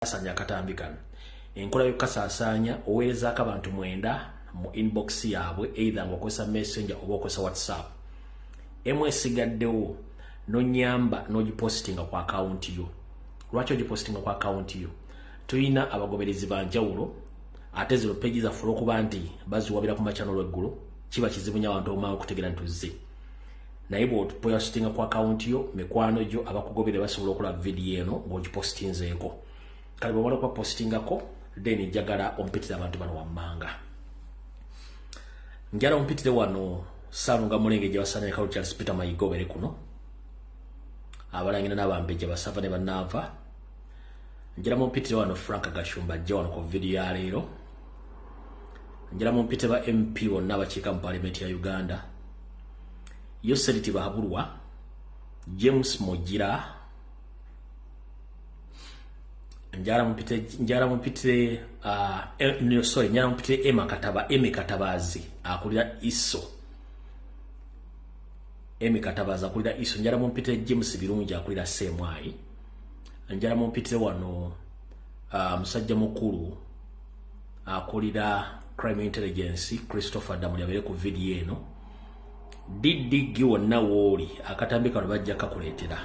Kasanya katambikano enkola y'okukasasanya oweerezaako abantu 9 mu inbox yaabwe either ng'okozesa messenger oba okozesa whatsapp emu esigaddewo nonyamba n'ogipostinga ku akawunti yo. Lwaki ogipostinga ku akawunti yo? Tuyina abagoberezi banjawulo ate zero page zaffe olw'okuba nti baziwabira ku machano lw'eggulo kiba kizibu nnyo abantu okumala okutegeera nti tuzze naye bw'opostinga ku akawunti yo mikwano gyo abakugobere basobola okola vidiyo eno ng'ogipostinzeeko. Kale bw'omala okuba postingako then njagala ompitire abantu bano wammanga. Njala ompitire wano Ssalonga Mulenge gye basaanira Kalu Charles Peter Mayigobere kuno abalangira n'abambejja basava ne bannaava. Njala mumpitire wano Frank Gashumba ajja wano ku vidiyo ya leero. Njala mumpitire ba MP bonna abakiika mu Parliament ya Uganda. Yoseriti Bahabulwa, James Mogira, njala mumpitire Emma Katabazi akulira ISO. Emi Katabazi akulira ISO. Njala mumpitire James Birungi akulira Semwai. Njala mumpitire wano musajja mukulu akulira Crime Intelligence Christopher Damuli abere ku video eno. Didigi wonna wooli akatambikano bajja kakuleetera.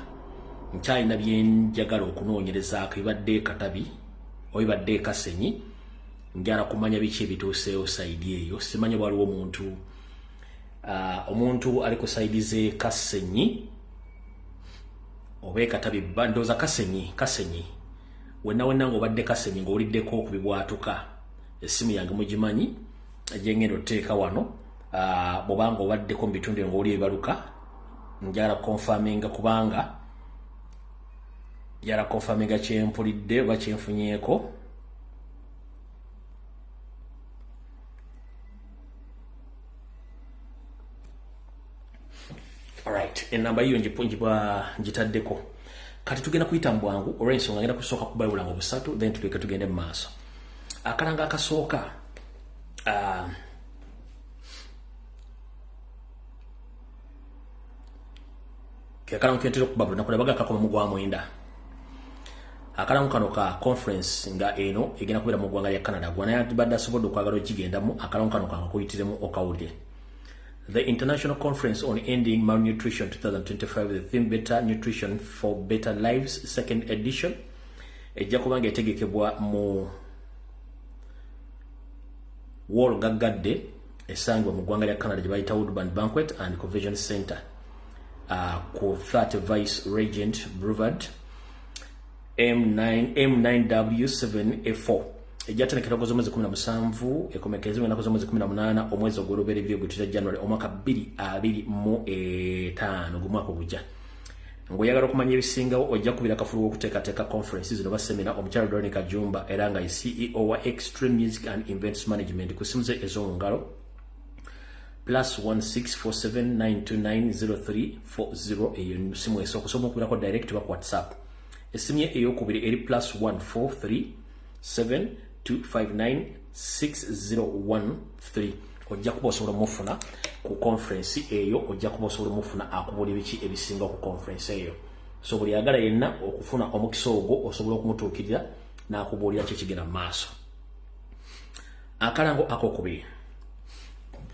Nkyalina byenjagala okunoonyerezaako ibadde Katabi oibadde Kasenyi njala kumanya biki ebituuseewo sayidi eyo. Simanyi waliwo omuntu ali ku sayidi ze Kasenyi oba Katabi bandoza Kasenyi wenna ng'obadde Kasenyi ng'oliddeko okubibwatuka essimu yange mugimanyi gyengenda oteeka wano. Bobanga obaddeko mu bitundu ng'oli ebibaluka njala konfaminga kubanga yala konfaminga kyempulidde oba kyenfunyeeko. Alright, enamba hiyo njitaddeko. Kati tugenda kuyita mu bwangu olw'ensonga ngenda kusooka kubayibula ngo busatu then tuleke tugende mu maaso. Akalanga akasooka kekalamu kentera okubabula nakola baga kakoma mu gwa mwenda. Akalamu kano ka conference nga eno egenda kubeera mu ggwanga lya Canada gwana badde asobodde okwagala okigendamu. Akalamu kano kangakuyitiremu okawulire. The International Conference on Ending Malnutrition 2025, the theme Better Nutrition for Better Lives, second edition. Ejja kubanga etegekebwa mu Wall Gaggadde esangibwa mu ggwanga lya Canada gye bayita Woodburn Banquet and Convention Center. Ku 30 Vice Regent Boulevard M9W7A4 ejjatandikira ku mwezi 17 ekomekerezebwa ennaku z'omwezi 18 omwezi ogw'olubereberye gwe January omwaka 2025 gw'omwaka ogujja. Ng'oyagala okumanya ebisingawo ojja kubira kafulu w'okuteekateeka conferences zino basemina omukyala Doreen Kajumba era nga ye CEO wa Extreme Music and Events Management ku simu ze ez'omu ngalo +16479290340 eyo simu esooka osobola okubirako direct ba WhatsApp. Essimu ye ey'okubiri eri +14372596013 ojja kuba osobola mufuna ku conference eyo. Ojja kuba osobola mufuna akubuulira biki ebisinga ku conference eyo. So buli yagala yenna okufuna omukisa ogwo osobola okumutuukirira n'akubuulira kye kigenda mu maaso. Akalango akokubiri.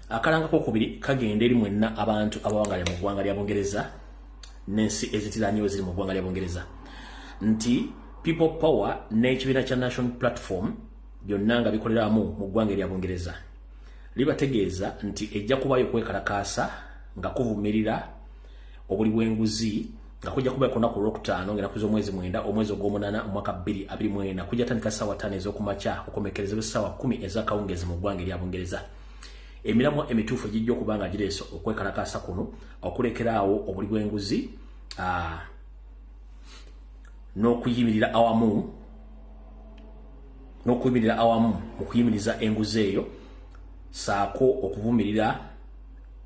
Akalanga kokubiri kagenda eri mwenna abantu abawangalya mu ggwanga lya Bungereza n'ensi ezitiraanyewo ziri mu ggwanga lya Bungereza nti People Power n'ekibiina kya National Platform byonna nga bikoleramu mu ggwanga lya Bungereza libategeeza nti ejja kubayo kwekalakaasa nga kuvumirira obuli bw'enguzi nga kujja kubayo ku lunaku olwokutaano ng'ennaku z'omwezi 9 omwezi ogw'omunaana omwaka 2024 kujja tandika ssaawa 5 ez'okumakya okukomekerezebwa ssaawa 10 ez'akawungeezi mu ggwanga lya Bungereza. Emiramu emituufu gijja okuba nga gireese okwekalakaasa kuno okulekeraawo obuli bw'enguzi n'okuyimirira awamu mu kuyimiriza enguzi eyo saako okuvumirira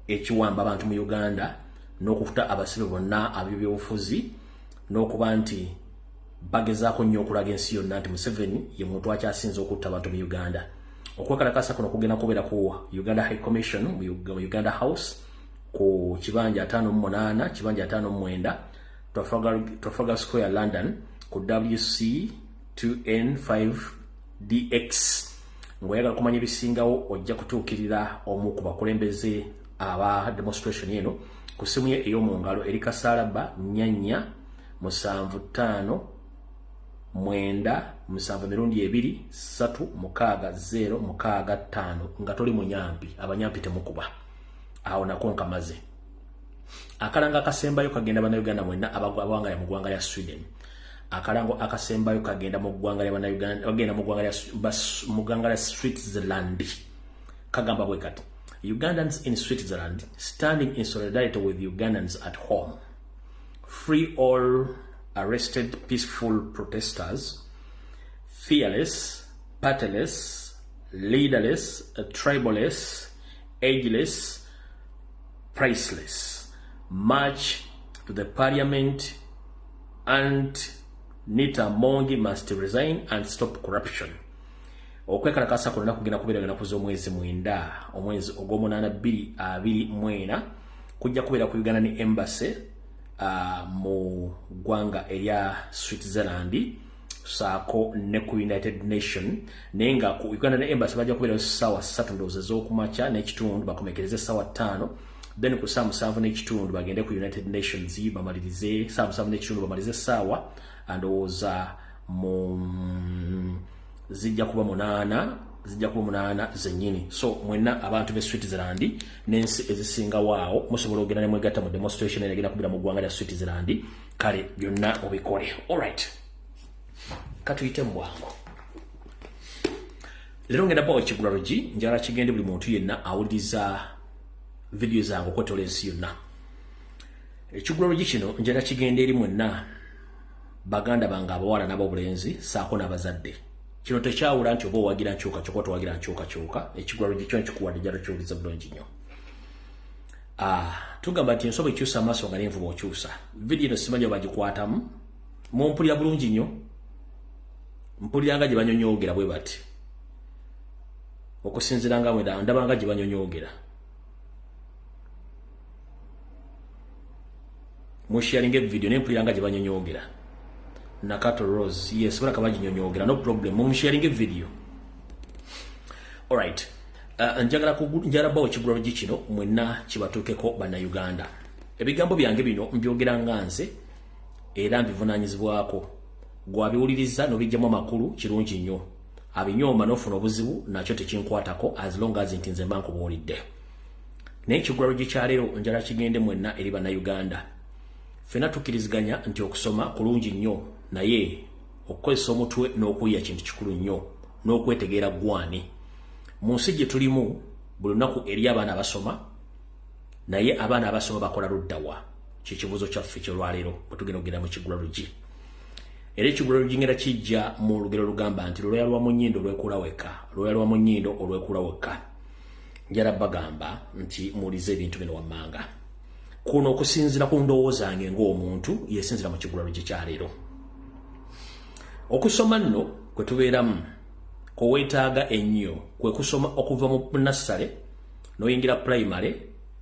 ekiwamba abantu mu Uganda n'okukuta abasibe bonna ab'ebyobufuzi n'okuba nti bagezaako nnyo okulaga ensi yonna nti Museveni ye muntu akyasinze okutta abantu mu Uganda. Okwekalakaasa kuno kugenda kubeera ku Uganda High Commission mu Uganda House ku kibanja 58 kibanja 59 Trafalgar Square London ku WC 2N5DX ngoyagala kumanya ebisingawo ojja kutuukirira omu ku bakulembeze aba demonstration eno ku simu ye ey'omungalo eri Kasaraba 47597236065 nga toli munyampi abanyampi temukuba awo nako nkamaze. Akalanga akasembayo kagenda bannayuganda mwenna abawangala mu ggwanga lya Sweden. Akalango akasembayo kagenda mu ggwanga lya bannayuganda bagenda mu ggwanga lya Switzerland. Kagamba bwe kati: Ugandans in Switzerland standing in solidarity with Ugandans at home. Free all arrested peaceful protesters, fearless, partyless, leaderless, tribalist, ageless, priceless. March to the parliament and Nita Mongi must resign and stop corruption. Okwekalakasa kulina kugenda kubeera ennaku z'omwezi mwenda omwezi ogw'omunaana 2024 kujja kubeera ku Uganda ne Embassy mu ggwanga erya Switzerland saako ne ku United Nation naye nga ku Uganda ne Embassy bajja kubeera ssaawa 3 ndowooza ez'okumakya n'ekitundu bakomekereze ssaawa 5 then ku ssaawa 7 n'ekitundu bagende ku United Nations bamalirize ssaawa 7 n'ekitundu bamalirize ssaawa ndowooza mu zijja kuba munana zennyini. So mwenna abantu be Switzerland n'ensi ezisinga waawo musobola ogenda ne mwegatta mu demonstration eragenda kubira mu ggwanga lya Switzerland kale byonna obikole. Alright, katuyite mu bwangu. Leero ngenda bawa ekigulalogi njala kigende buli muntu yenna awuliriza video zange okwetola ensi yonna. Ekigulalogi kino njala kigende eri mwenna baganda bange abawala n'abobulenzi saako n'abazadde. Kino tekyawula nti oba owagira nkyuka kyokka towagira nkyuka kyokka. Ekigulalogi kyo nkikuwadde jala kyowuliza bulungi nnyo. Tugamba nti ensobe ekyusa amaaso nga n'envuba okyusa. Video eno simanyi bagikwatamu mumpulira bulungi nnyo. Mpulira nga gye banyonyoogera bwe bati okusinziira nga mwenda ndaba nga gye banyonyoogera. Musharinge video ne mpulira nga gye banyonyoogera. Nakato Rose, yes, bana kabaji nyonyogera, no problem. Mumusharinge video. Alright. Njagala bawo ekigulalogi kino mwenna kibatuukeko banna Uganda. Ebigambo byange bino mbyogera nganze era mbivunaanyizibwako. Gwabiwuliriza n'obijjamu amakulu kirungi nnyo. Abinyooma n'ofuna obuzibu nakyo tekinkwatako as long as nti nze mba nkubuulidde. Naye ekigulalogi kya leero njala kigende mwenna eri banna Uganda. Fena tukkiriziganya nti okusoma kulungi nnyo naye okukozesa omutwe n'okuyiya kintu kikulu nnyo n'okwetegeera gwani. Mu nsi gye tulimu buli lunaku eri abaana abasoma naye abaana abasoma bakola luddawa. Kikibuuzo kyaffe kyolwaleero bwe tugenda okugenda mu kigulalogi. Era ekigulalogi ngenda kijja mu lugero lugamba nti lulwya lwa mu nnyindo olwekula wekka, lulwya lwa mu nnyindo olwekula wekka. Njala bagamba nti muwulize ebintu bino wammanga. Kuno okusinzira ku ndowooza zange ng'omuntu yesinzira mu kigulalogi kya leero. Okusoma nno kwe tubeeramu kwe weetaaga ennyo kwe kusoma okuva mu nursery n'oyingira primary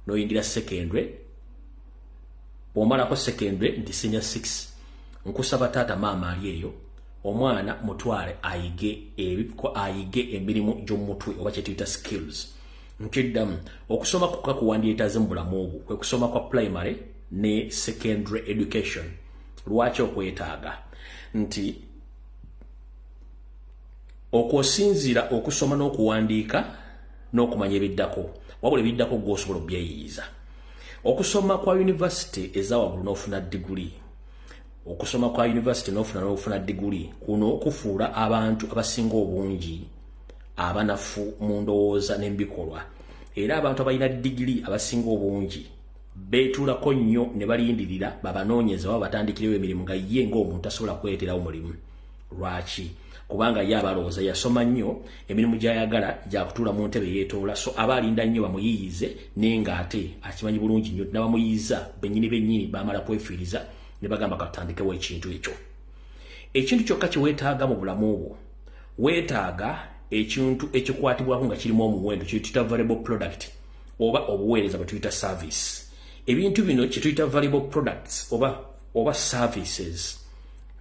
n'oyingira secondary. Bw'omalako secondary nti senior 6 nkusaba taata maama ali eyo omwana mutwale ayige emirimu gy'omutwe oba kye tuyita skills. Nkiddamu okusoma kukka kuwandiyeetaze mu bulamu obwo kwe kusoma kwa primary ne secondary education. Lwaki okwetaaga? Nti okwosinzira okusoma n'okuwandiika n'okumanya ebiddako wabula ebiddako gw'osobola obyeyiyiza. Okusoma kwa university ezawaggulu n'ofuna degree. Okusoma kwa university n'ofuna degree kuno kufuula abantu abasinga obungi abanafu mu ndowooza n'ebikolwa. Era abantu abalina degree abasinga obungi beetuulako nnyo ne balindirira babanoonyeze baba batandikirewo emirimu nga ye ng'omuntu asobola kweteerawo mulimu. Lwaki? Kubanga ye abalowooza yasoma nnyo emirimu gy'ayagala gyakutuula mu ntebe yeetoola, so aba alinda nnyo bamuyiyize naye ng'ate akimanyi bulungi nnyo n'abamuyiyiza bennyini baamala kwefiiriza ne bagamba katandikewo ekintu ekyo. Ekintu kyokka kye weetaaga mu bulamu obwo weetaaga ekintu ekikwatibwako nga kirimu omuwendo kye tuyita valuable product oba obuweereza bwe tuyita service. Ebintu bino kye tuyita valuable products oba services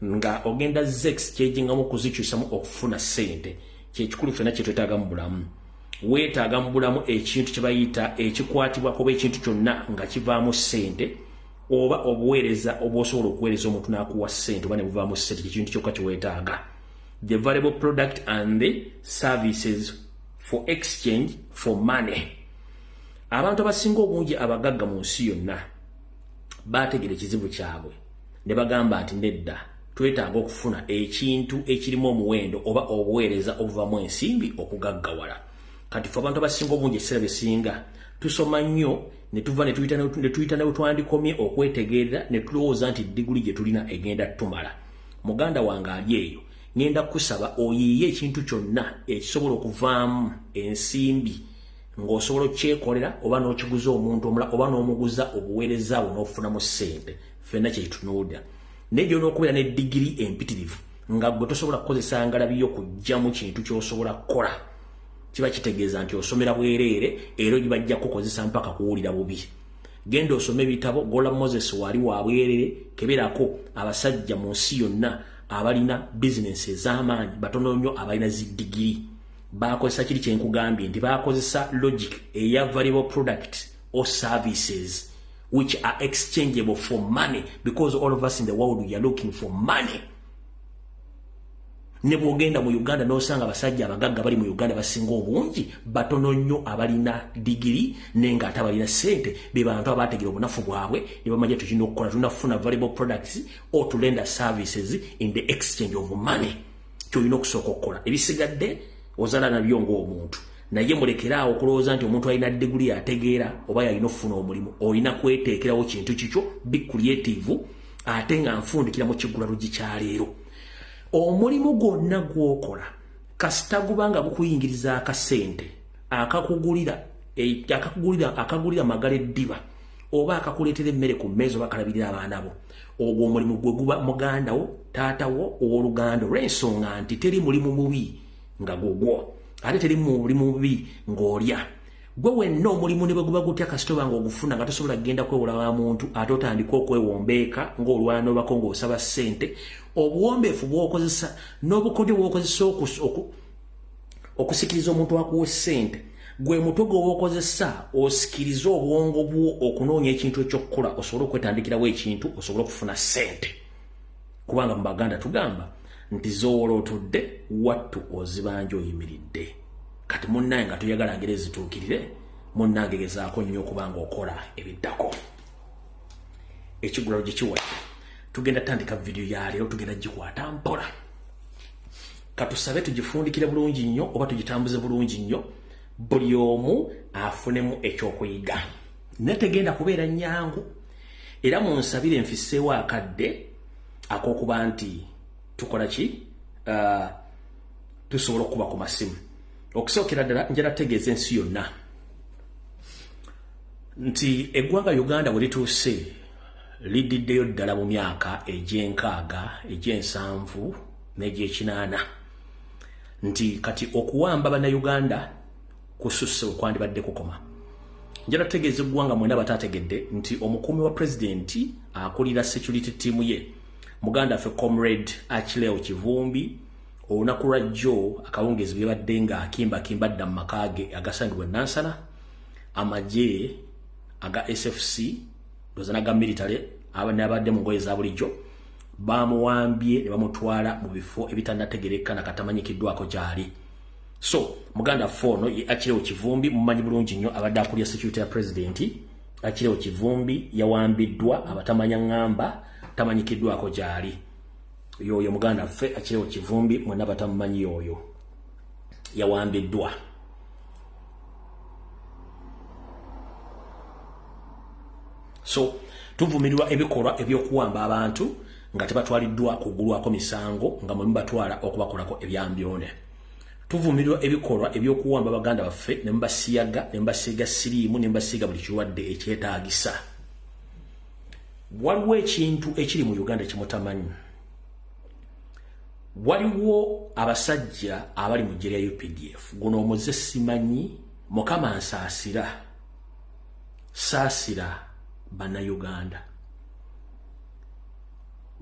nga ogenda exchange mu kuzikyusamu okufuna sente kyekikulu fena kyetwetaaga mu bulamu weetaaga mu bulamu ekintu kye bayita ekikwatibwa kuba ekintu kyonna nga kivaamu sente oba obuweereza obwosobola okuweereza omuntu n'akuwa sente oba ne buvaamu sente ekintu kyokka kyeweetaaga the valuable product and the services for exchange for money. Abantu abasinga obungi abagagga mu nsi yonna baategera ekizibu kyabwe ne bagamba nti nedda twetaaga okufuna ekintu ekirimu omuwendo oba obuweereza obuvamu ensimbi okugaggawala. Kati ffe abantu abasinga obungi ekiseera bisinga tusoma nnyo ne tuva ne tuyita ne twandikomye okwetegerera ne tulowooza nti diguli gye tulina egenda tumala. Muganda wange ali eyo ngenda kusaba oyiye ekintu kyonna ekisobola okuvaamu ensimbi ng'osobola okyekolera oba n'okiguza omuntu omulala oba n'omuguza obuweereza bwo n'ofunamu ssente ffenna kyekitunuulira. Naye gy'onookubeera ne digiri empitirivu nga gwe tosobola kukozesa ngalabi y'okugyamu kintu ky'osobola kukola kiba kitegeeza nti osomera bwereere era gibajja kukozesa mpaka kuwulira bubi. Genda osome ebitabo Gola Moses wali wa bwereere keberako abasajja mu nsi yonna abalina bizinesi ez'amaanyi batono nnyo abalina ziddigiri bakozesa kiri kyenkugambye nti bakozesa logic eya valuable product or services which are exchangeable for money because all of us in the world we are looking for money. Ne bwogenda mu Uganda n'osanga abasajja abagagga bali mu Uganda basinga obungi batono nnyo abalina digiri nenga ate abalina sente be bantu abategera obunafu bwabwe ne bamanya tukina okukola tunafuna valuable products or to render services in the exchange of money. Kyolina okusooka okukola ebisigadde ozala nabyo ng'omuntu naye mulekeraawo okulowooza nti omuntu alina digiri ategeera oba yalina okufuna omulimu olina kweteekerawo kintu kikyo be creative ate nga nfundikira mu kiggula lugi kya leero. Omulimu gwonna gwokola kasita gubanga gukuyingiriza akasente akakugulira magala eddiba oba akakuleetera emmere ku mmeeza oba akalabirira abaana bo ogwo omulimu gwe guba muganda wo taata wo owooluganda olw'ensonga nti teri mulimu mubi nga gugwo ate teri mulimu mubi ng'olya gwe wenna omulimu ne bwe guba gutya kasita oba ng'ogufuna nga tosobola kugenda kwewola wa muntu ate otandika okwewombeeka ng'olwana obako ng'osaba ssente obuwombeefu bw'okozesa n'obukodyo bw'okozesa okusikiriza omuntu akuwa ssente gwe mutwe gw'okozesa osikiriza obwongo bwo okunoonya ekintu ekyokukola osobole okwetandikirawo ekintu osobole okufuna ssente kubanga mu Baganda tugamba nti zoowola otudde wattu ozibanja oyimiridde. Kati munnange nga toyagala ngeri zituukirire munnange gezaako nnyo okubanga okola ebiddako. Ekigulalo gye kiwadde tugenda tandika video ya leero tugenda gikwata mpola katusabe tugifundikire bulungi nnyo oba tugitambuze bulungi nnyo buli omu afunemu ekyokuyiga. Netegenda kubeera nnyangu era munsabire nfisseewo akadde ak'okuba nti tukola ki tusobola okuba ku masimu. Okusookera ddala njala tegeeza ensi yonna nti eggwanga Uganda bwe lituuse lididdeyo ddala mu myaka egy'enkaaga egy'ensanvu n'egy'ekinaana nti kati okuwamba bannayuganda kususse okwandibadde kukoma. Njala tegeeza eggwanga mwena bataategedde nti omukuumi wa pulezidenti akulira security team ye muganda ffe comrade Achileo Kivumbi olunaku lwa jjo akawungeezi bye badde nga akimbakimba dda mu maka ge agasangibwa Nansana amagye aga SFC dozana ga military abadde mu ngoye za bulijjo bamuwambye ne bamutwala mu bifo ebitannategereka na katamanyikiddwako gyali. So muganda fono ye Achileo Kivumbi mumanyi bulungi nnyo abadde akulira security ya president. Achileo Kivumbi yawambiddwa abatamanya ngamba tamanyikiddwako gyali. Yoyo muganda ffe Achileo Kivumbi mwena batamumanyi yoyo yawambiddwa. So tuvumirirwa ebikolwa ebyokuwamba abantu nga tebatwaliddwa kugulwako misango nga mwe mubatwala okubakolako ebyambyone. Tuvumirirwa ebikolwa ebyokuwamba baganda baffe ne mbasiyaga ne mbasiiga siriimu ne mbasiiga buli kirwadde ekyetaagisa. Waliwo ekintu ekiri mu Uganda kimutamanyi. Waliwo abasajja abali mu jjere ya UPDF guno omuze simanyi Mukama nsaasira saasira Bannayuganda.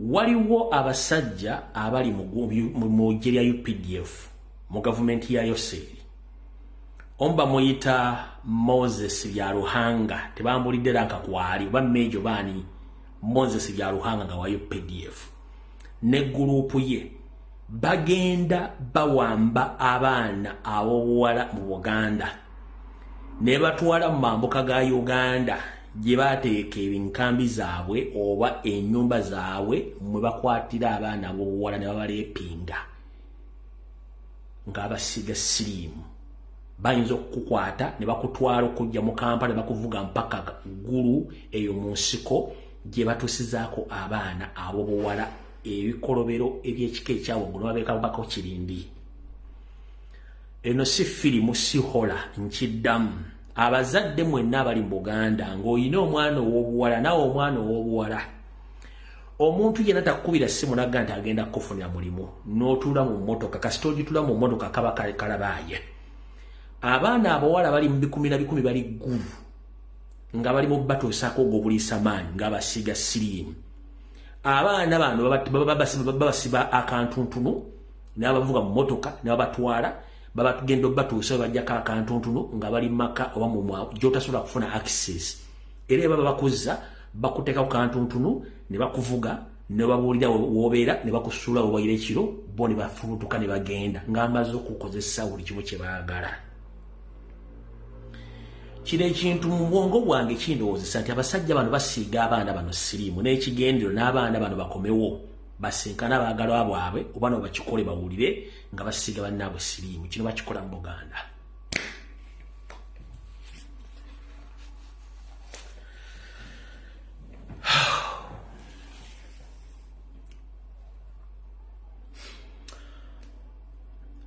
waliwo abasajja abali mu gye lya UPDF mu gavumenti ya Yoseri omba muyita Moses Byaruhanga tebambulidde ranka kwali oba mejo bani Moses Byaruhanga nga wa UPDF ne gurupu ye bagenda bawamba abaana abobuwala mu Buganda ne batwala mu mambuka ga Uganda gye bateeka ebinkambi zaabwe oba ennyumba zaabwe mwe bakwatira abaana abobuwala ne babalepinga ng'abasiga siriimu bayinza okukukwata ne bakutwala okujja mu Kampala ne bakuvuga mpaka Gulu eyo mu nsiko gye batusizaako abaana abobuwala ebikolobero eby'ekika ekyawaggulu babeekabako kirindi. Eno si firimu si hola nkiddamu abazadde mwenna abali mu Buganda ng'olina omwana ow'obuwala nawe omwana ow'obuwala omuntu yenna takukubira ssimu n'agamba nti agenda kukufunira mulimu n'otuula mu mmotoka kasita ogituula mu mmotoka kaba kalabaaye. Abaana abawala bali mu 10,000 bali Gulu nga bali mu batuusaako ogw'obuliisamaanyi ng'abasiiga siriimu. Abaana bano babasiba akantuntunu ne babavuga mu mmotoka ne babatwala babagenda batuusa bajjako akantuntunu nga bali maka oba mu gy'otasobola kufuna access era baba bakuzza bakuteeka ku kantuntunu ne bakuvuga ne babuulira w'obeera ne bakusuula obayira ekiro bo ne bafubutuka ne bagenda ng'amaze okukozesa buli kimu kye baagala. Kino ekintu mu bwongo bwange kindowoozesa nti abasajja bano basiiga abaana bano siriimu n'ekigendero n'abaana bano bakomewo basinkana abaagalwa bwabwe oba no bakikole bawulire nga basiiga bannaabwe siriimu. Kino bakikola mu Buganda.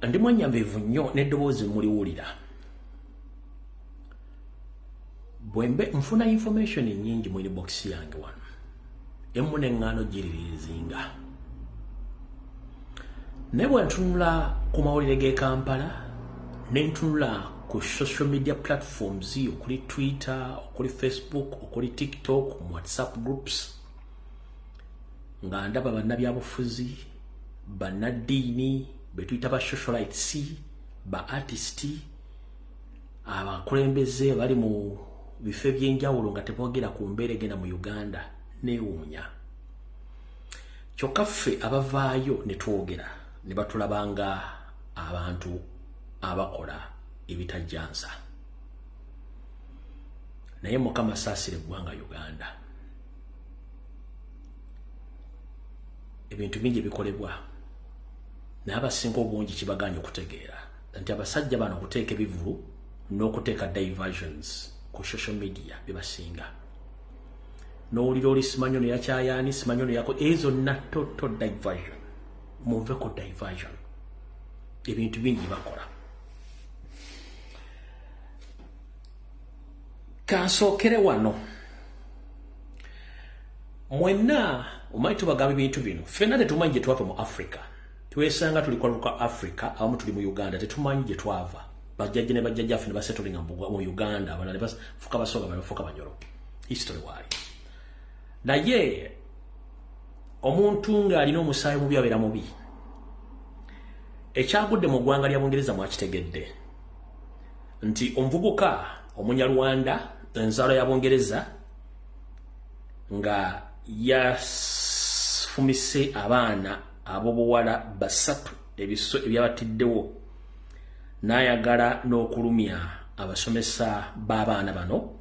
Ndi mwannyambeevu nnyo n'eddoboozi muliwulira. Bwembe nfuna information nyingi mu inbox yange wano. Emu n'eŋŋaano giririzinga. Ne bwe ntunula ku mawulire g'e Kampala, ne ntunula ku social media platforms okuli Twitter, okuli Facebook, okuli TikTok, mu WhatsApp groups, nga ndaba bannabyabufuzi, bannaddiini, be tuyita ba socialites, ba artisti, abakulembeze bali mu bifo by'enjawulo nga teboogera ku mbeera egenda mu Uganda neewuunya. Kyokka ffe abavaayo ne twogera ne batulabanga abantu abakola ebitajjansa. Naye Mukama saasira eggwanga Uganda. Ebintu bingi bikolebwa naye abasinga obungi kibaganya okutegeera nti abasajja bano okuteeka ebivulu n'okuteeka diversions ku social media bibasinga. N'owulira oli simanyo ne yakyayaani simanyo ne yako ezo na total diversion. Muveko diversion. Ebintu bingi bakola. Kansookere wano. Mwenna omanyi tubagamba ebintu bino. Ffenna tetumanyi gye twava mu Africa. Twesanga tuli kwa Africa awamu tuli mu Uganda tetumanyi gye twava. Bajjajja ne bajjajjaffe ne basetolinga mu Uganda abalala ne bafuka basoga bafuka banyolo. History wali. Naye omuntu ng'alina omusaayi mubi abeera mubi. Ekyagudde mu ggwanga lya Bungereza mwakitegedde nti omuvubuka Omunyarwanda enzaalo ya Bungereza nga yafumise abaana abobuwala basatu ebiso ebyabatiddewo n'ayagala n'okulumya abasomesa b'abaana bano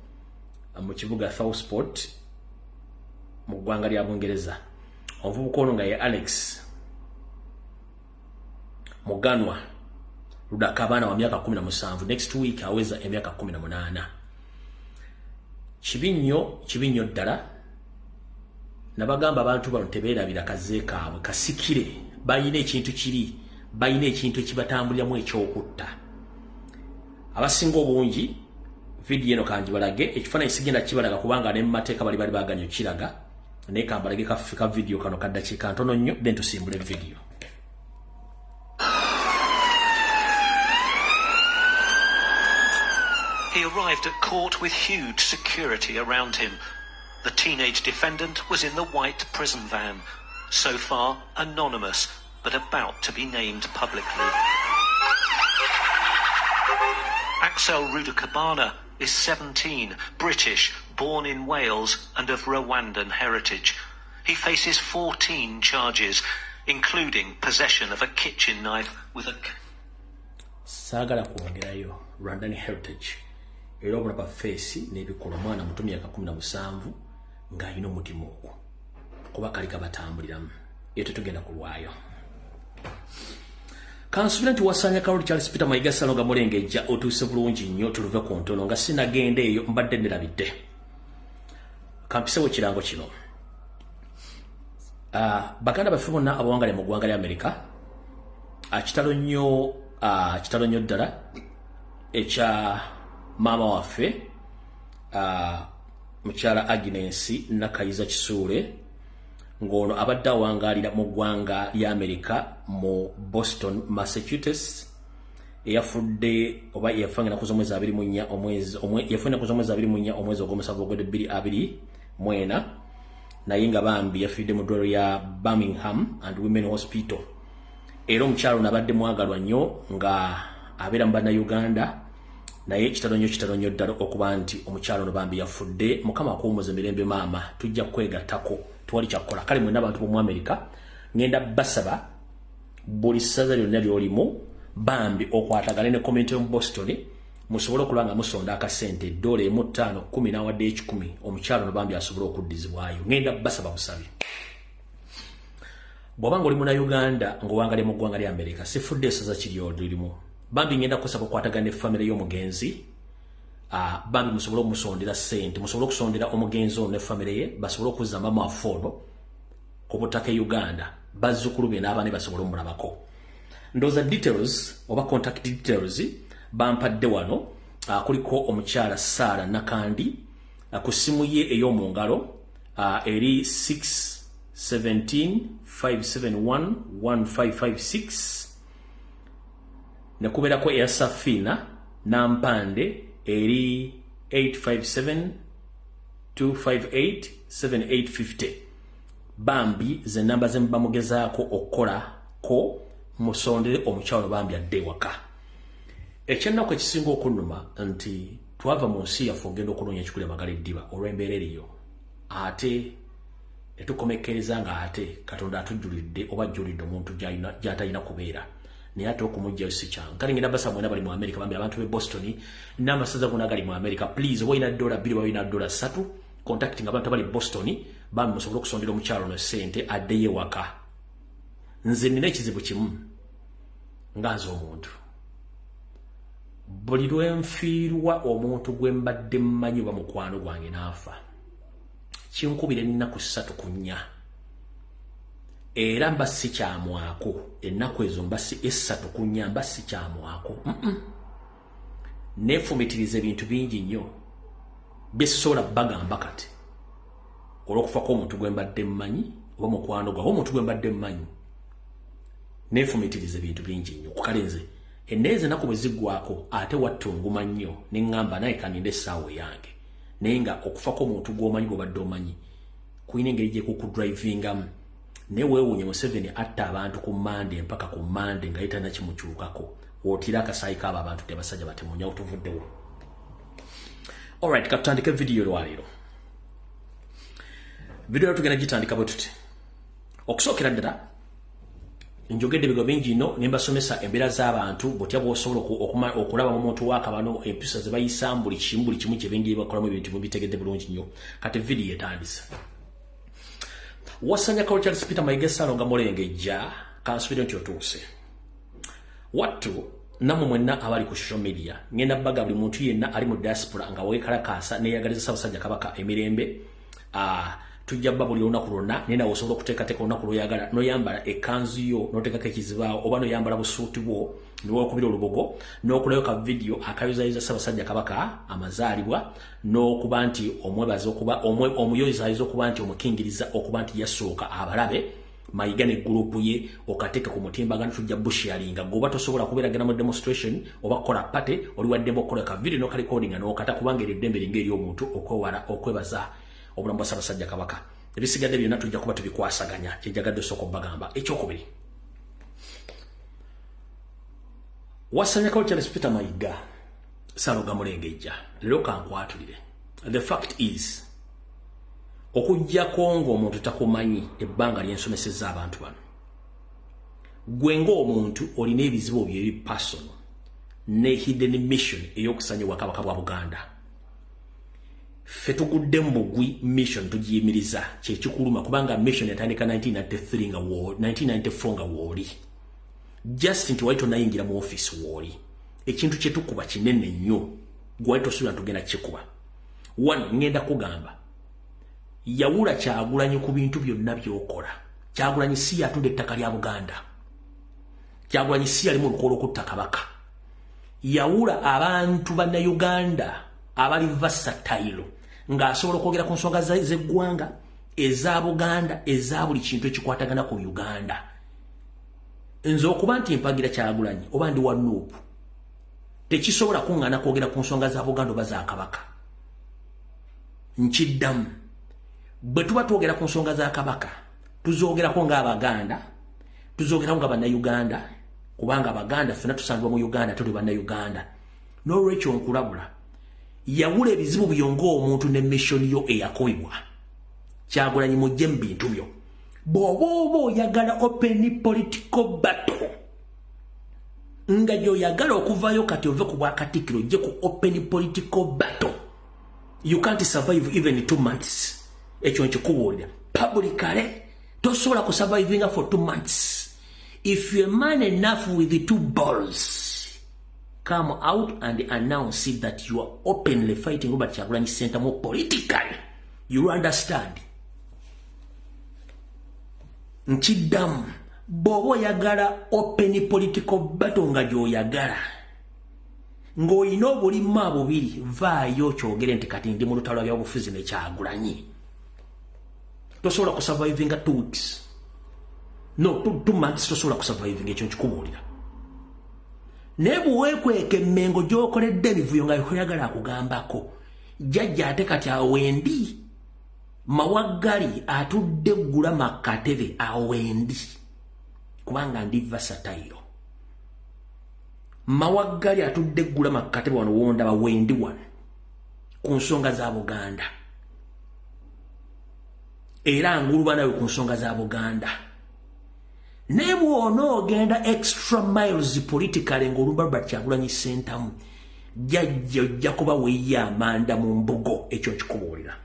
mu kibuga Southport mu ggwanga lya Bungereza. Omuvubuka ono nga ye Alex Muganwa Ludakabana wa myaka 17. Next week aweza emyaka 18. Kibinyo ddala nabagamba abantu bano tebeerabira kaze kaabwe kasikire bayina ekintu kiri bayina ekintu ekibatambuliramu ekyokutta. Abasinga obungi video eno kanjibalage ekifaananyi sigenda kibalaga kubanga ne mu mateeka bali baganya kiraga naye kambalage ka video kano kaddakiika ntono nnyo then tusimbule video. He arrived at court with huge security around him. The teenage defendant was in the white prison van. so far anonymous, but about to be named publicly. Axel Rudakabana is 17, British, born in Wales and of Rwandan heritage. He faces 14 charges, including possession of a kitchen knife with a... Sagala kwongerayo Rwandan heritage. Era obona pa face n'ebikola mwana muto myaka 17 nga alina omutima ogwo. Kuba kali kabatambuliramu. Yetu tugenda kulwayo. Kansubira nti wasanya Karoli Charles Peter Mayiga Salonga Mulengejja otuuse bulungi nnyo tuluve ku ntono nga sinagenda eyo mbadde ndirabidde. Kampisewo kirango kino. Baganda baffe bonna abawangale mu ggwanga lya Amerika kitalo nnyo ddala ekya maama waffe mukyala Agnes Nakayiza Kisuule ng'ono abadde awangalira mu ggwanga lya Amerika mu Boston, Massachusetts eyafudde oba yafanga nakuza omwezi 24 omwezi ogw'omusanvu ogw'ebbiri naye nga bambi yafidde mu ddwaliro ya Birmingham and Women Hospital. Era omukyalo nabadde mwagalwa nnyo nga abeera mu bannayuganda naye kitalo nnyo ddala okuba nti omukyalo no bambi yafudde. Mukama akuwummuze mirembe maama, tujja kwegattako tuwali kyakukola. Kale mwenna abantu b'omu Amerika ngenda basaba buli ssaza lyonna ly'olimu bambi okwatagana ne komenti y'omu Boston musobole okulaba nga musonda akasente $5 10 n'awadde $10 omukyalo no bambi asobole okuddizibwayo. Ngenda basaba busabi. Bw'obanga oli Munnayuganda ng'owangalira mu ggwanga lya Amerika sifudde essaza kiri lirimu bambi ngenda kusaba okwatagana ne famire y'omugenzi bambi musobole okumusondera ssente, musobole okusondera omugenzi ono ne famire ye basobole okuzza maama waffe ono ku butaka e Uganda bazzukulu be n'abaana basobole omulabako. Ndowooza details oba contact details bampadde wano. Kuliko omukyala Sarah Nakandi ku ssimu ye ey'omu ngalo eri 617-571-1556 ne kubeerako eya Safina Nampande eri 857-258-7850. Bambi ze namba ze bamugezaako okukolako musondere omukyalo bambi adde ewaka. Ekyennaku ekisinga okunnuma nti twava mu nsi yaffe ogenda okunoonya ekikulya magala eddiba olw'embeera eriyo ate netukomekkereza nga ate Katonda atujjulidde oba ajjulidde omuntu gy'atalina kubeera naye ate okumugjayo si kyangu. Kale ngenda basaba mwena bali mu Amerika bambi abantu b'e Boston n'amasaza gonna agali mu Amerika please oba olina $2 oba olina $3 contacting abantu abali Boston bambi musobole okusondera omukyalo no ssente addeyo ewaka. Nze nina ekizibu kimu nga nze omuntu buli lwenfiirwa omuntu gwe mbadde mmanyi oba mukwano gwange n'afa kinkubira ennaku 3 ku 4 era mba si kyamwako ennaku ezo mba si 3 ku 4 mba si kyamwako neefumitiriza ebintu bingi nnyo byesobola bagamba kati olw'okufa kw'omuntu gwe mbadde mmanyi oba mukwano gwa omuntu gwe mbadde mmanyi neefumitiriza ebintu bingi nnyo kukalenze enneeze naku bwe ziggwako ate wattunguma nnyo ne ŋŋamba naye kaninde essaawa yange naye nga okufa kw'omuntu gw'omanyi gw'obadde omanyi kuyina engeri gye kukudrivingamu naye weewuunye Museveni atta abantu ku Mande mpaka ku Mande nga yetalina kimukyukako wootira akasaayi kaabo abantu tebasajja batemunyawo tuvuddewo. Alright, katutandike vidiyo lwaleero. Vidiyo tugenda gitandika bwe tuti. Okusookera ddala njogedde ebigo bingi nnyo ne mbasomesa embeera z'abantu bw'otya bw'osobola okulaba mu muntu waakabano empisa ze bayisaamu buli kimu kye bengeri bakolamu ebintu mubitegedde bulungi nnyo. Kati vidiyo etandise. Wasanya Karoli Charles Peter Mayiga Salonga Mulengejja kansubire nti otuuse. Wattu namwe mwenna abali ku social media ngenda baga buli muntu yenna ali mu diaspora nga weekalakaasa neeyagaliza Ssaabasajja Kabaka emirembe tujja bba buli lunaku lwonna naye nawe osobola okuteekateeka olunaku lw'oyagala n'oyambala ekkanzu yo n'oteekako ekizibaawo oba n'oyambala busuuti bwo niwookubira olubogo n'okulayo ka vidiyo akayozaayoza Ssaabasajja Kabaka amazaalibwa n'okuba nti omwebaza okuba omuyozaayoza okuba nti omukingiriza okuba nti yasooka abalabe Mayiga ne gurupu ye okateeka ku mutimbagano tujja busharinga goba tosobola kubeeragana mu demonstration oba kola pate oli waddemu okukola ka vidiyo n'oka recording n'okata kubanga eddembe linga eri omuntu okwewala okwebaza obulamu bwa Ssaabasajja Kabaka ebisigadde byonna tujja kuba tubikwasaganya kyejagadde osooka obbagamba. Ekyokubiri, wasanyako Charles Peter Mayiga Saloga Mulengejja leero kankwatulire. The fact is okujjako ng'omuntu takumanyi ebbanga lyensomesezza abantu bano, gwe ng'omuntu olina ebizibu byo ebi personal ne hidden mission ey'okusanyibwa Kabaka bwa Buganda. Ffe tugudde mu bugwi mission tugiyimiriza kyekikuluma kubanga mission yatandika 1993 nga 1994 nga wooli. Just nti wali tonayingira mu office wooli. Ekintu kye tukuba kinene nnyo gwe wali tosuubira tugenda kikuba. One, ngenda kugamba yawula Kyagulanyi ku bintu byonna by'okola. Kyagulanyi si yatudde ettaka lya Buganda. Kyagulanyi si yali mu lukolo okutta Kabaka. Yawula abantu banna Uganda abali versatile ng'asobola okwogera ku nsonga z'eggwanga, eza Buganda, eza buli kintu ekikwatagana ku Uganda. Nze okuba nti mpagira Kyagulanyi oba ndi wa Nuupu tekisobola kuŋŋaana kwogera ku nsonga za Buganda oba za Kabaka. Nkiddamu, bwe tuba twogera ku nsonga za Kabaka tuzoogerako ng'Abaganda, tuzoogerako nga Bannayuganda, kubanga Abaganda ffenna tusangibwa mu Uganda tuli Bannayuganda. N'olwekyo nkulabula yawula ebizibu byo ng'omuntu ne mission yo eyakobibwa. Kyagulanyi mujje mu bintu byo. Bw'oba oyagala open political battle nga gy'oyagala okuvayo kati ove ku bwakatikkiro ojje ku open political battle, you can't survive even 2 months. Ekyo nkikubuulira publicly tosobola kusurvivinga for 2 months. If you're man enough with the 2 balls, come out and announce it that you are openly fighting Robert Kyagulanyi Center more politically. You understand? Nkiddamu, bw'oba oyagala open political battle nga gy'oyagala ng'olina obulimma bubiri, vaayo kyogere nti kati ndi mu lutalo lw'ebyobufuzi ne Kyagulanyi. Tosobola kusurvivinga 2 weeks. No, 2 months tosobola kusurvivinga, ekyo nkikubuulira. Naye bweweekweka emmengo gy'okoledde ebivuyo nga oyagala akugambako, jjajja ate kati awendi Mawaggali atudde ggula makatebe awendi kubanga ndi versatile. Mawaggali atudde ggula makatebe wano wonda bawendi wano ku nsonga za Buganda. Era nguluba nawe ku nsonga za Buganda. Ne bw'onoogenda extra miles politically ng'olumba Robert Kyagulanyi Center jjajja ojja kuba weeya amanda mu mbugo, ekyo nkikubuulira.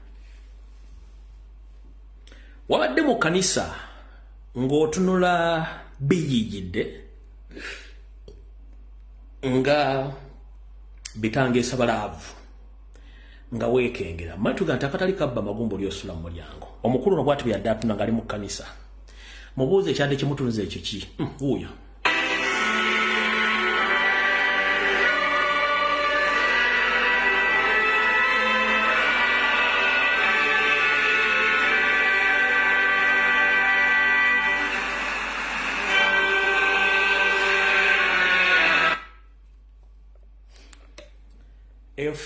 Wabadde mu kanisa ng'otunula biyiyidde nga bitangeesa balaavu nga weekengera matuga nti akatali kabba magumbo lyosula mu mulyango. Omukulu no bw'ati byadde atuna ng'ali mu kanisa. Mubuuze ekyadde kimutunze ekyo ki? Wuuyo.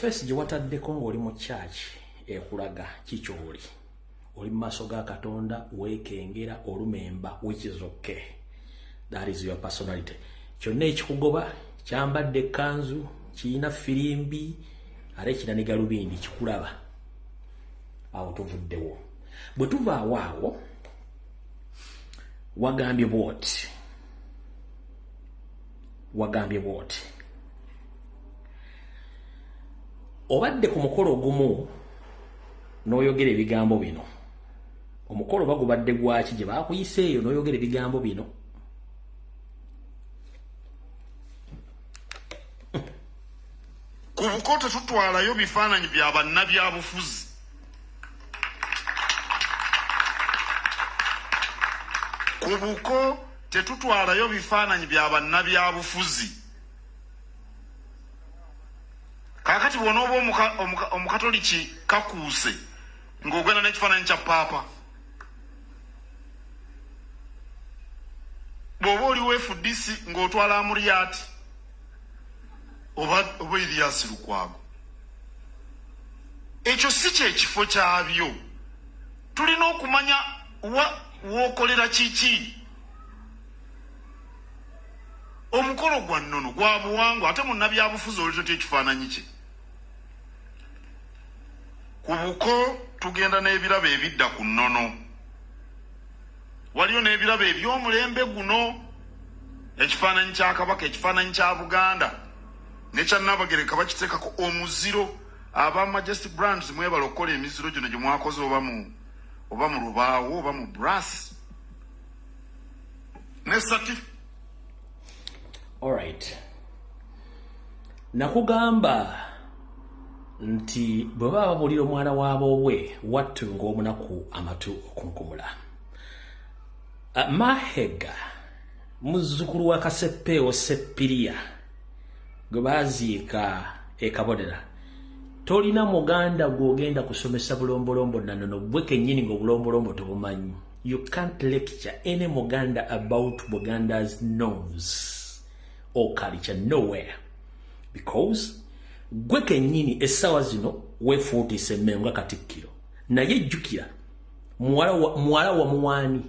Face gye wataddeko ng'oli mu church ekulaga kikyoli. Oli mu maaso ga Katonda weekengera olumemba, which is okay. That is your personality. Kyonna ekikugoba kyambadde ekkanzu, kiyina firimbi, ate kina ne galubindi kikulaba. Awo tuvuddewo. Bwe tuvaawo awo wagambye bw'oti. Wagambye bw'oti. Obadde ku mukolo ogumu n'oyogera ebigambo bino. Omukolo bagubadde gwaki gye baakuyiseeyo n'oyogera ebigambo bino. Ku buko tetutwalayo bifaananyi bya bannabyabufuzi. Ku buko tetutwalayo bifaananyi bya bannabyabufuzi. Kakati bw'onooba omukatoliki kakuuse ng'ogenda n'ekifaananyi kya paapa. Bw'oba oli weefudisi ng'otwala Amuriyaati oba Erias Lukwago. Ekyo si kyekifo kyabyo. tulina okumanya wookolera kiki. Omukolo gwa nnono gwa buwangwa ate munnabyabufuzi oli totya ekifaananyi kye. Ku buko tugenda n'ebirabo ebidda ku nnono. Waliyo n'ebirabo eby'omulembe guno, ekifaananyi kya Kabaka, ekifaananyi kya Buganda nekya Nnabagereka bakiteekako omuziro. Aba Majestic Brands mwebala okukola emiziro gino gye mwakoze oba mu lubaawo oba mu brass ne certificate. Alright. Nakugamba nti bwe baba babuulira omwana waabwe wattu ng'omunaku amatu okunkumula. Mahega muzzukulu wa Kaseppeewo Seppiriya gwe baaziika e Kabonera. Tolina muganda gw'ogenda kusomesa bulombolombo na nono bwe kennyini ng'obulombolombo tobumanyi. You can't lecture any Muganda about Buganda's norms or culture nowhere. Because gwe kennyini essaawa zino weefuutise Mmengo Katikkiro. Naye jjukira muwala wa Muwaani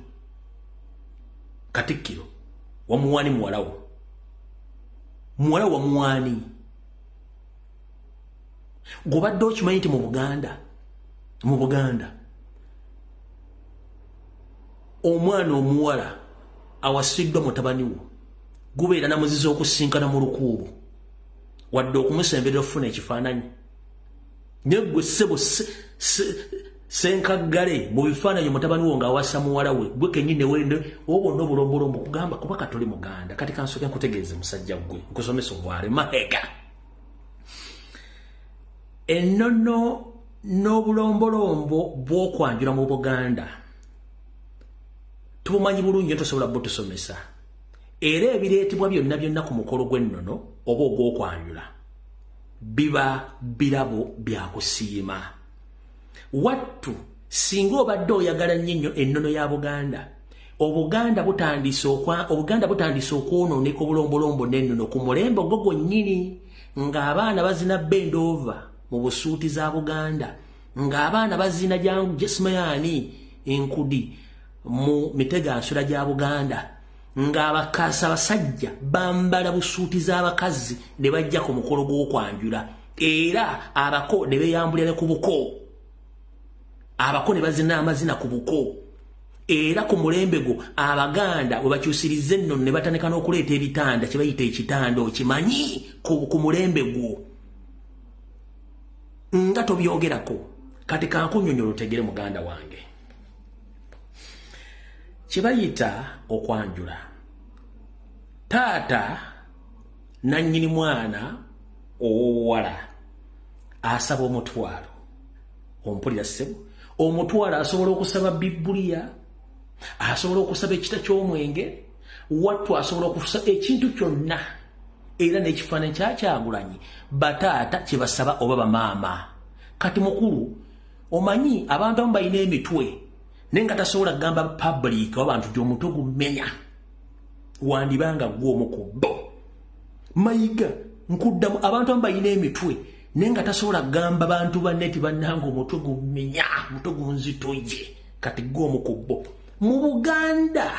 Katikkiro wa Muwaani muwala wa Muwaani. Gobadde okimanyi nti mu Buganda omwana omuwala awasiddwa mutabani wo gubeera namuziza okusinkana mu lukuubo wadde okumusemberera okufuna ekifaananyi. Naye gwe ssebo senkaggale mu bifaananyi mutabani wo ng'awasa muwala we gwe kennyini newende obonna obulombolombo kugamba kuba katoli Muganda. Kati kansooke nkutegeeze musajja gwe nkusomesa obwale Mahega. Ennono n'obulombolombo bw'okwanjula mu Buganda tubumanyi bulungi tosobola butusomesa. Era ebireetebwa byonna ku mukolo gw'ennono oba ogw'okwanjula biba birabo bya kusiima. Wattu singa obadde oyagala nnyo ennono ya Buganda, Obuganda butandise okwonooneka obulombolombo n'ennono ku mulembe ogwo gwennyini, ng'abaana bazina bendova mu busuuti za Buganda, ng'abaana bazina jangu Jesmayani enkudi mu mitega nsula gya Buganda, ng'abakaasa basajja bambala busuuti z'abakazi ne bajja ku mukolo gw'okwanjula, era abako ne beeyambulira ku buko, abako ne bazina amazina ku buko. Era ku mulembe gwo Abaganda bwe bakyusiriza ennono ne batandika n'okuleeta ebitanda kye bayita ekitanda, okimanyi ku mulembe gwo nga tobyogerako. Kati kankunnyonnyola otegere muganda wange. Kye bayita okwanjula, taata nannyini mwana ow'obuwala asaba omutwalo. Ompulira ssebo? Omutwalo asobola okusaba Bibbuliya, asobola okusaba ekita ky'omwenge, wattu asobola okusaba ekintu kyonna. Era n'ekifaananyi kya Kyagulanyi bataata kye basaba oba bamaama. Kati mukulu, omanyi abantu abamu balina emitwe naye nga tasobola kugamba public oba bantu gy'omutwe gumenya, wandibanga gw'omu ku bo. Mayiga nkuddamu, abantu abamu balina emitwe naye nga tasobola kugamba bantu banne ti bannanga omutwe gumenya, omutwe gunzitoye, kati gw'omu ku bo. Mu Buganda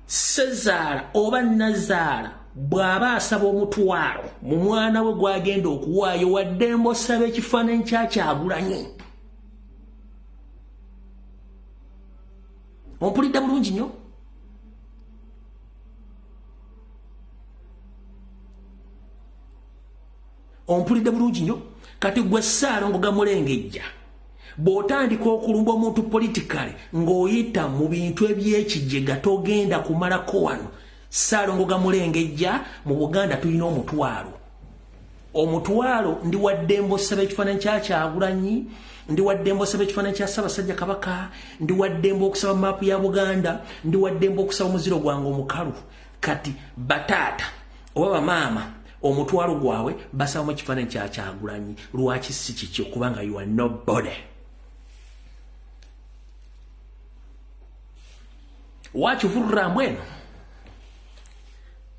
Sezaala oba Nazaala bw'aba asaba omutwalo mu mwana we gw'agenda okuwaayo, wadde mbosaba ekifaananyi kya Kyagulanyi. Ompulidde bulungi nnyo? Ompulidde bulungi nnyo? Kati gwe Ssaalongo Gamulengejja bw'otandika okulumba omuntu politikale ng'oyita mu bintu eby'ekijjega togenda kumalako wano. Ssaalongo Gamulengejja mu Buganda tulina omutwalo. Omutwalo ndi wadde mbosaba ekifaananyi kya Kyagulanyi, ndi wadde mbosaba ekifaananyi kya Ssaabasajja Kabaka, ndi wadde okusaba maapu ya Buganda, ndi wadde okusaba omuziro gwange omukalu. Kati bataata oba bamaama omutwalo gwabwe basaba mu kifaananyi kya Kyagulanyi. Lwaki si kikyo? Kubanga you are nobody. Wakivurra mbweno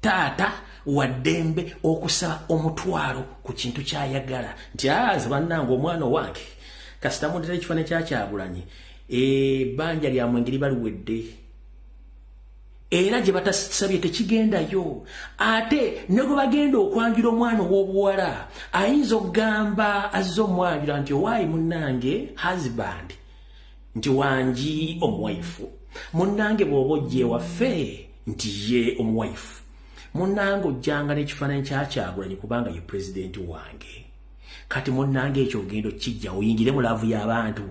taata waddembe okusaba omutwalo ku kintu kyayagala nti aze bannange omwana wange kasita mundira ekifaananyi kya Kyagulanyi ebbanja lya mwenge liba liwedde era gye batasabye tekigendayo ate ne gwe bagenda okwanjula omwana ow'obuwala ayinza okugamba azze omwanjula nti owaayi munnange husband nti wangi omuwaifu munnange bw'oba ojja ewaffe nti ye omuwaifu munnange ojjanga n'ekifaananyi kya Kyagulanyi kubanga ye pulezidenti wange kati munnange ekyo ogenda okijja oyingire mu laavu y'abantu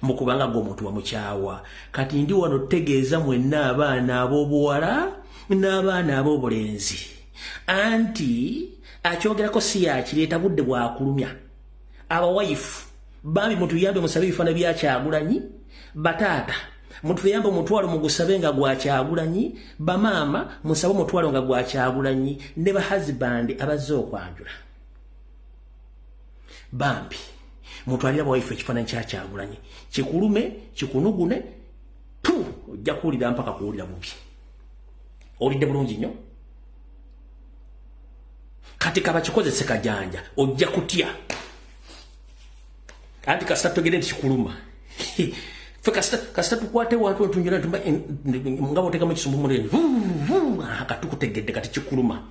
mukubanga gwe omuntu wamukyawa kati ndi wano tutegeeza mwenna abaana ab'obuwala n'abaana ab'obulenzi anti akyogerako si yakireeta budde bwakulumya abawayifu bambi mutuyambe musabe ebifaananyi bya Kyagulanyi bataata mutuyambe omutwalo mugusabe nga gwa Kyagulanyi bamaama musabe omutwalo nga gwa Kyagulanyi ne bahazibandi abazze okwanjula bambi mutwalira bawaifu ekifaananyi kya Kyagulanyi kikulume kikunugune tu ojja kuwulira mpaka kuwulira bubi olidde bulungi nnyo kati kaba kikozese kajanja ojja kutya anti kasita togere nti kikuluma fe kasita tukwate wantu ntunjira nga botekamu ekisumbu muleni katukutegedde kati kikuluma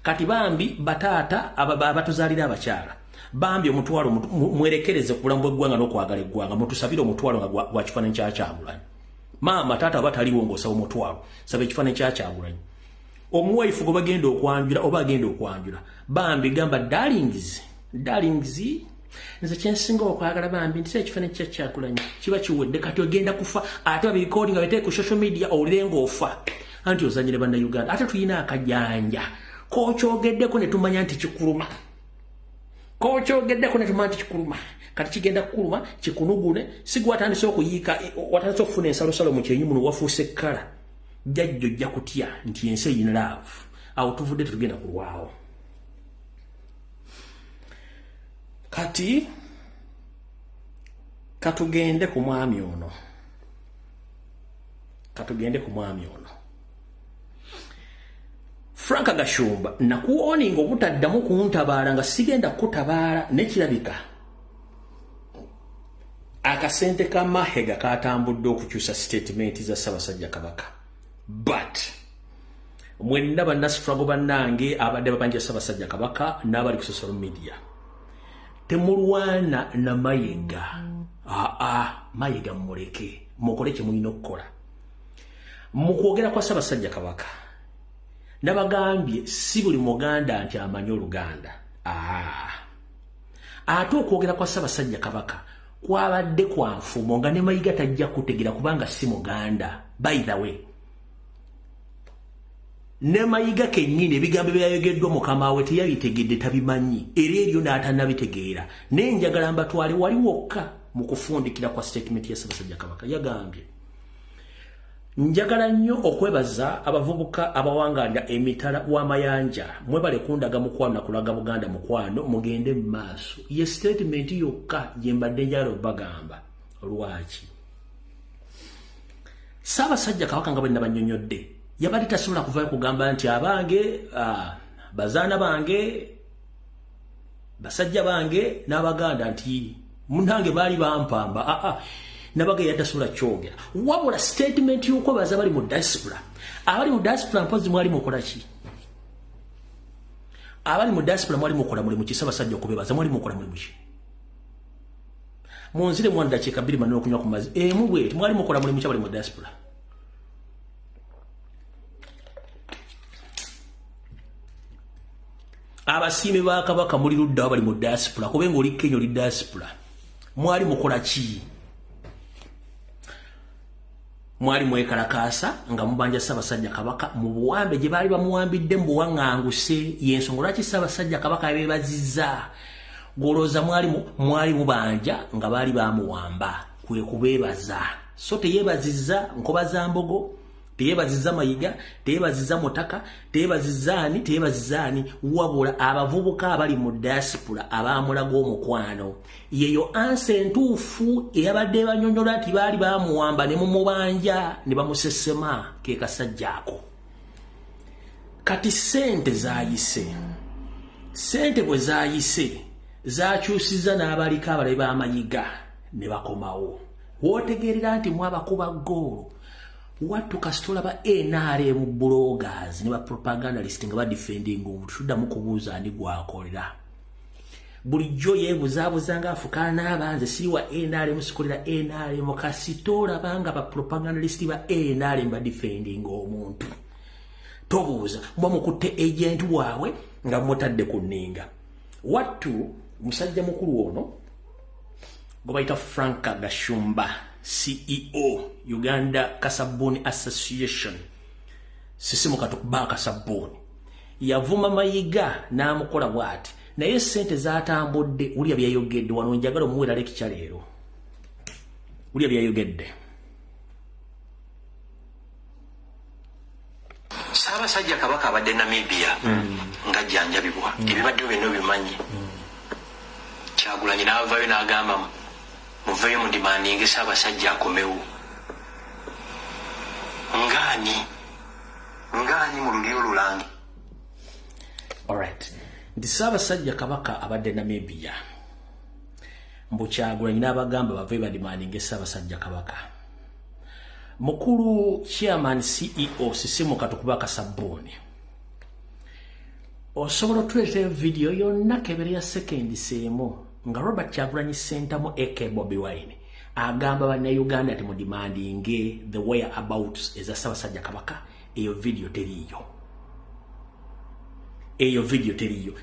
kati bambi bataata abatuzaalira abakyala bambi omutwalo mwerekereze ku bulamu bw'eggwanga n'okwagala eggwanga mutusabire omutwalo nga gwa kifaananyi kya Kyagulanyi maama taata aba taliwo ng'osaba omutwalo saba ekifaananyi kya Kyagulanyi omuwaifu gwe bagenda okwanjula oba agenda okwanjula bambi gamba darlings nze kyensinga okwagala bambi nti ekifaananyi kya Kyagulanyi kiba kiwedde kati ogenda kufa ate babirikodi nga bateeke ku social media owulire ng'ofa anti ozanyire bannayuganda ate tulina akajanja k'okyogeddeko ne tumanya nti kikuluma k'okyogeddeko ne tumanya nti kikuluma kati kigenda kukuluma kikunugune si gwe watandise okuyiika watandise okufuna ensalosalo mu kyenyi muno wafuuse ekkala jjajja ojja kutya nti ensi eyina laavu awo tuvudde tetugenda kulwawo kati katugende ku mwami ono Frank Gashumba nakuwoninga obutaddamu kuntabaala nga sigenda kutabaala nekirabika akasente ka Mahega katambudde okukyusa statement za Ssaabasajja Kabaka but mwenna bannasifrago bannange abadde babanja Ssaabasajja Kabaka n'abali ku social media temulwana na Mayiga Mayiga muleke mukole kye mulina okukola mu kwogera kwa Ssaabasajja Kabaka nabagambye si buli muganda nti amanyi Oluganda ate okwogera kwa Ssaabasajja Kabaka kwabadde kwa nfumo nga ne Mayiga tajja kutegera kubanga si muganda by the way ne Mayiga kennyini ebigambo byayogeddwa mukama we teyabitegedde tabimanyi era eryo n'atannabitegeera nenjagala mbatwale wali wokka mu kufundikira kwa statement ya Ssaabasajja Kabaka yagambye njagala nnyo okwebaza abavubuka abawangaalira emitala w'amayanja mwebale kundaga mukwano nakulaga Buganda mukwano mugende mu maaso ye statement yokka gye mbadde njagala obagamba lwaki Ssaabasajja Kabaka nga bwe nabanyonyodde yabadde tasobola kuvayo kugamba nti abange bazaana bange basajja bange n'Abaganda nti munange baali bampamba nabaga yatasobola kyogera wabula statement y'uko baza bali mu diaspora abali mu diaspora mpozi mwali mukola ki abali mu diaspora mwali mukola mulimu ki Ssaabasajja okubebaza mwali mukola mulimu ki munzire mu ndakiika 2 maneno okunywa ku mazzi mu bwe mwali mukola mulimu ki abali mu diaspora abasiime ba Kabaka muli ludda bali mu diaspora kubenga oli Kenya oli diaspora mwali mukola ki mwali mwekalakaasa nga mubanja Ssaabasajja Kabaka mu buwambe gye baali bamuwambidde mu buwaŋŋanguse y'ensonga lwaki Ssaabasajja Kabaka yabeebazizza golooza mwali mubanja nga baali bamuwamba kwe kubeebaza so teyeebazizza Nkobaza Mbogo teyeebazizza Mayiga teyeebazizza Mutaka teyeebazizzaani wabula abavubuka abali mu diaspora abaamulaga omukwano yeyo ansa entuufu eyabadde banyonyola nti baali bamuwamba ne mumubanja ne bamusesema ke kasajja ako kati sente bwe zaayise zakyusiza n'abaliko abalabe b'Amayiga ne bakomawo wotegerera nti mwabakuba ggoolo wattu kasitola ba NRM bloggers ne ba propagandalist nga badefending omuntu tuddamu kubuuza ani gwakolera bulijjo yeebuzaabuza nga afukaana n'abanze siri wa NRM sikolera NRM kasitola banga ba propagandalist ba NRM badefending omuntu tobuuza mba mukutte agent waabwe nga mutadde ku nninga wattu musajja mukulu ono gwe bayita Frank Gashumba CEO Uganda Kasabuni Association sisimuka tukuba Kasabuni yavuma Mayiga n'amukola bwati naye sente zatambudde uli abyayogedde wano njagala omuwera lekicha leero uli abyayogedde Ssaabasajja Kabaka abadde Namibia nga jjanjabibwa ebibadde byonna bimanyi Kyagulanyi n'avaayo n'agamba muveeyo mu demanding Ssaabasajja akomewo ngaani mu luli olulange. Alright, nti Ssaabasajja Kabaka abadde Namibia mbu Kyagulanyi n'abagamba baveeyo bademanding Ssaabasajja Kabaka mukulu chairman CEO sisimuka tukuba Kasabuni osobola tuleeta video yonna kebere ya second seemo nga Robert Kyagulanyi sentamu AK Bobi Wine agamba bannayuganda ati mu demanding the whereabouts eza Ssaabasajja Kabaka eyo video teriyo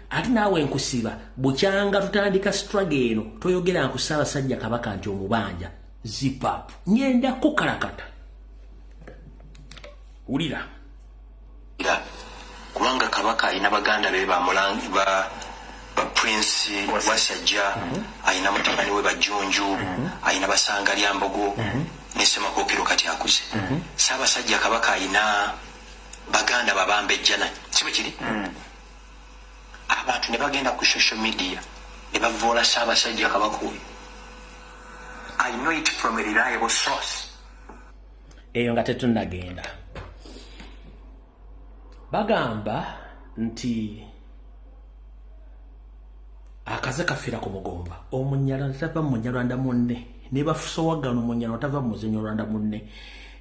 ati naawe nkusiba bukyanga tutandika struggle eno toyogera nku Ssaabasajja Kabaka nti omubanja zip up nyenda kukalakata ulira kubanga Kabaka alina baganda be bamulangi ba Prince Wasajja alina mutabani we Bajunju alina Basanga Lyambogo ne Ssemakokero kati akuze Ssaabasajja Kabaka alina baganda babambejjana kibe kiri abantu ne bagenda ku social media ne bavoola Ssaabasajja Kabaka oyo. I know it from a reliable source. Eyo nga tetunnagenda bagamba nti akaze kafira ku mugomba omunyala tava mu Munyarwanda munne ne bafusowagano omunyala tava mu Munyarwanda munne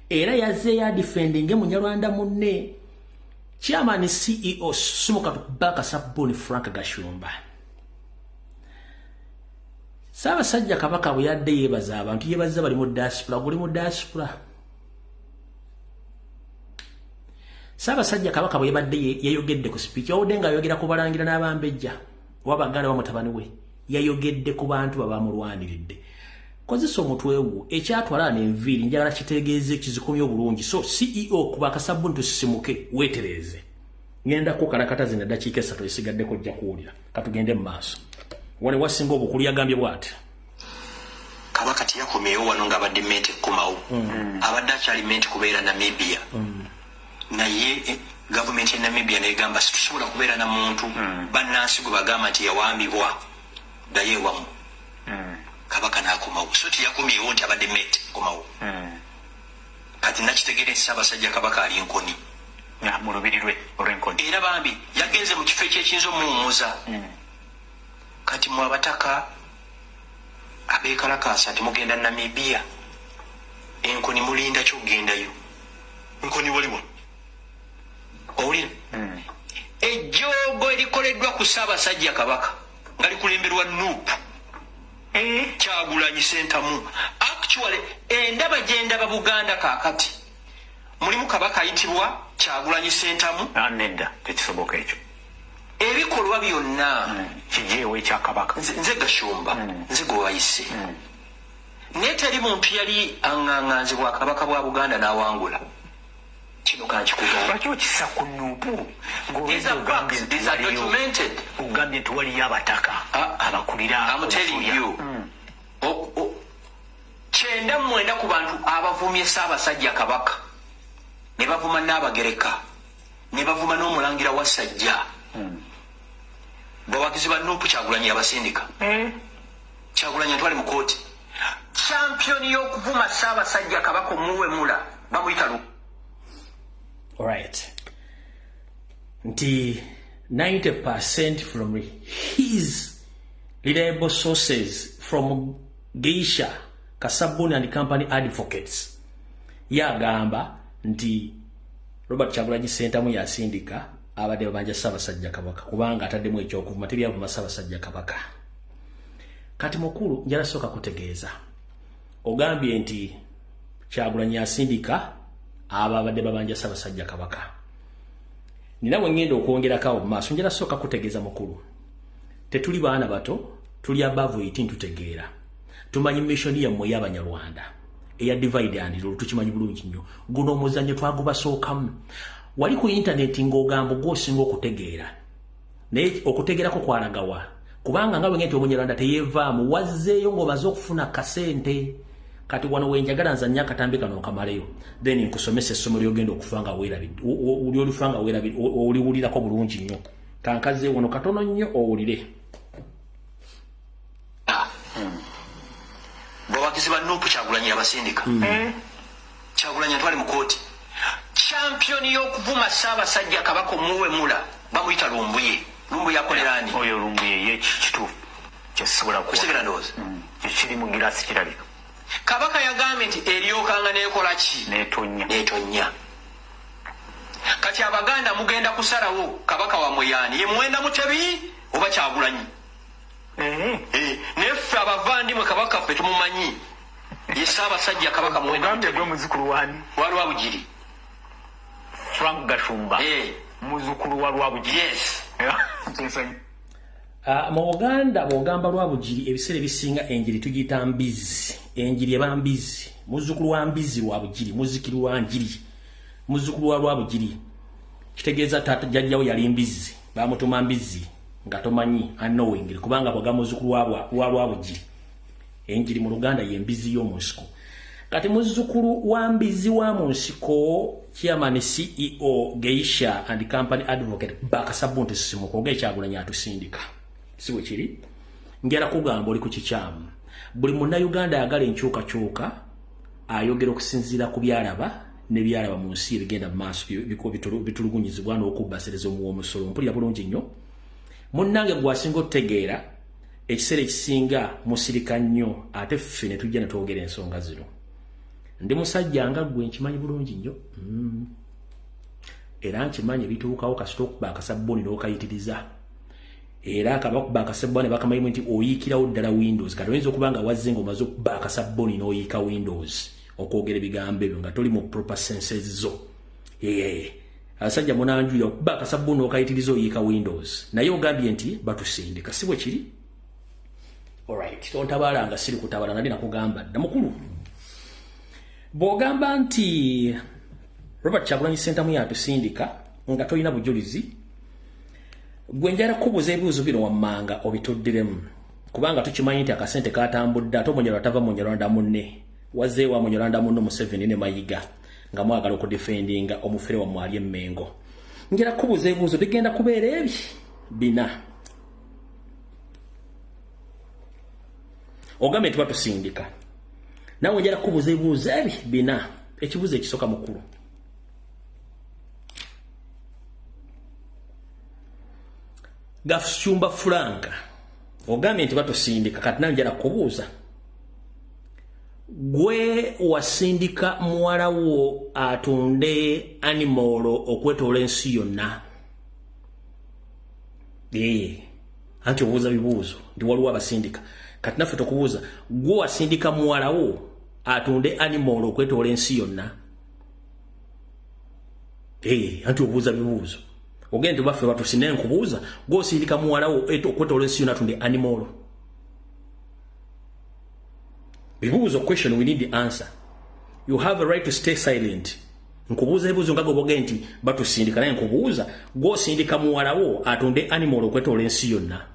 era yazze ya defending Munyarwanda munne chairman CEO sumuka baka Kasabuni Frank Gashumba Ssaabasajja Kabaka bwe yadde yeebaza abantu yeebaza bali mu diaspora guli mu diaspora Ssaabasajja Kabaka bwe yabadde yayogedde ku speech odenga ayogera ku balangira n'abambejja wabaganda bamutabani we yayogedde ku bantu babamulwaniridde kozesa omutwe gwo ekyatwala n'enviiri njagala kitegeeze kizikomye obulungi so CEO kuba Kasabuni tusisimuke weetereze ngenda ku kalakata zina dakiika 3 esigaddeko ojja kuwulira katugende mu maaso wane wasinga obukulu yagambye bw'ati Kabaka tiyakomeewo wano ng'abadde mente kumawo abadde akyali mente kubeera Namibia naye gavumenti ya Namibia negamba situsobola kubeera na muntu bannansi gwe bagamba nti yawambibwa ddayo ewamu Kabaka n'akomawo so tiyakomyewo nti abadde mente kumawo kati nakitegeere Ssaabasajja Kabaka ali Nkoni mu lubiri lwe olw'Enkoni era bambi yagenze mu kifo ekyekiyinza omuwummuza kati mu abataka abeekalakaasa timugenda Namibia Enkoni mulinda kyogendayo Nkoni waliwo owulira ejjoogo erikoleddwa ku Ssaabasajja Kabaka nga likulemberwa Nuupu Kyagulanyi sentamu actually endaba gyendaba Buganda kaakati mulimu Kabaka ayitibwa Kyagulanyi sentamu nedda tekisoboka ekyo ebikolwa byonna kijeewo ekya Kabaka nze Gashumba nze gwe wayise naye teri muntu yali aŋŋaŋŋanzibwa Kabaka bwa Buganda n'awangula kino kankikugamba lwaki okisa ku Nuupu ogambye nti waliyo abataka abakulira kyenda mu mwenda ku bantu abavumye Ssaabasajja Kabaka ne bavuma Nnabagereka ne bavuma n'omulangira Wasajja bawagizi ba Nuupu Kyagulanyi yabasindika Kyagulanyi atwale mu kooti champiyoni y'okuvuma Ssaabasajja Kabaka omuwemula bamuyita Alright. Nti 90% from his reliable sources from Geisha Kasabuni and Company Advocates yagamba nti Robert Kyagulanyi Ssentamu yasindika abadde babanja Ssaabasajja Kabaka kubanga ataddemu ekyokuvuma tebyavuma Ssaabasajja Kabaka. Kati mukulu njala soka kutegeeza ogambye nti Kyagulanyi asindika ababadde babanja Ssaabasajja Kabaka. Nina ngenda okwongerako mu maaso njala soka kutegeeza mukulu tetuli baana bato tuli above 18 tutegeera tumanyi mission yammwe y'Abanyarwanda eya divide and rule tukimanyi bulungi nnyo guno omuzannyo twagubasookamu wali ku internet ng'ogambo gw'osinga okutegeera naye okutegeerako kwalagawa kubanga nga bwe ngenti Omunyarwanda teyeevaamu wazzeeyo ng'omaze okufuna kasente kati wano wenjagala nzannya akatambi kano okamaleyo then nkusomesa essomo ly'ogenda okufa nga weerabidde olifa nga weerabidde oliwulirako bulungi nnyo kankaze wano katono nnyo owulire. Bawagizi ba Nuupu Kyagulanyi abasindika. Kyagulanyi atwali mu kooti. Champion y'okuvuma Ssaabasajja Kabaka omuwe mula bamuyita Lumbuye. Lumbuye akolerani. Oyo Lumbuye ye kituufu. Kyesobola kusigala ndowooza. Kiri mu giraasi kirabika. Kabaka yagambye nti eryokanga n'ekola ki? N'etonya. Kati Abaganda mugenda kusalawo Kabaka wa Muyani ye Muwenda Mutebi oba Kyagulanyi. Neffe abavandimwe Kabaka ffe tumumanyi ye Ssaabasajja Kabaka Muwenda Mutebi muzukulu wani wa Lwabugiri Frank Gashumba muzukulu wa Lwabugiri. Yes. Mu Buganda bw'ogamba Lwabugiri ebiseera ebisinga enjiri tugiyita mbizi. Enjiri eba mbizi. Muzzukulu wa mbizi Lwabugiri, muzzukulu wa njiri. Muzzukulu wa Lwabugiri. Kitegeeza taata jjajjawo yali mbizi. Bamutuma mbizi nga tomanyi unknowing kubanga bwaga muzzukulu wa Lwabugiri. Enjiri mu Luganda ye mbizi y'omu nsiko. Kati muzzukulu wa mbizi wa mu nsiko Chairman CEO Geisha and Company Advocate Bakasabunti Simuko ge Kyagulanyi atusindika. Siwe kiri ngera kugamba oli ku kikyamu buli Munnayuganda ayagala enkyukakyuka ayogera okusinziira ku byalaba ne byalaba mu nsi ebigenda mu maaso bitulugunyizibwa n'okubbasereza omuwoomusolo mpulira bulungi nnyo munnange gwasinga otutegeera ekiseera ekisinga musirika nnyo ate ffe ne tujja ne twogera ensonga zino ndi musajja nga gwe nkimanyi bulungi nnyo era nkimanyi ebituukawo kasita okuba akasabbooni n'okayitiriza era akabakuba akasabbooni bakamanyi nti oyiikirawo ddala Windows kati oyinza okuba nga wazze ng'omaze okuba akasabbooni n'oyiika Windows okwogera ebigambo ebyo nga toli mu proper senses zo abasajja munanjuya okuba akasabbooni n'okayitiriza oyiika Windows naye ogambye nti batusindika si bwe kiri alright tontabaala nga siri kutabala nali nakugamba dda mukulu bw'ogamba nti Robert Kyagulanyi Ssentamu yatusindika nga tolina bujulizi gwe njala kubuuza ebibuuzo bino wammanga obituddiremu kubanga tukimanyi nti akasente katambudde ate Omunyarwanda tava mu Munyarwanda munne wazzeewo wa Munyarwanda munne Museveni ne Mayiga nga mwagala okudefendinga omufere wammwe ali Emmengo. Njala kubuuza ebibuuzo bigenda kubeera ebi bina. Ogambe nti batusindika nawe njala kubuuza ebibuuzo ebi bina. Ekibuuzo ekisooka mukulu Gafumba Frank ogambye nti batusindika kati nawe njala kubuuza gwe wasindika muwala wo atunde animal okwetoola ensi yonna anti obuuza bibuuzo ndi waliwo abasindika kati naffe tukubuuza gwe wasindika muwala wo atunde animal okwetoola ensi yonna anti obuuza bibuuzo ogende baffe batusinde nkubuuza gwe osindika muwala wo okwetoola ensi yonna atunde animal bibuuzo question we need the answer you have a right to stay silent nkubuuza ebibuuzo nga gobogende nti batusindika naye nkubuuza gwe osindika muwala wo atunde animal okwetoola ensi yonna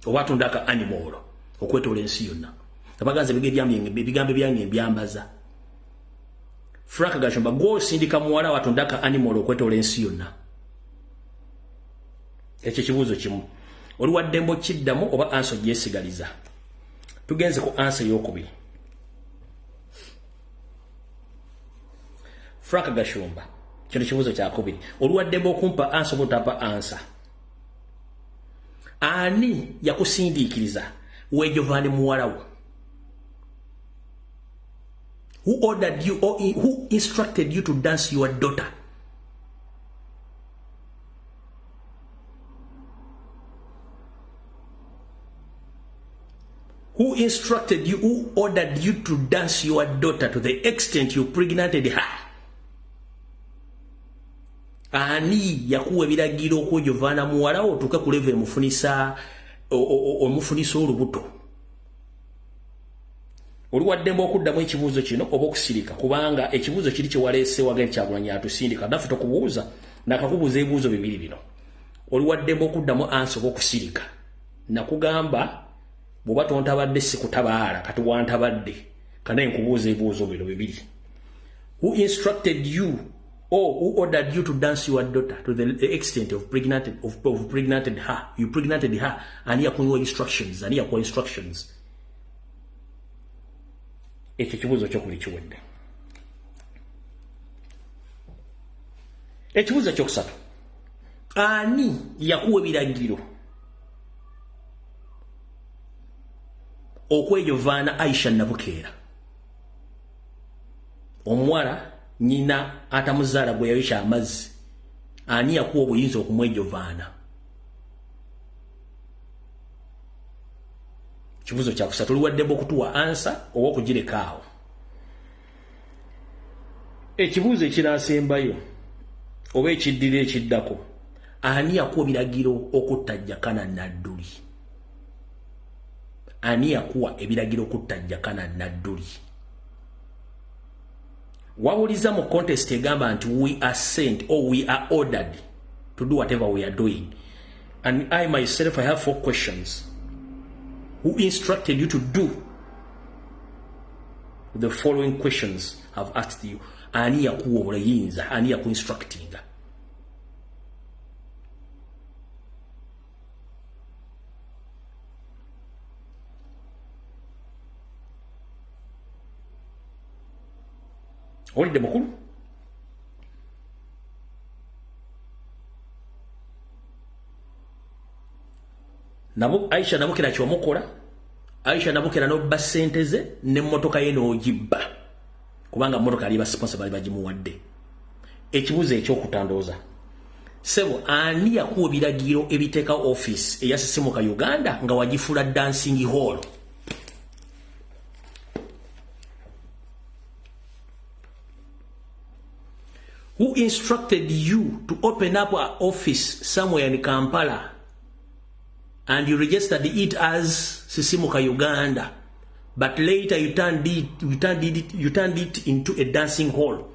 oba atunda aka animal okwetoola ensi yonna abaganza ebigambo byange ebyambaza Frank Gashumba gwe osindika muwala wo atunde aka animal okwetoola ensi yonna ekyo kibuuzo kimu oli waddembo kiddamu oba anso gyesigaliza tugenze ku ansa ey'okubiri Frank Gashumba kino kibuuzo kyakubiri oli waddembo okumpa ansa oba otapa ansa ani yakusindiikiriza weejovane muwala wo? Who ordered you or who instructed you to dance your daughter? Who instructed you, who ordered you to dance your daughter to the extent you impregnated her? Ani yakuwa ebiragiro okwejovana muwala wo tuka ku level mufunisa olubuto. Oluwaddemba okuddamu ekibuuzo kino oba okusirika kubanga ekibuuzo kiri kyewaleese wagenda Kyagulanyi atusindika naffe tokubuuza nakakubuuza ebibuuzo bibiri bino. Oluwaddemba okuddamu ansi oba okusirika nakugamba bw'oba tontabadde sikutabaala kati wantabadde kana nkubuuza ebibuuzo bino bibiri. Who instructed you or who ordered you to dance your daughter to the extent of impregnated her? You impregnated her and yakuwa instructions and yakuwa instructions. Ekyo kibuuzo kyokuli kiwedde. Ekibuuzo ekyokusatu. Ani yakuwa ebiragiro okwejovaana Aisha Nabukeera? Omuwala nyina atamuzaala gwe yayosha amazzi. Ani yakuwa obuyinza okumwejovaana? Kibuuzo kya kusatu luwaddemba okutuwa ansa oba okugireka awo. Ekibuuzo ekiraasembayo oba ekiddira ekiddako. Ani yakuwa ebiragiro okutta Jakana Nadduli? Ani yakuwa ebiragiro okutta Jakana Nadduli? Wawuliza mu contest egamba nti we are sent or we are ordered to do whatever we are doing. And I myself, I have 4 questions. Who instructed you to do the following questions I've asked you? Ani yakuwa obuyinza? Ani yaku instructinga? Olidde mukulu? Nabo Aisha Nabukeera kyomukola. Aisha Nabukeera n'obba ssente ze n'emmotoka ye n'ogibba. Kubanga mmotoka ali basponsa bali bagimuwadde. Ekibuuzo ekyokutandooza. Sebo ani yakuwa ebiragiro ebiteeka office eyasisimuka Uganda nga wagifuula dancing hall? Who instructed you to open up an office somewhere in Kampala and you registered it as Sisimuka Uganda, but later you turned it into a dancing hall,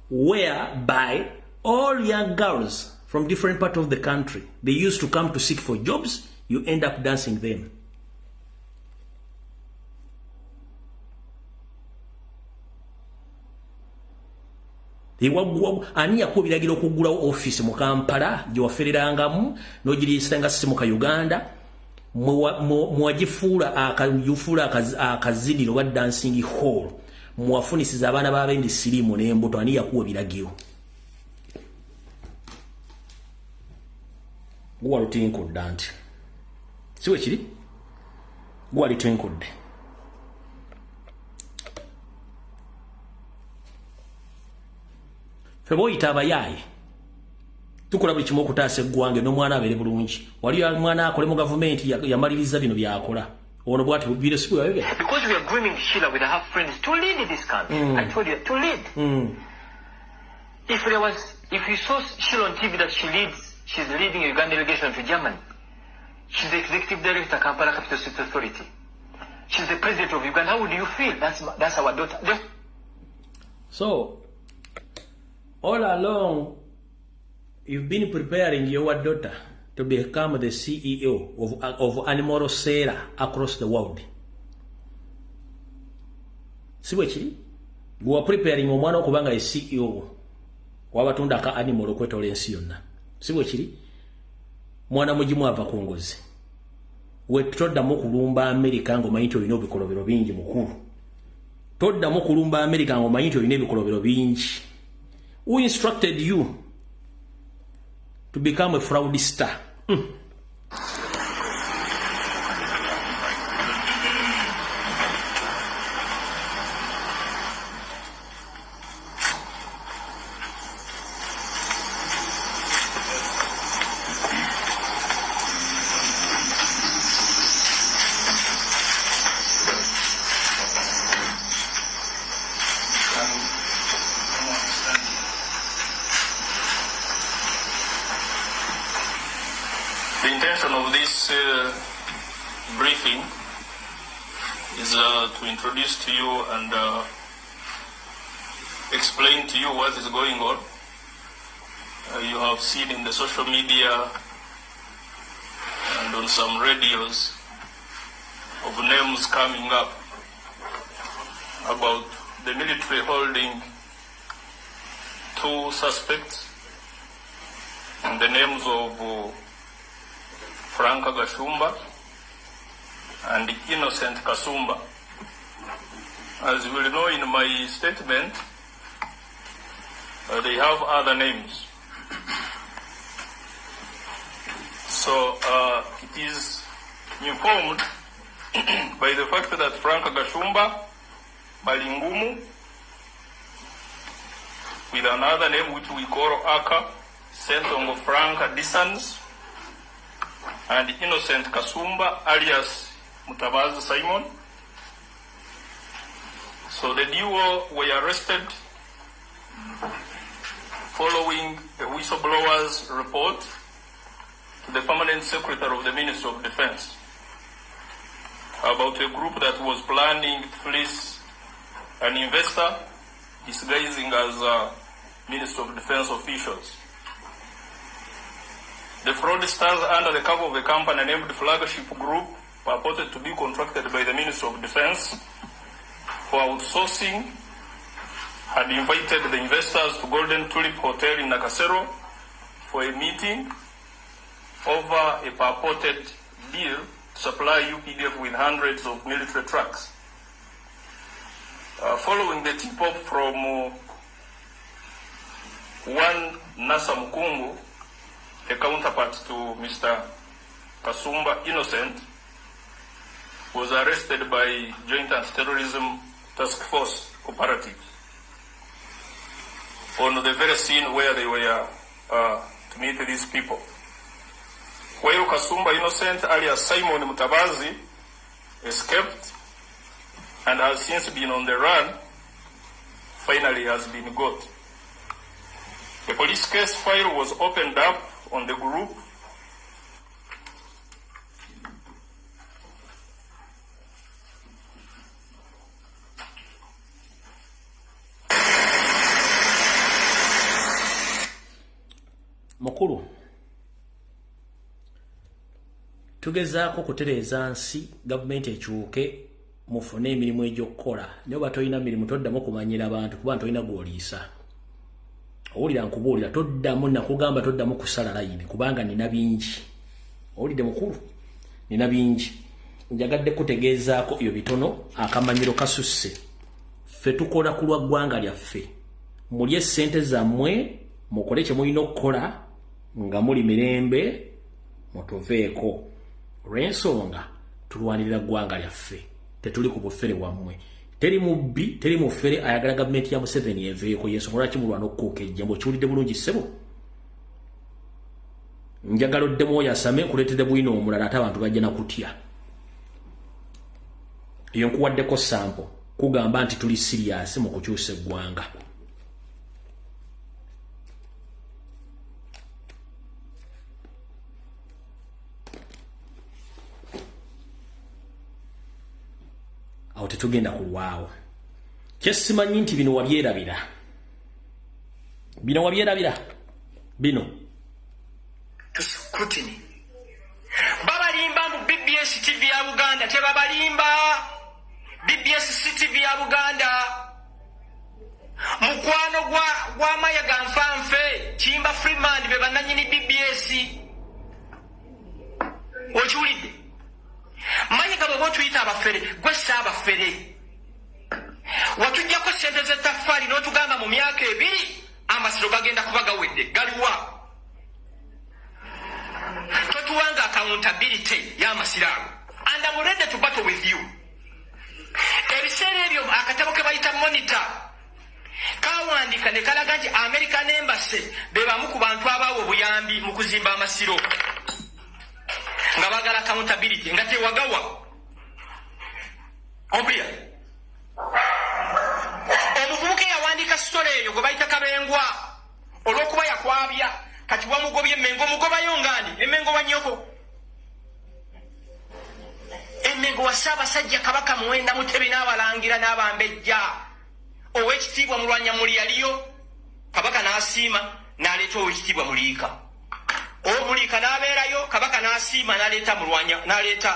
whereby all young girls from different parts of the country, they used to come to seek for jobs, you end up dancing them. Ani yakuwa ebiragiro okugulawo office mu Kampala gye wafererangamu n'ogiriisanga Sisimuka Uganda mwagifuula akaziniro oba dancing hall mwafunisiza abaana b'abendi siriimu n'embuto? Ani yakuwa ebiragiro? Gwe walutinkudde anti si bwe kiri? Gwe walutinkudde. Febo itaba yaye tukola buli kimu okutaasa eggwange n'omwana abeere bulungi. Wali mwana akole mu gavumenti yamaliriza bino byakola ono bwati bubire siku yawe. Because we are grooming Sheila with her friends to lead this country. I told you to lead. If you saw Sheila on TV that she's leading a Uganda delegation to Germany. She's the executive director of Kampala Capital City Authority. She's the president of Uganda. How would you feel? That's our daughter. So all along, you've been preparing your daughter to become the CEO of Animal Sera across the world. See what you are preparing omwana okubanga a CEO wabatunda ka animal okwetola ensi yonna. See what you mwana mugimu ava ku ngozi. We toddamu kulumba America ng'omanyi nti olina ebikolobero bingi mukulu. Toddamu kulumba America ng'omanyi nti olina ebikolobero bingi. Who instructed you to become a fraudster? intention of this briefing is to introduce to you and explain to you what is going on. You have seen in the social media and on some radios of names coming up about the military holding 2 suspects in the names of Frank Gashumba and Innocent Kasumba. As you will know in my statement, they have other names. So it is informed by the fact that Frank Gashumba, Malingumu, with another name which we call Aka, Sentongo Frank Dissans, and Innocent Kasumba alias Mutabazi Simon. So the duo were arrested following a whistleblower's report to the Permanent Secretary of the Ministry of Defense about a group that was planning to fleece an investor disguising as Ministry of Defense officials. The fraudsters, under the cover of a company named Flagship Group, purported to be contracted by the Ministry of Defense for outsourcing, had invited the investors to Golden Tulip Hotel in Nakasero for a meeting over a purported deal to supply UPDF with hundreds of military trucks. Following the tip-off from one Nasa Mukungu, a counterpart to Mr. Kasumba Innocent, was arrested by Joint Anti-Terrorism Task Force operatives on the very scene where they were to meet these people. While Kasumba Innocent, alias Simon Mutabazi, escaped and has since been on the run, finally has been got. The police case file was opened up on the group mukulu. Tugezaako kutereeza nsi gavumenti ekyuke mufune emirimu egy'okukola naye oba tolina mirimu toddamu kumanyira abantu kuba tolina gw'oliisa. Owulira nkubuulira toddamu nakugamba toddamu kusala layini kubanga nina bingi. Owulidde mukulu, nina bingi. Njagadde kutegeezaako ebyo bitono akamanyiro kasusse. Ffe tukola ku lwa ggwanga lyaffe. Mulye ssente zammwe mukole kye mulina okukola nga muli mirembe mutoveeko. Olw'ensonga tulwanirira ggwanga lyaffe. Tetuli ku bufere bwammwe. Teri mubbi, teri mufere ayagala gavumenti ya Museveni eveeko y'ensonga lwaki mulwana okukuuka ejjambo. Kiwulidde bulungi ssebo? Njagala oddemu oyo asame kuleetedde bwino omulala ate abantu bajja na kutya. Eyo nkuwaddeko sampo kugamba nti tuli siriasi mu kukyusa eggwanga. Awo tetugenda kulwawo. Kyesimanyi nti bino wabyerabira. Bino wabyerabira. Bino. Scrutiny. Babalimba mu BBS TV ya Uganda. Tebabalimba. BBS TV ya Uganda. Mukwano gwa Mayaga Nfanfe. Chimba Freeman bebananyini BBS. Okiwulidde? Mayiga bwe tuyita abafere gwe saabafere watujjako ssente z'ettaffaali n'otugamba mu myaka 2 amasiro gagenda kuba gawedde galiwa totuwanga accountability y'amasiro ago and I'm ready to battle with you. Ebiseera ebyo akatabo ke bayita monitor kawandika ne kalaga nti American Embassy be bamu ku bantu abaawo obuyambi mu kuzimba amasiro nga bagala accountability nga tewagawa obia omuvubuka yawandika story eyo gwe bayita Kabengwa olw'okuba yakwabya kati wamugobye Emmengo mugobayo ngani Emmengo wa nnyoko Emmengo wa Ssaabasajja Kabaka Muwenda Mutebi n'abalangira n'abambejja Oweekitiibwa Mulwannyammuli yaliyo Kabaka n'asiima n'aleeta Oweekitiibwa Muliika Muliika n'abeerayo Kabaka n'asiima n'aleeta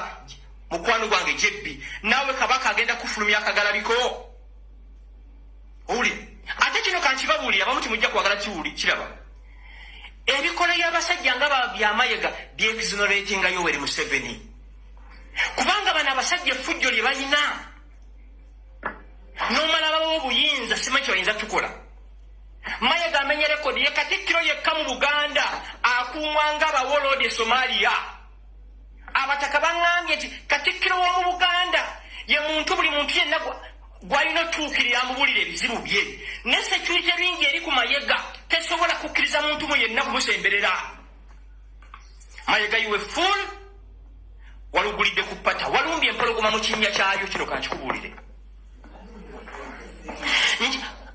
mukwano gwange Jebbi naawe Kabaka agenda kufulumya akagalabiko uli ate kino kankibabuulira abamu timujja kwagala kiraba ebikola by'abasajja nga byamayega byexoneratinga Yoweri Museveni kubanga bano abasajja effujjo lye balina n'omala babawo obuyinza simanyi kye bayinza tukola Mayega amenye rekodi ye Katikkiro yekka mu Buganda akuumwa ng'abawoloodi e Somalia abataka baŋŋambye nti Katikkiro w'omu Buganda ye muntu buli muntu yenna gw'alina otuukirira amubulira ebizibu bye ne security bingi eri ku Mayega tesobola kukkiriza muntu mu yenna kumusemberera Mayega you fool walugulidde ku ppata walumbye empologoma mu kinnya kyayo kino kankikubuulire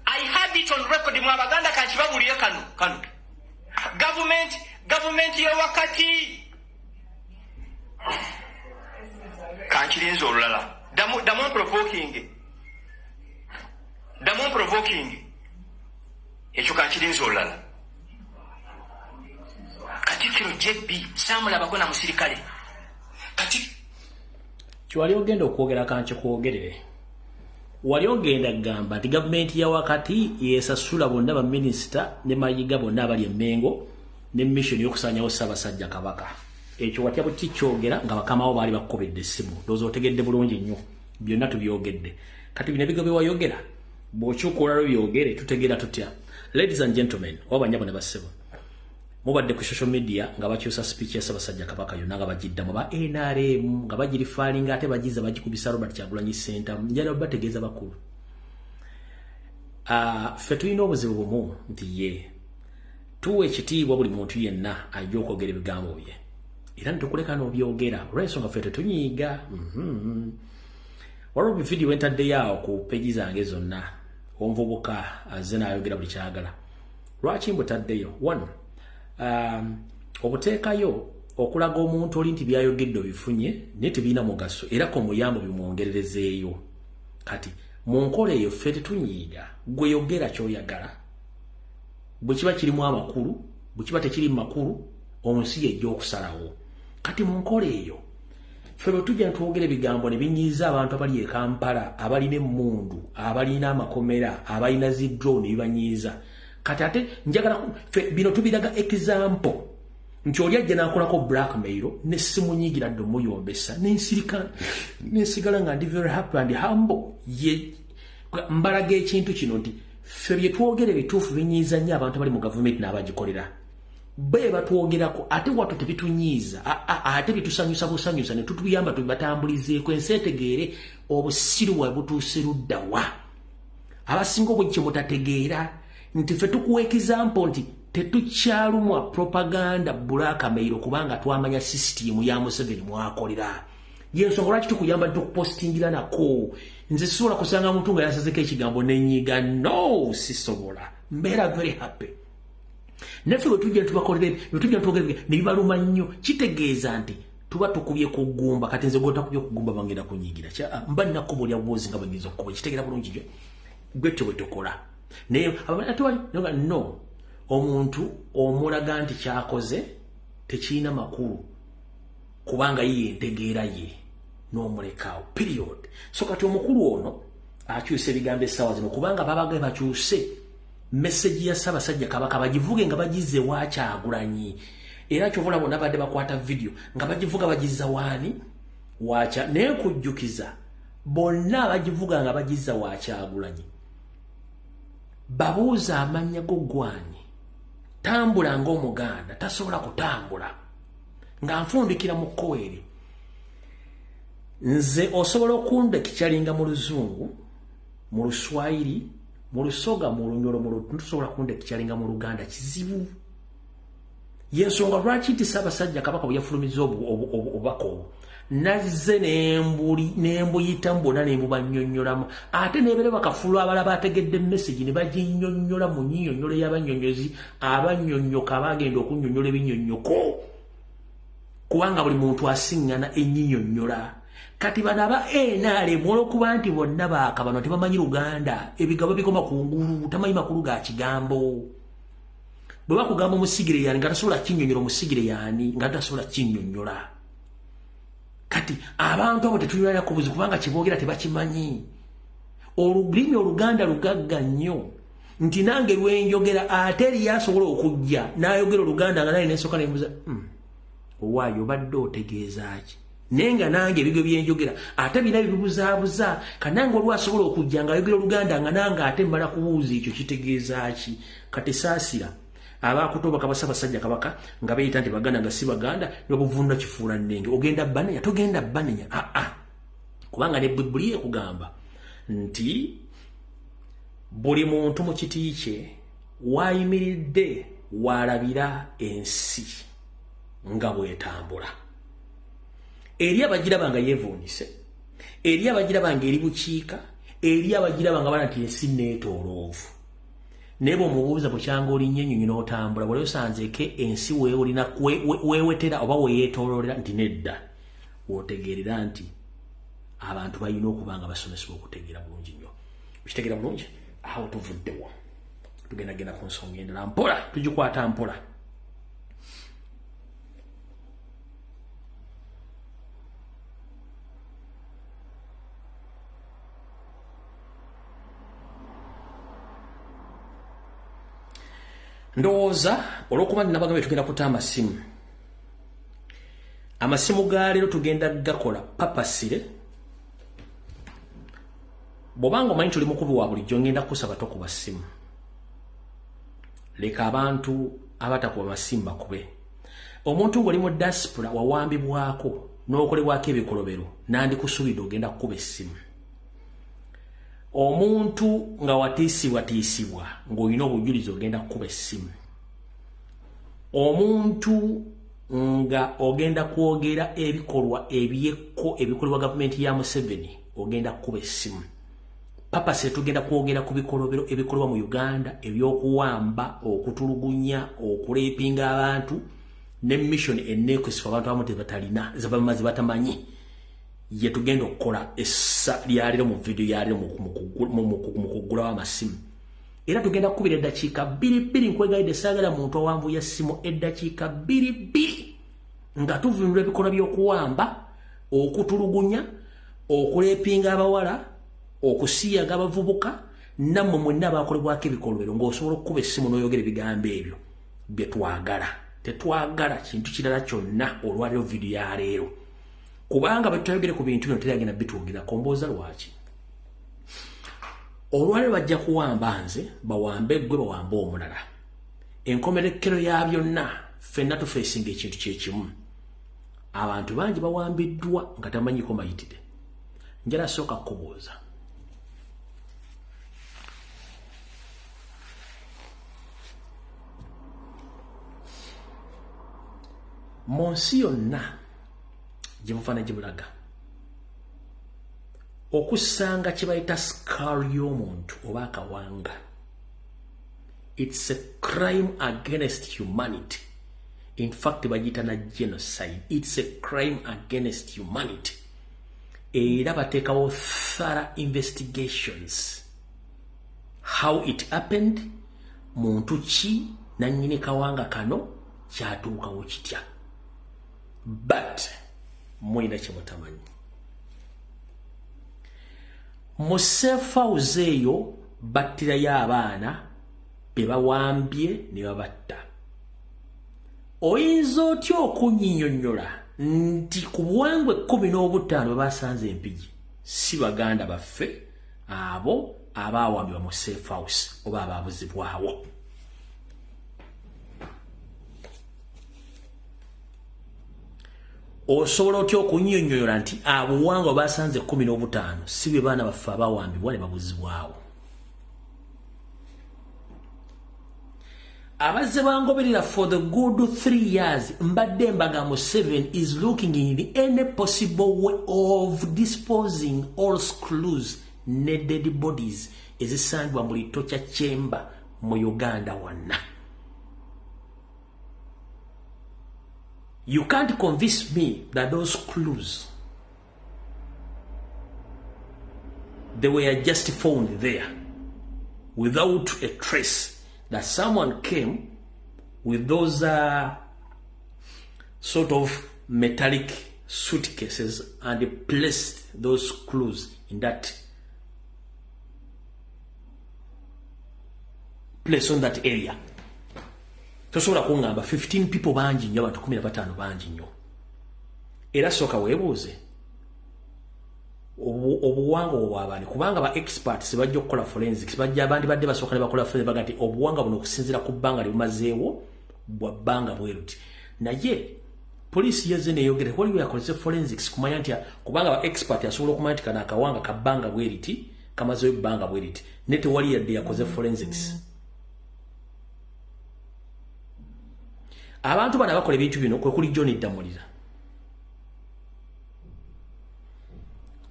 I had it on record mu Abaganda kankibabuulire kano government y'owakati kankirinza olulala damu provoking ekyo kankirinza olulala Katikkiro Jebbi saamulabako na musirikale kati Kiwali ogenda okwogera kankikwogerere wali ogenda gamba nti gavumenti ya wakati yesasula bonna ba minisita ne Mayiga bonna abali Emmengo ne mission y'okusanyawo Ssaabasajja Kabaka ekyo watya buti kyogera nga bakamawo baali bakobedde essimu dozo otegedde bulungi nnyo byonna tubyogedde kati bino ebigo byewayogera bw'okyuka byogere tutegeera tutya. Ladies and gentlemen wabanyabo ne bassebo mubadde ku social media nga bakyusa speech ya Ssaabasajja Kabaka yonna nga bagiddamu ba NRM nga bagirifaalinga ate bagiza bagikubisa Robert Kyagulanyi Center njala bategeeza bakulu ffe tulina obuzibu bumu nti ye tuwa ekitiibwa buli muntu yenna ajja okwogera ebigambo bye era nitukuleka n'obyogera olw'ensonga ffe tetunyiiga waliwo video entaddeyo awo ku peegi zange zonna omuvubuka azze n'ayogera buli kyagala lwaki mbutaddeyo one obuteekayo okulaga omuntu oli nti byayogedde bifunye naye tebiina mugaso era ko muyambo bimwongererezeeyo kati mu nkola eyo ffe tetunyiiga gwe yogera ky'oyagala bwe kiba kirimu amakulu bwe kiba tekiri makulu omunsi yejja okusalawo kati mu nkola eyo ffe bwe tujja netwogera ebigambo ne binyiiza abantu abali e Kampala abalina emmundu abalina amakomera abalina zidrone bibanyiiza kati ate njagala bino tubiraga example nti oli ajja n'akolako blackmail ne simunyiigira dde omuyombesa nensigala nga ndi very happy and humble mbalaga ekintu kino nti ffe bye twogera ebituufu binyiiza nnyo abantu abali mu gavumenti n'abagikolera be batwogerako ate wattu tebitunyiiza ate bitusanyusa busanyusa ne tutuyamba tubatambulizeeko ensi etegeere obusiru bwe butuuse ludda wa abasinga obwenyi kye mutategeera nti ffe tukuwa example nti tetukyalumwa propaganda blackmail kubanga twamanya system ya Museveni mwakolera yensonga lwaki tukuyamba tukupostingira nako nze sisobola kusanga muntu nga yasazeko ekigambo nenyiga no sisobola mbeera very happy naffe bwe tujja tubakolere bwe tujja twogere ne bibaluma nnyo kitegeeza nti tuba tukubye ku ggumba kati nze gotakubye ku ggumba bangenda kunyigira mba nnakubo lya bubuuzi nga bwenyinza okukuba kitegeera bulungi gyo gwetyo bwe tukola naye atwali no omuntu omulaga nti kyakoze tekirina makulu kubanga ye entegeera ye n'omulekaawo period so kati omukulu ono akyuse ebigambo essaawa zino kubanga babaga bakyuse message ya Ssaabasajja Kabaka bagivuge nga bagize wa Kyagulanyi era kyovula bonna badde bakwata video nga bagivuga bagiza waani wacha naye kujjukiza bonna bagivuga nga bagiza wa Kyagulanyi babuuza amannya go gwani tambula ng'Omuganda tasobola kutambula nga nfundikira mu kkoeri nze osobola okunda kikyalinga mu Luzungu mu Luswayiri mu Lusoga mu Lunyolo mu Lutuntu tusobola kunda kikyalinga mu Luganda kizibu yensonga lwaki nti Ssaabasajja Kabaka bwe yafulumiza obubaka obwo nazze nembuyita mbona nembubannyonnyolamu ate nebere bakafulu abalaba ategedde message ne baginnyonnyola mu nnyinnyonnyola y'abannyonnyozi abannyonnyoka bagenda okunnyonnyola ebinnyonnyoko kubanga buli muntu asiŋŋana ennyinyonnyola kati bano aba NRM olwokuba nti bonna baaka bano tebamanyi Luganda ebigabo bikoma ku ngulu tamanyi makulu ga kigambo bwe bakugamba omusigire yani nga tasobola kinnyonnyola omusigire yani nga tasobola kinnyonnyola kati abantu abo tetulina kubuzi kubanga kiboogera tebakimanyi olulimi Oluganda lugagga nnyo nti nange lwenjogera ate eri yasobola okujja n'ayogera Oluganda nga naye n'esooka nemuza owaayo obadde otegeeza ki nenga nange ebigwo byenjogera ate bina bibuzaabuza kanange olwasobola okujja ng'ayogera Oluganda nga nange ate mmala kubuuza ekyo kitegeeza ki kati saasira abakutoba kabasabasajja kabaka nga bayita nti Baganda nga si Baganda n'obuvunda kifuula nnenge ogenda banenya togenda banenya kubanga ne Bibuli ekugamba nti buli muntu mu kiti kye waayimiridde walabira ensi nga bwetambula eri abagiraba nga yeevuunise eri abagiraba nga eri bukiika eri abagiraba nga bala nti ensi neetooloovu naye bw'omubuuza bukyanga olinnyo ennyonyi n'otambula bw'oli osanzeeko ensi weewetera oba weyeetooloolera nti nedda w'otegeerera nti abantu balina okuba nga basomesebwa okutegeera bulungi nnyo okitegeera bulungi awo tuvuddewo tugendagenda ku nsonga endala mpola tugikwata mpola ndowooza olw'okuba ninabagambe tugenda kuta amasimu ga leero tugenda gakola papasire bw'obanga omanyi tuli mukubi wa bulijjo ngenda kusaba tokuba ssimu leka abantu abatakuba masimu bakube omuntu ng'oli mu diaspora wawambibwako n'okolebwako ebikolobero nandikusuubidde ogenda kukuba essimu omuntu nga watiisibwa ng'olina obujulizi ogenda kukuba essimu omuntu nga ogenda kwogera ebikolwa ebyekko ebikolebwa gavumenti ya Museveni ogenda kukuba essimu papase tugenda kwogera ku bikolobero ebikolebwa mu Uganda ebyokuwamba okutulugunya okuleepinga abantu ne mission eneekwesifa abantu abamu tebatalina zabamazi batamanyi ye tugenda okukola essa lyaliro mu video yaliro mu kugulawo amasimu era tugenda kukubira eddakiika 2 nkwegaidde saagala muntu owambuya essimu eddakiika 2 nga tuvunula ebikolwa by'okuwamba okutulugunya okuleepinga abawala okusiyaga abavubuka nammwe mwenna abakolebwako ebikolobero ng'osobola okukuba essimu n'oyogera ebigambo ebyo bye twagala tetwagala kintu kirala kyonna olwaliro video ya leero kubanga bwe tutayogere ku bintu bino teragenda bitwogerako mbooza lwaki olwaliro bajja kuwamba nze bawambe ggwe bawambe omulala enkomerekero ya byonna ffenna tufeesinga ekintu kyekimu abantu bangi bawambiddwa nga tamanyiko mayitire njala sooka kubuuza mu nsi yonna gye bufaana gye bulaga okusanga kye bayita sikaali y'omuntu oba akawanga it's a crime against humanity. In fact bagiyita na genocide. It's a crime against humanity. Era bateekawo thorough investigations how it happened, muntu ki nannyini kawanga kano kyatuukawo kitya. But mwina kye mutamanyi mu safe house eyo battirayo abaana be bawambye ne babatta. Oyinza otya okunnyinnyonnyola nti ku buwangwa 15 bwe basanze empigi si Baganda baffe abo abaawambibwa mu safe house oba abaabuzibwawo? Osobola otya okunnyonnyola nti abuwangwa basanze 15 si be baana baffe abaawambibwa ne babuzibwawo? Abazze bangoberera for the good 3 years mbadde mbaga Museveni is looking in any possible way of disposing all clues ne dead bodies ezisangibwa mu lito kya Chemba mu Uganda wonna. You can't convince me that those clues they were just found there without a trace that someone came with those sort of metallic suitcases and placed those clues in that place on that area. Tosobola kungamba 15 people banji nnyo, abantu 15 banji nnyo. Era soka weebuuze obuwanga obwabani kubanga ba experts bajja okukola forensics bajja abandi badde basooka ne bakola forensics bagati obuwanga buno okusinzira ku bbanga libumazeewo bwa bbanga bweruti. Naye police yeze neyogere waliwo yakolese forensics kumanya nti kubanga ba expert asobola okumanya nti kana akawanga ka bbanga bweriti kamazeewo bbanga bweriti ne tewali yadde yakoze forensics. Abantu bana bakola ebintu bino kwe kuli John Damulira,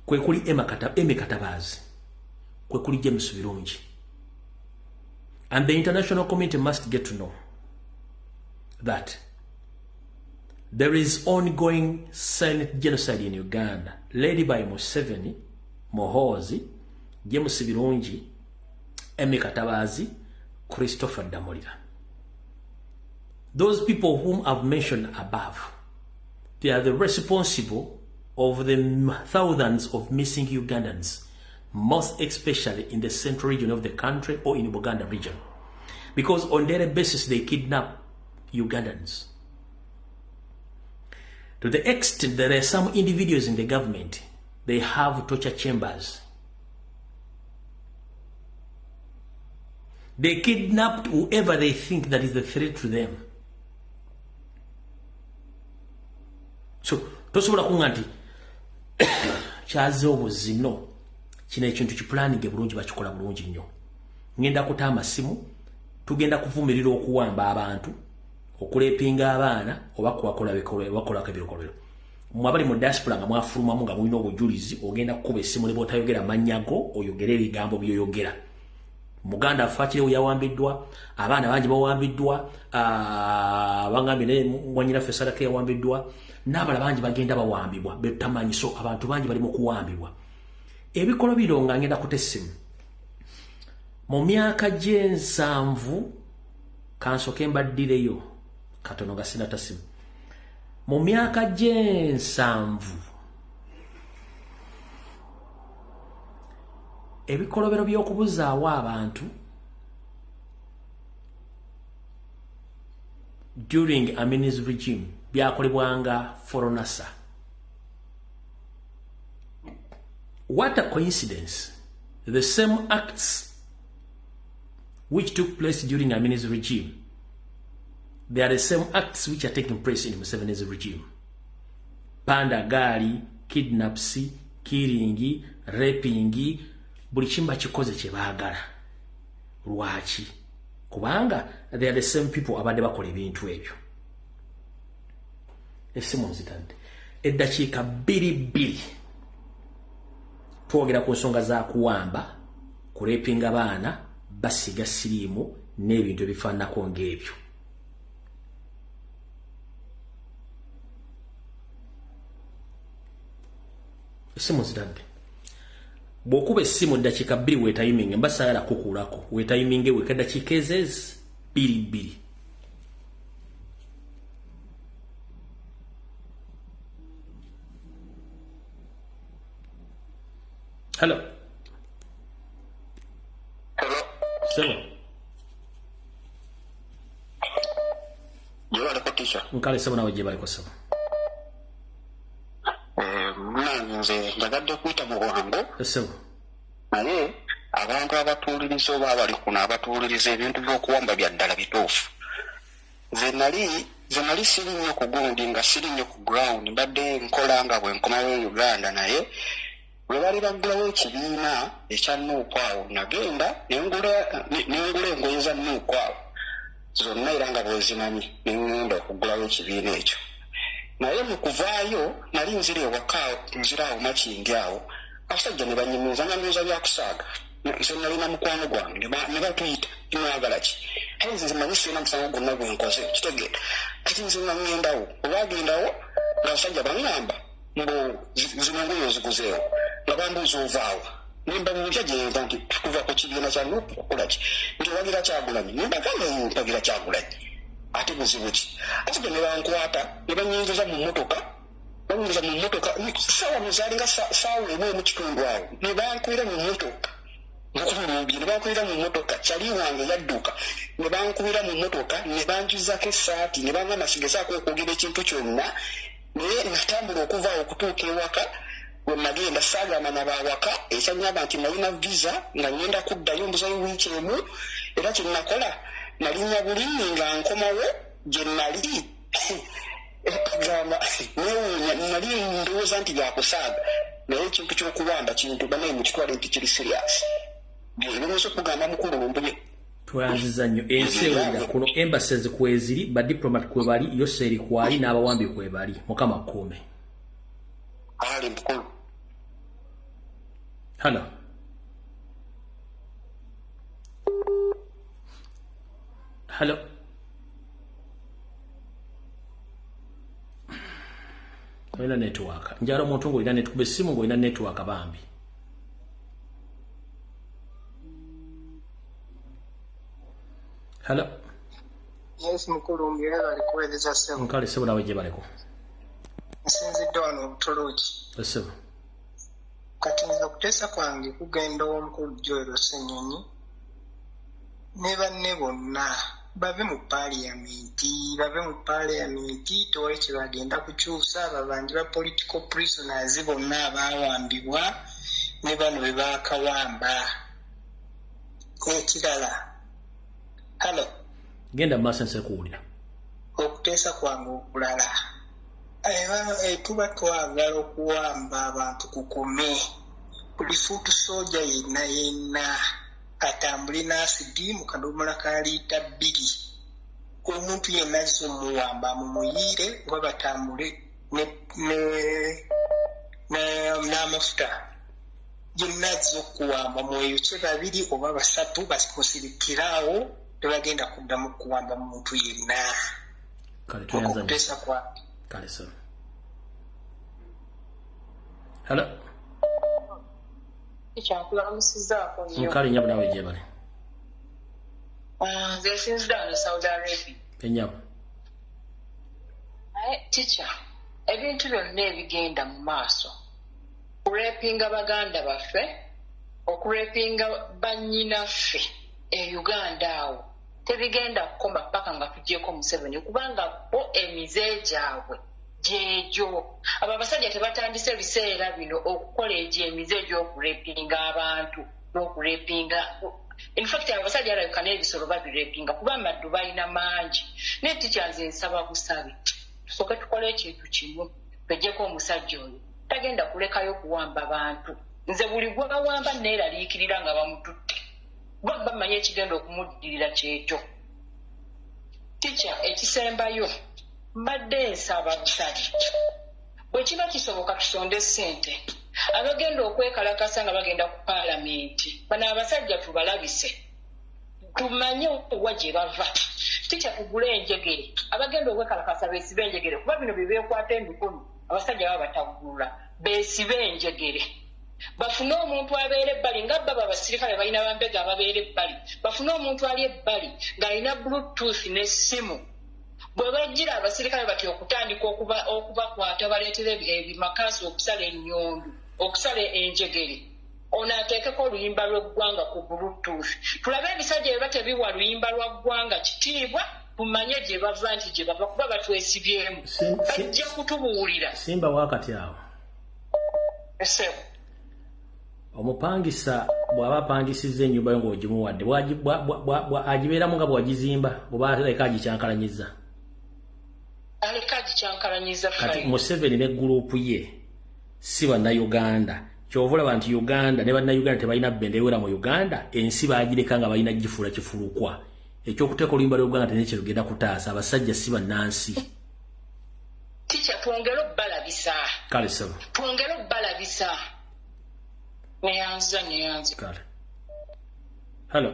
kwe kuli Eme Katabazi, kwe kuli James Birungi. And the international community must get to know that there is ongoing silent genocide in Uganda led by Museveni, Muhoozi, James Birungi, Eme Katabazi, Christopher Damulira. Those people whom I've mentioned above, they are the responsible of the thousands of missing Ugandans, most especially in the central region of the country or in Buganda region. Because on a daily basis they kidnap Ugandans. To the extent there are some individuals in the government, they have torture chambers. They kidnapped whoever they think that is the threat to them. So, tosobola kunga nti kyaze obuzino kino ekintu kipulaninge bulungi bakikola bulungi nnyo. Ngenda kuta amasimu, tugenda kuvumirira okuwamba abantu, okulepinga abaana oba kubakola kabirokolero. Mwabali mu diaspora nga mwafulumamu nga mulina obujulizi ogenda kukuba essimu ne bw'otayogera amanyago oyogera ebigambo by'oyogera. Muganda afakirewo yawambiddwa, abaana bangi bawambiddwa, bangambye ne mwanyina Fesalake yawambiddwa, n'abala bangi bagenda bawambibwa betamanyi. So abantu bangi bali mu kuwambibwa. Ebikolo bino nga ngenda kutessimu. Mu myaka gye7 kansoke mbaddireyo katono nga sina tasimu. Mu myaka gye7 ebikolobero by'okubuzaawo abantu during Amini's regime byakolebwanga Foronasa. What a coincidence. The same acts which took place during Amini's regime, they are the same acts which are taking place in Museveni's regime. Panda gali, kidnapsi, killingi, rapingi, buli kimba kikoze kye baagala. Lwaki? Kubanga they are the same people abadde bakola ebintu ebyo. Essimu nzitadde. Eddakiika 2 twogera ku nsonga za kuwamba, kurepinga abaana, basiga siriimu n'ebintu ebifaananako ng'ebyo. Essimu nzitadde. Bw'okuba essimu eddakiika 2 weetayiminge, mba saagala kukuulako, weetayiminge weka eddakiika ezezi 2. Hello. Hello. Sema. Jewale ko tisha. Nkale sema nawe jebale ko sema. Nze ndagadde kuyita mu bwangu. Sema. Naye abantu abatuuliriza oba abali kuno abatuuliriza ebintu by'okuwamba bya ddala bituufu. Nze nali siri nnyo ku gundi nga siri nnyo ku ground mbadde nkola nga bwe nkomawo Uganda naye bwe bali baggulawo ekibiina ekya Nuupu awo nagenda nengula engoye za Nuupu awo zonna era nga bwezimanyi nengenda okuggulawo ekibiina ekyo. Naye mu kuvaayo nali nzira ewaka nzira awo Makingi awo abasajja ne banyumiza nga nyoza byakusaaga. Nze nalina mukwano gwange ne batuyita mwagala ki. Nze manyi sirina musango gwonna gwe nkoze kitegeera. Kati nze nga ngendawo olwagendawo nga abasajja baŋŋamba mbu zino ngoye oziguzeewo nga bambuuza ovaawa nimba mucha jenga nti tukuva ku kibiina kya nupu okola ki nti wagira Kyagulanyi nimba kama mpagira Kyagulanyi ate buzibu ki ate ne bankwata ne banyingiza mu mmotoka sawa muzalinga sawa emu mu kitundu awo ne bankwira mu mmotoka nkulumbye ne bankwira mu mmotoka kyali wange yadduka ne bankubira mu mmotoka ne banjuzako essaati ne bangamba sigezaako okwogera ekintu kyonna naye natambula okuva okutuuka ewaka bwe nagenda saagamba nabawaka ekyanyamba nti nalina visa nga ngenda kuddayo mbuzayo wiiki emu era kyenakola nalinnya bulimi nga nkomawo gye nali gamba newuunya nali ndowooza nti byakusaaga naye ekintu ky'okuwamba kintu banaye mukitwale nti kiri serious byebimuza okugamba mukulu lumbuye twanziza nnyo ensi ewulira kuno embassies kweziri badiplomat kwe bali yoseri kwali n'abawambi kwe bali mukama kuume ali mukulu hano halo olina network njala omuntu ng'olina network bessimu ng'olina network bambi halo yes mukulu mbira bali kuweleza sebo nkale sebo nawe gye baleko nsinzidde wano obutuluki sebo kati nza kuteesa kwange kugenda omukulu Joel Ssenyonyi ne banne bonna bave mu paaliyamenti tewali kye bagenda kukyusa ababanji ba political prisoners bonna abaawambibwa ne bano be baakawamba ekirala halo genda maaso nse kuwulira okuteesa kwange okulala tuba twagala okuwamba abantu kukume buli fuutu soja yenna atambule n'asidi mu kadomola ka liita 2 omuntu yenna azza omuwamba mumuyiire oba batambule n'amafuta yenna azza okuwamba mweyokye 2 oba 3 bamusirikiraawo tebagenda kuddamu kuwamba muntu yenna okuteesa kwange kale so halo ekyakulamusizaako nnyo nkale nyabo nawe gye bali nze sinzidde wano Saudi Arabia enyabo naye tica ebintu byonna ebigenda mu maaso okurepinga baganda baffe okurepinga bannyinaffe e Uganda awo tebigenda kukoma paka nga tugyeko Museveni kubanga bo emize gyabwe gyejo abo abasajja tebatandise biseera bino okukola egyo emize egy'okurepinga abantu n'okurepinga in fact abasajja alabika n'ebisolo babirepinga kuba amaddu balina mangi naye tikyanze nsaba busabe tusooke tukole ekintu kimu tweggyeko omusajja oyo tagenda kulekayo kuwamba bantu nze buli gwawamba neeraliikirira nga bamututte bamanyi ekigenda okumuddirira kyekyo tica ekisembayo mbadde nsaba busabe bwe kiba kisoboka tusonde ssente abagenda okwekalakasa nga bagenda ku paalamenti bano abasajja tubalabise tumanye wa gye bava tica tugule enjegere abagenda okwekalakasa beesibe enjegere kuba bino bye beekwata emikono abasajja baba batagulula beesibe enjegere bafune omuntu abeera ebbali nga baba abasirikale balina bambega ababeera ebbali bafune omuntu ali ebbali ng'alina bluetooth n'essimu bwe bajjira abasirikale bati okutandika okubakwata baleetera ebimakaasi okusala ennyondu okusala enjegere ono ateekeko oluyimba lw'eggwanga ku bluetooth tulabe ebisajja bye batebiwa luyimba lwa ggwanga kitiibwa tumanye gye bava nti gye bava kuba batwesibyemu bajja kutubuulira simba wakati awo esebo omupangisa bw'aba apangisizza ennyumba yo ng'ogimuwadde agibeeramu nga bwagizimba oba aleka agikyankalanyiza aleka agikyankalanyiza kati Museveni ne guruupu ye si bannayuganda kyova olaba nti Uganda ne bannayuganda tebalina bbenda ewera mu Uganda ensi baagireka nga balina gifuula kifulukwa ekyokuteeka oluyimba ly'Uganda tenekye lugenda kutaasa abasajja si bannansi tica twongere obbalabisa kale sebo twongere obbalabisa neyanza kale halo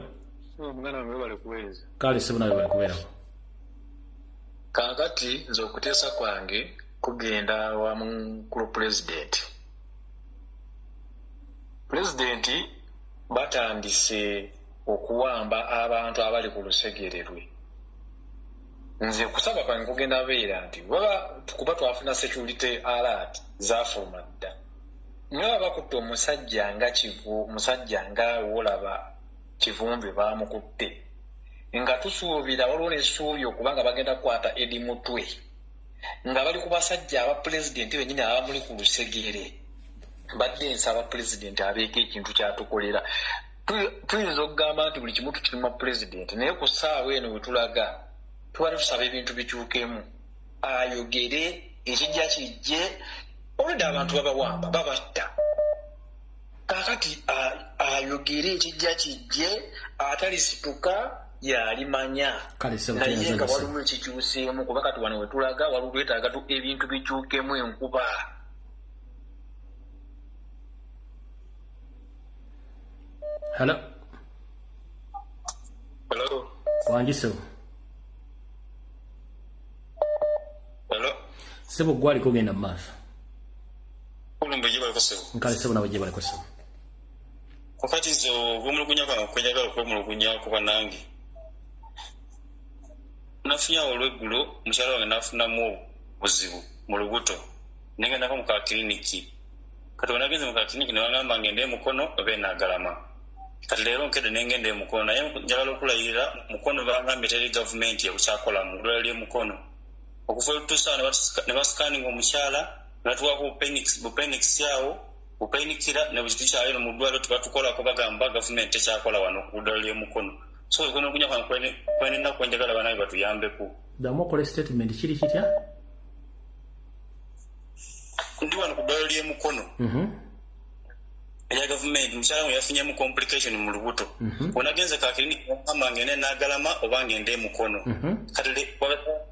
omuganda wange bali kuweereza kale sebo nawe bali kubeerako kaakati nze okuteesa kwange kugenda wamu ku pulezidenti pulezidenti batandise okuwamba abantu abali ku lusegererwe. Nze kusaba kwange kugenda beera nti kuba twafuna security alert zafuluma dda. Nga bakutte omusajja nga wolaba Kivumbi baamukutte. Nga tusuubira waliwo n'essuubi okubanga bagenda kukwata Edi Mutwe. Nga bali ku basajja aba pulezidenti bennyini abamuli ku lusegere. Badde nsaba pulezidenti abeeko ekintu kyatukolera. Tuyinza okugamba nti buli kimu tukirima pulezidenti, naye ku ssaawa eno we tulaga tubale tusaba ebintu bikyukemu. Ayogere ekijja kijje, olwedde abantu babawamba babatta. Kakati ayogere ekijja kijje, atalisituka yalimanya. Naye nga waliwo ekikyuseemu kuba kati wano we tulaga waliwo twetaaga ebintu bikyukemu enkuba. Hello. Hello. Wangi Sebo. Hello. Sebo gwali kugenda mu maaso. Ulumbe gye baliko Sebo. Nkale Sebo nawe gye baliko Sebo. Kakati zo bw'omulugunya kwange okweyagala okwemulugunya kuba nange. Nafunya olweggulo mukyala wange nafunamu obuzibu mu lubuto. Negendako mu kakiriniki. Kati wenagenze mu kakiriniki ne bagamba ngende Mukono oba Naggalama. Kati leero nkedde nengende Mukono naye njagala okulayirira Mukono bagambye teri gavumenti ekukyakola mu ddwaliro ly'e Mukono. Okuva olutuusa ne basikaninga omukyala ne batuwaako bupenix yawo bupenikira ne buli kyalero mu ddwaliro tebatukolako bagamba gavumenti tekyakola wano ku ddwaliro ly'e Mukono. So okunokunya kwenina kwenjagala banabe batuyambeko. Damu okole statement kiri kitya? Ndi wano ku ddwaliro ly'e Mukono. Eya gavumenti mukyala we yafunyemu complication mu lubuto. Onagenze ka clinic ogamba ngende Naggalama oba ngende Mukono. Kati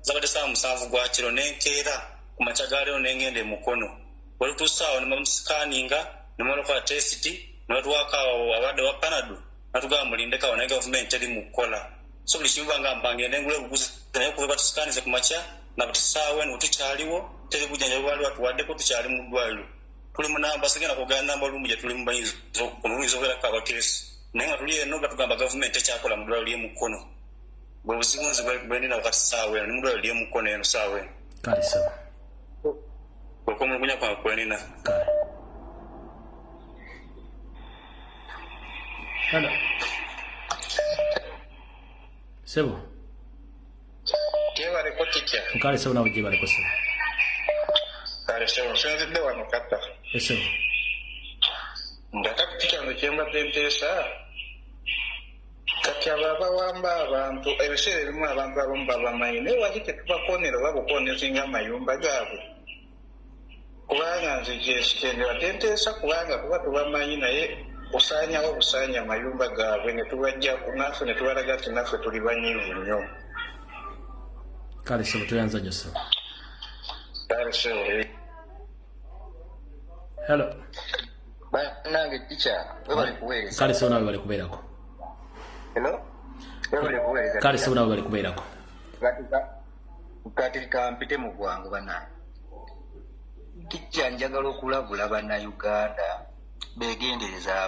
zabadde saa 7 gwa kiro nenkeera ku makya ga leero nengende Mukono. Olutusaawo ne bamusikaninga ne bamulakola test ne batuwaako abadde wa Panado natugamba mulindeko naye gavumenti teri mu kukola. So buli kimu bangamba ngende ngule buguzi naye kuba batusikanize ku makya na butusaawo eno tukyaliwo teri bujjanjabi bwali batuwaddeko tukyali mu ddwaliro. Tuli mu namba sigenda kugana namba lumu gye tuli mu bayinza okubeerako abakeesi naye nga tuli eno batugamba gavumenti tekyakola mu ddwaliro ly'e Mukono. Bwe buzibu nzi bwendina wakati saawa eno ne mu ddwaliro ly'e Mukono eno saawa eno. Kale Sebo. Okwemulugunya kwange kwenina. Kale. Hello. Sebo. Gyebale ko kitya. Nkale Sebo nawe gyebale ko Sebo. Kale Sebo nsinzidde wano kata. Sebo. Ndaka kikyano kyembadde nteesa. Kati abo abawamba abantu ebiseera ebimu abantu abamu babamanyi naye waki tetubakoonera oba bukoonezi amayumba gaabwe. Kubanga nze kyekitendebadde nteesa kubanga kuba tubamanyi naye osaanyawo busaanya amayumba gaabwe ne tubajja naffe ne tubalaga nti naffe tuli banyiivu nnyo. Kale Sebo tuyanza nnyo Sebo. Kale Sebo. Hello. Nange ticha webale kuweereza. Kale Sebo nawe bali kubeerako. Hello. Webale kuweereza. Kale Sebo nawe bali kubeerako. Kati kampite mu bwangu bannange. Ticha njagala okulabula bannayuganda begendereza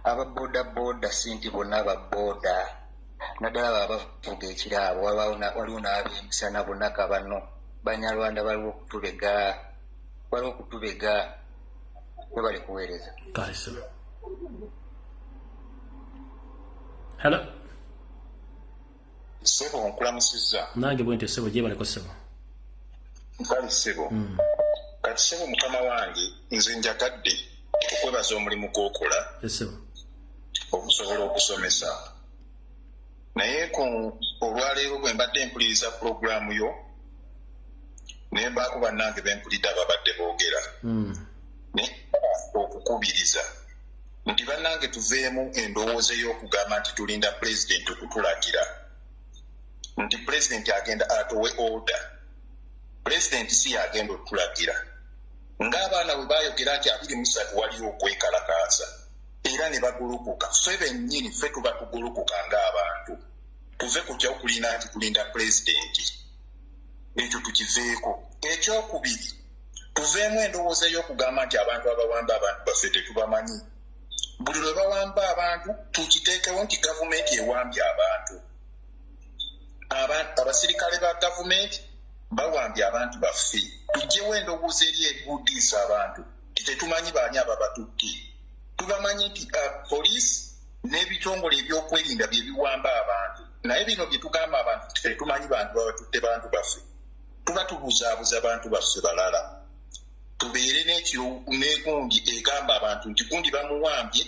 ababooda sinti bonna ababooda naddala abavuga ekiraabo waliwo n'ab'emisana bonna kabano banyarwanda waliwo okutubega webali kuweereza. Kale Sebo. Hello. Sebo nkulamusizza. Nange bwente Sebo gyebaleko Sebo. Kale Sebo. Kati Sebo mukama wange nze njagadde okwebaza omulimu gw'okola. Sebo. Okusobola okusomesa. Naye ku olwaleero bwe mbadde mpuliriza pulogulaamu yo naye mbaako bannange bempulidde ababadde boogera. Naye okukubiriza nti bannange tuveemu endowooza y'okugamba nti tulinda pulezidenti okutulagira nti pulezidenti agenda atowe order. Pulezidenti si yagenda okutulagira. Ng'abaana bwe baayogera nti 23 waliwo okwekalakaasa era ne bagulukuka. Ffe bennyini ffe tuba tugulukuka ng'abantu. Tuve ku ky'okulina nti tulinda pulezidenti. Ekyo tukiveeko. Ekyokubiri tuveemu endowooza y'okugamba nti abantu abawamba abantu baffe tetubamanyi. Buli lwe bawamba abantu tukiteekewo nti gavumenti ewambye abantu. Abasirikale ba gavumenti bawambye abantu baffe. Tugyewo endowooza eri ebuudiisa abantu tetumanyi baani ababatutte. Tubamanyi nti poliisi n'ebitongole ebyokwerinda bye biwamba abantu. Naye bino bye tugamba abantu tetumanyi bantu babatutte bantu baffe. Tuba tubuzaabuza bantu baffe balala. Tubeere n'egundi egamba abantu nti gundi bamuwambye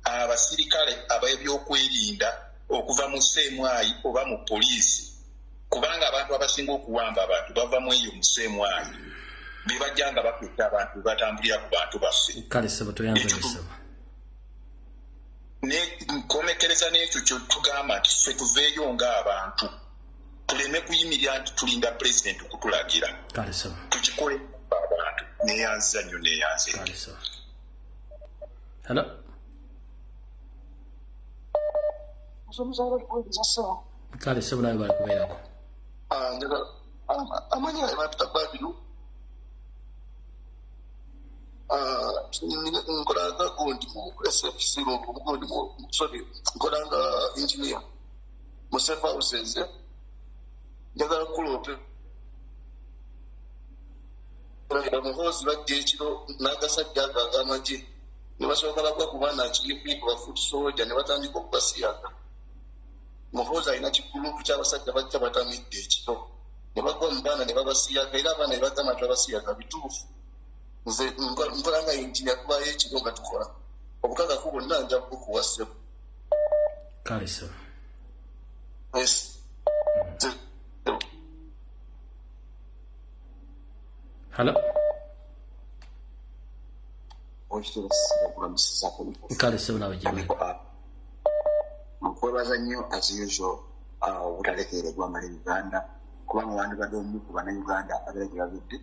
abasirikale ab'ebyokwerinda okuva mu CMI oba mu poliisi. Kubanga abantu abasinga okuwamba abantu bava mu eyo mu CMI. Be bajja nga bakwita abantu batambulira ku bantu baffe. Kale sebo toyanzanyisa. Ne nkomekereza n'ekyo kyo tugamba nti ffe tuveeyo ng'abantu. Tuleme kuyimirira nti tulinda pulezidenti okutulagira. Kale sebo. Tukikole abantu. Neyanziza nnyo neyanze. Kale sebo. Hello? Kale sebo nawe bali kubeerako. Amanya abatababiru nkolanga gundi mu SFC gundi mu sorry nkolanga engineer mu safe houses njagala kulope muhoozi bajja ekiro n'agasajja ago ag'amagye ne basooka bagwa ku baana akiripiiko bafuuti soja ne batandika okubasiyaga. Muhoozi alina kigulupu ky'abasajja bajja batamidde ekiro ne bagwa mu baana ne babasiyaga era abaana ne bagamba babasiyaga bituufu. Nze nkola nga engineer kubayo ekiro nga tukola obukakafu bwonna nja bukuwassebu. Kale sebo. Hello? Kale sebo nawe jiwe. Nkwebaza nnyo as usual obutalekeeregwa mali Uganda kubanga abantu badde omu ku bannayuganda abaleke babidde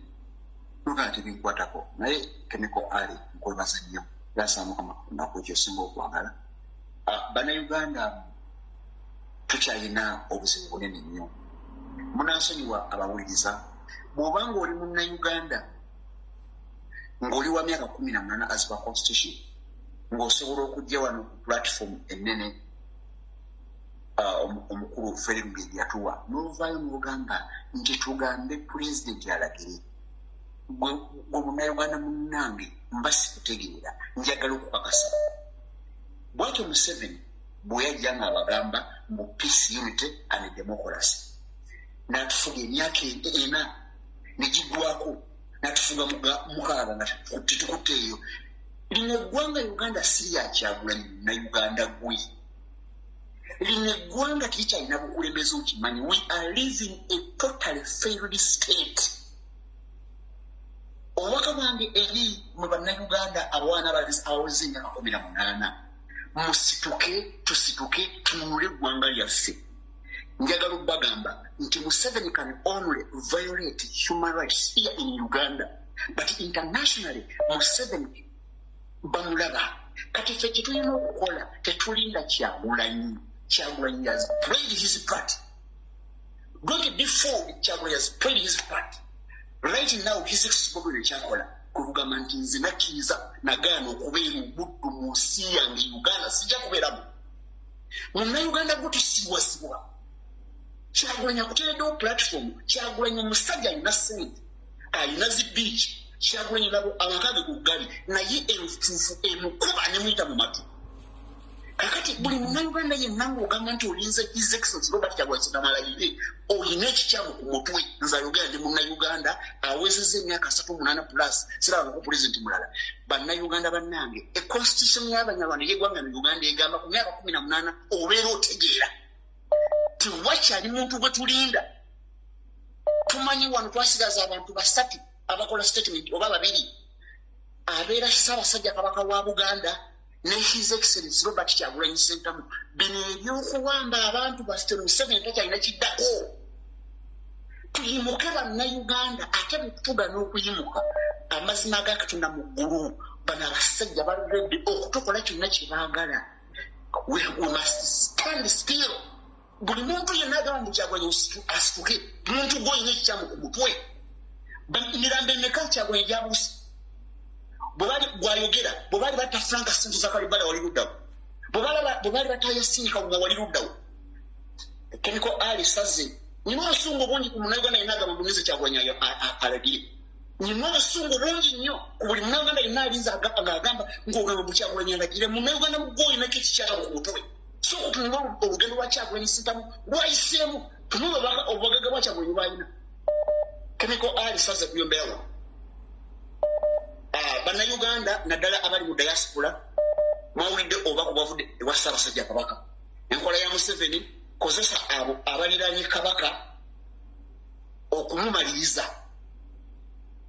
tugaa tebinkwatako naye Chemical Ali nkwebaza nnyo yasamukama nako kyosinga okwagala. Bannayuganda tukyalina obuzibu bunene nnyo. Munansonyiwa abawuliriza bw'obanga oli munnayuganda ng'oli wa myaka 18 as per constitution ng'osobola okujja wano ku platform ennene omukulu Ferengeri yatuwa n'ovaayo n'ogamba nti tugambe pulezidenti alagire. Gwe munnayuganda munnange mba sikutegeera njagala okukakasa. Bwatyo Museveni bwe yajja ng'abagamba mu peace, unity and democracy n'atufuga emyaka 4 ne giggwako n'atufuga mukaaga nga tetukutte eyo. Lino eggwanga Uganda si lya Kyagulanyi munnayuganda gwe. Lino eggwanga tekikyalina bukulembeze okimanyi. We are living a totally failed state. Obubaka bwange eri mu bannayuganda abawana abaweza emyaka 18 musituke tusituke tununule eggwanga lyaffe. Njagala okubagamba nti Museveni can only violate human rights here in Uganda, but internationally Museveni bamulaba. Kati ffe kye tulina okukola tetulinda Kyagulanyi. Kyagulanyi has played his part. Don't be fooled. Kyagulanyi has played his part. Right now his exposure kyakola kugamba nti nze nakkiriza nagaana okubeera obuddu mu nsi yange Uganda sijja kubeeramu. Munnayuganda gwe tusiibwasibwa. Kyagulanyi akuteereddewo platform. Kyagulanyi omusajja alina ssente alina zibiiki. Kyagulanyi nabo amakaage ku ggali naye enfuufu emukuba nemuyita mu matu. Kakati buli munnayuganda yenna ng'ogamba nti olinze His Excellency Robert Kyagulanyi Ssentamalirire olina ekikyamu ku mutwe. Nze ayogera ndi munnayuganda awezezza emyaka 38 plus sirabako pulezidenti mulala. Bannayuganda bannange constitution y'abanyarwanda y'eggwanga mu Uganda egamba ku myaka 18 obeera otegeera ti wakyali muntu gwe tulinda. Tumanyi wano twasigaza abantu basatu abakola statement oba babiri. Abeera Ssaabasajja Kabaka wa Buganda ne His Excellency Robert Kyagulanyi Ssentamu. Bino ebyokuwamba abantu baffe Museveni takyalina kiddako. Tuyimuke bannayuganda ate bwetutuga n'okuyimuka amazima ga Katonda mu ggulu. Bano abasajja baludde okutukola kyonna kye baagala. We must stand still. Buli muntu yenna agamba nti Kyagulanyi asituke. Muntu gw'olina ekikyamu ku mutwe. mirambe meka Kyagulanyi gyabuuse gwayogera bwe baali batta Frank Sintu Zakalibala wali luddawo bwe baali battaya Sinika wali luddawo Chemical Ali Saze nyina obusungu bungi ku Munnayuganda yenna agamba bumize Kyagulanyi alagire nyina obusungu bungi nnyo ku buli Munnayuganda yenna alinza agamba ng'ogamba mu Kyagulanyi alagire Munnayuganda mugwe olina ekikyala ku mutwe so otunula olugendo lwa Kyagulanyi Ssentamu lwayiseemu tunula obugagga bwa Kyagulanyi bwalina Chemical Ali Saze kuyombeyawo Bannayuganda naddala abali mu diaspora mwawulidde oba kubavudde ewa Ssaabasajja Kabaka enkola ya Museveni kozesa abo abaliranye Kabaka okumumaliriza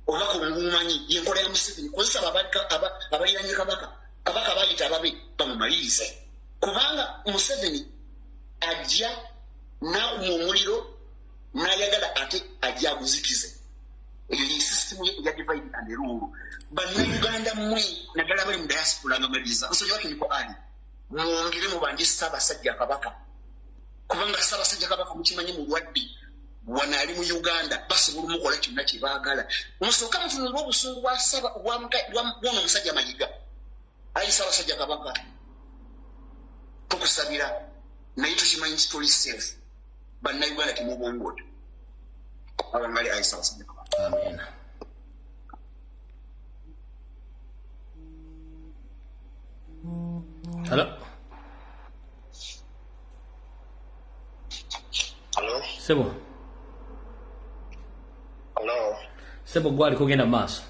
oba kumumanyi yenkola ya Museveni kozesa abaliranye Kabaka bayita ababe bamumalirize kubanga Museveni ajja mu muliro n'ayagala ate ajja aguzikize eyo ye system ya divide and rule Bannayuganda mmwe naddala bali mu diaspora nga maliriza musajja wa Chemical Ali mwongere mubanje Ssaabasajja Kabaka kubanga Ssaabasajja Kabaka mukimanyi mulwadde wano ali mu Uganda basobola umukola kyonna kye baagala musooka mutunulwa obusungu bw'ono omusajja Mayiga ayi Ssaabasajja Kabaka tukusabira naye tukimanyi nti tuli safe Bannayuganda temubongoota abangali ayi Ssaabasajja Kabaka amen. Hello. Hello. Sebo. Hello. Sebo gwali kugenda maaso.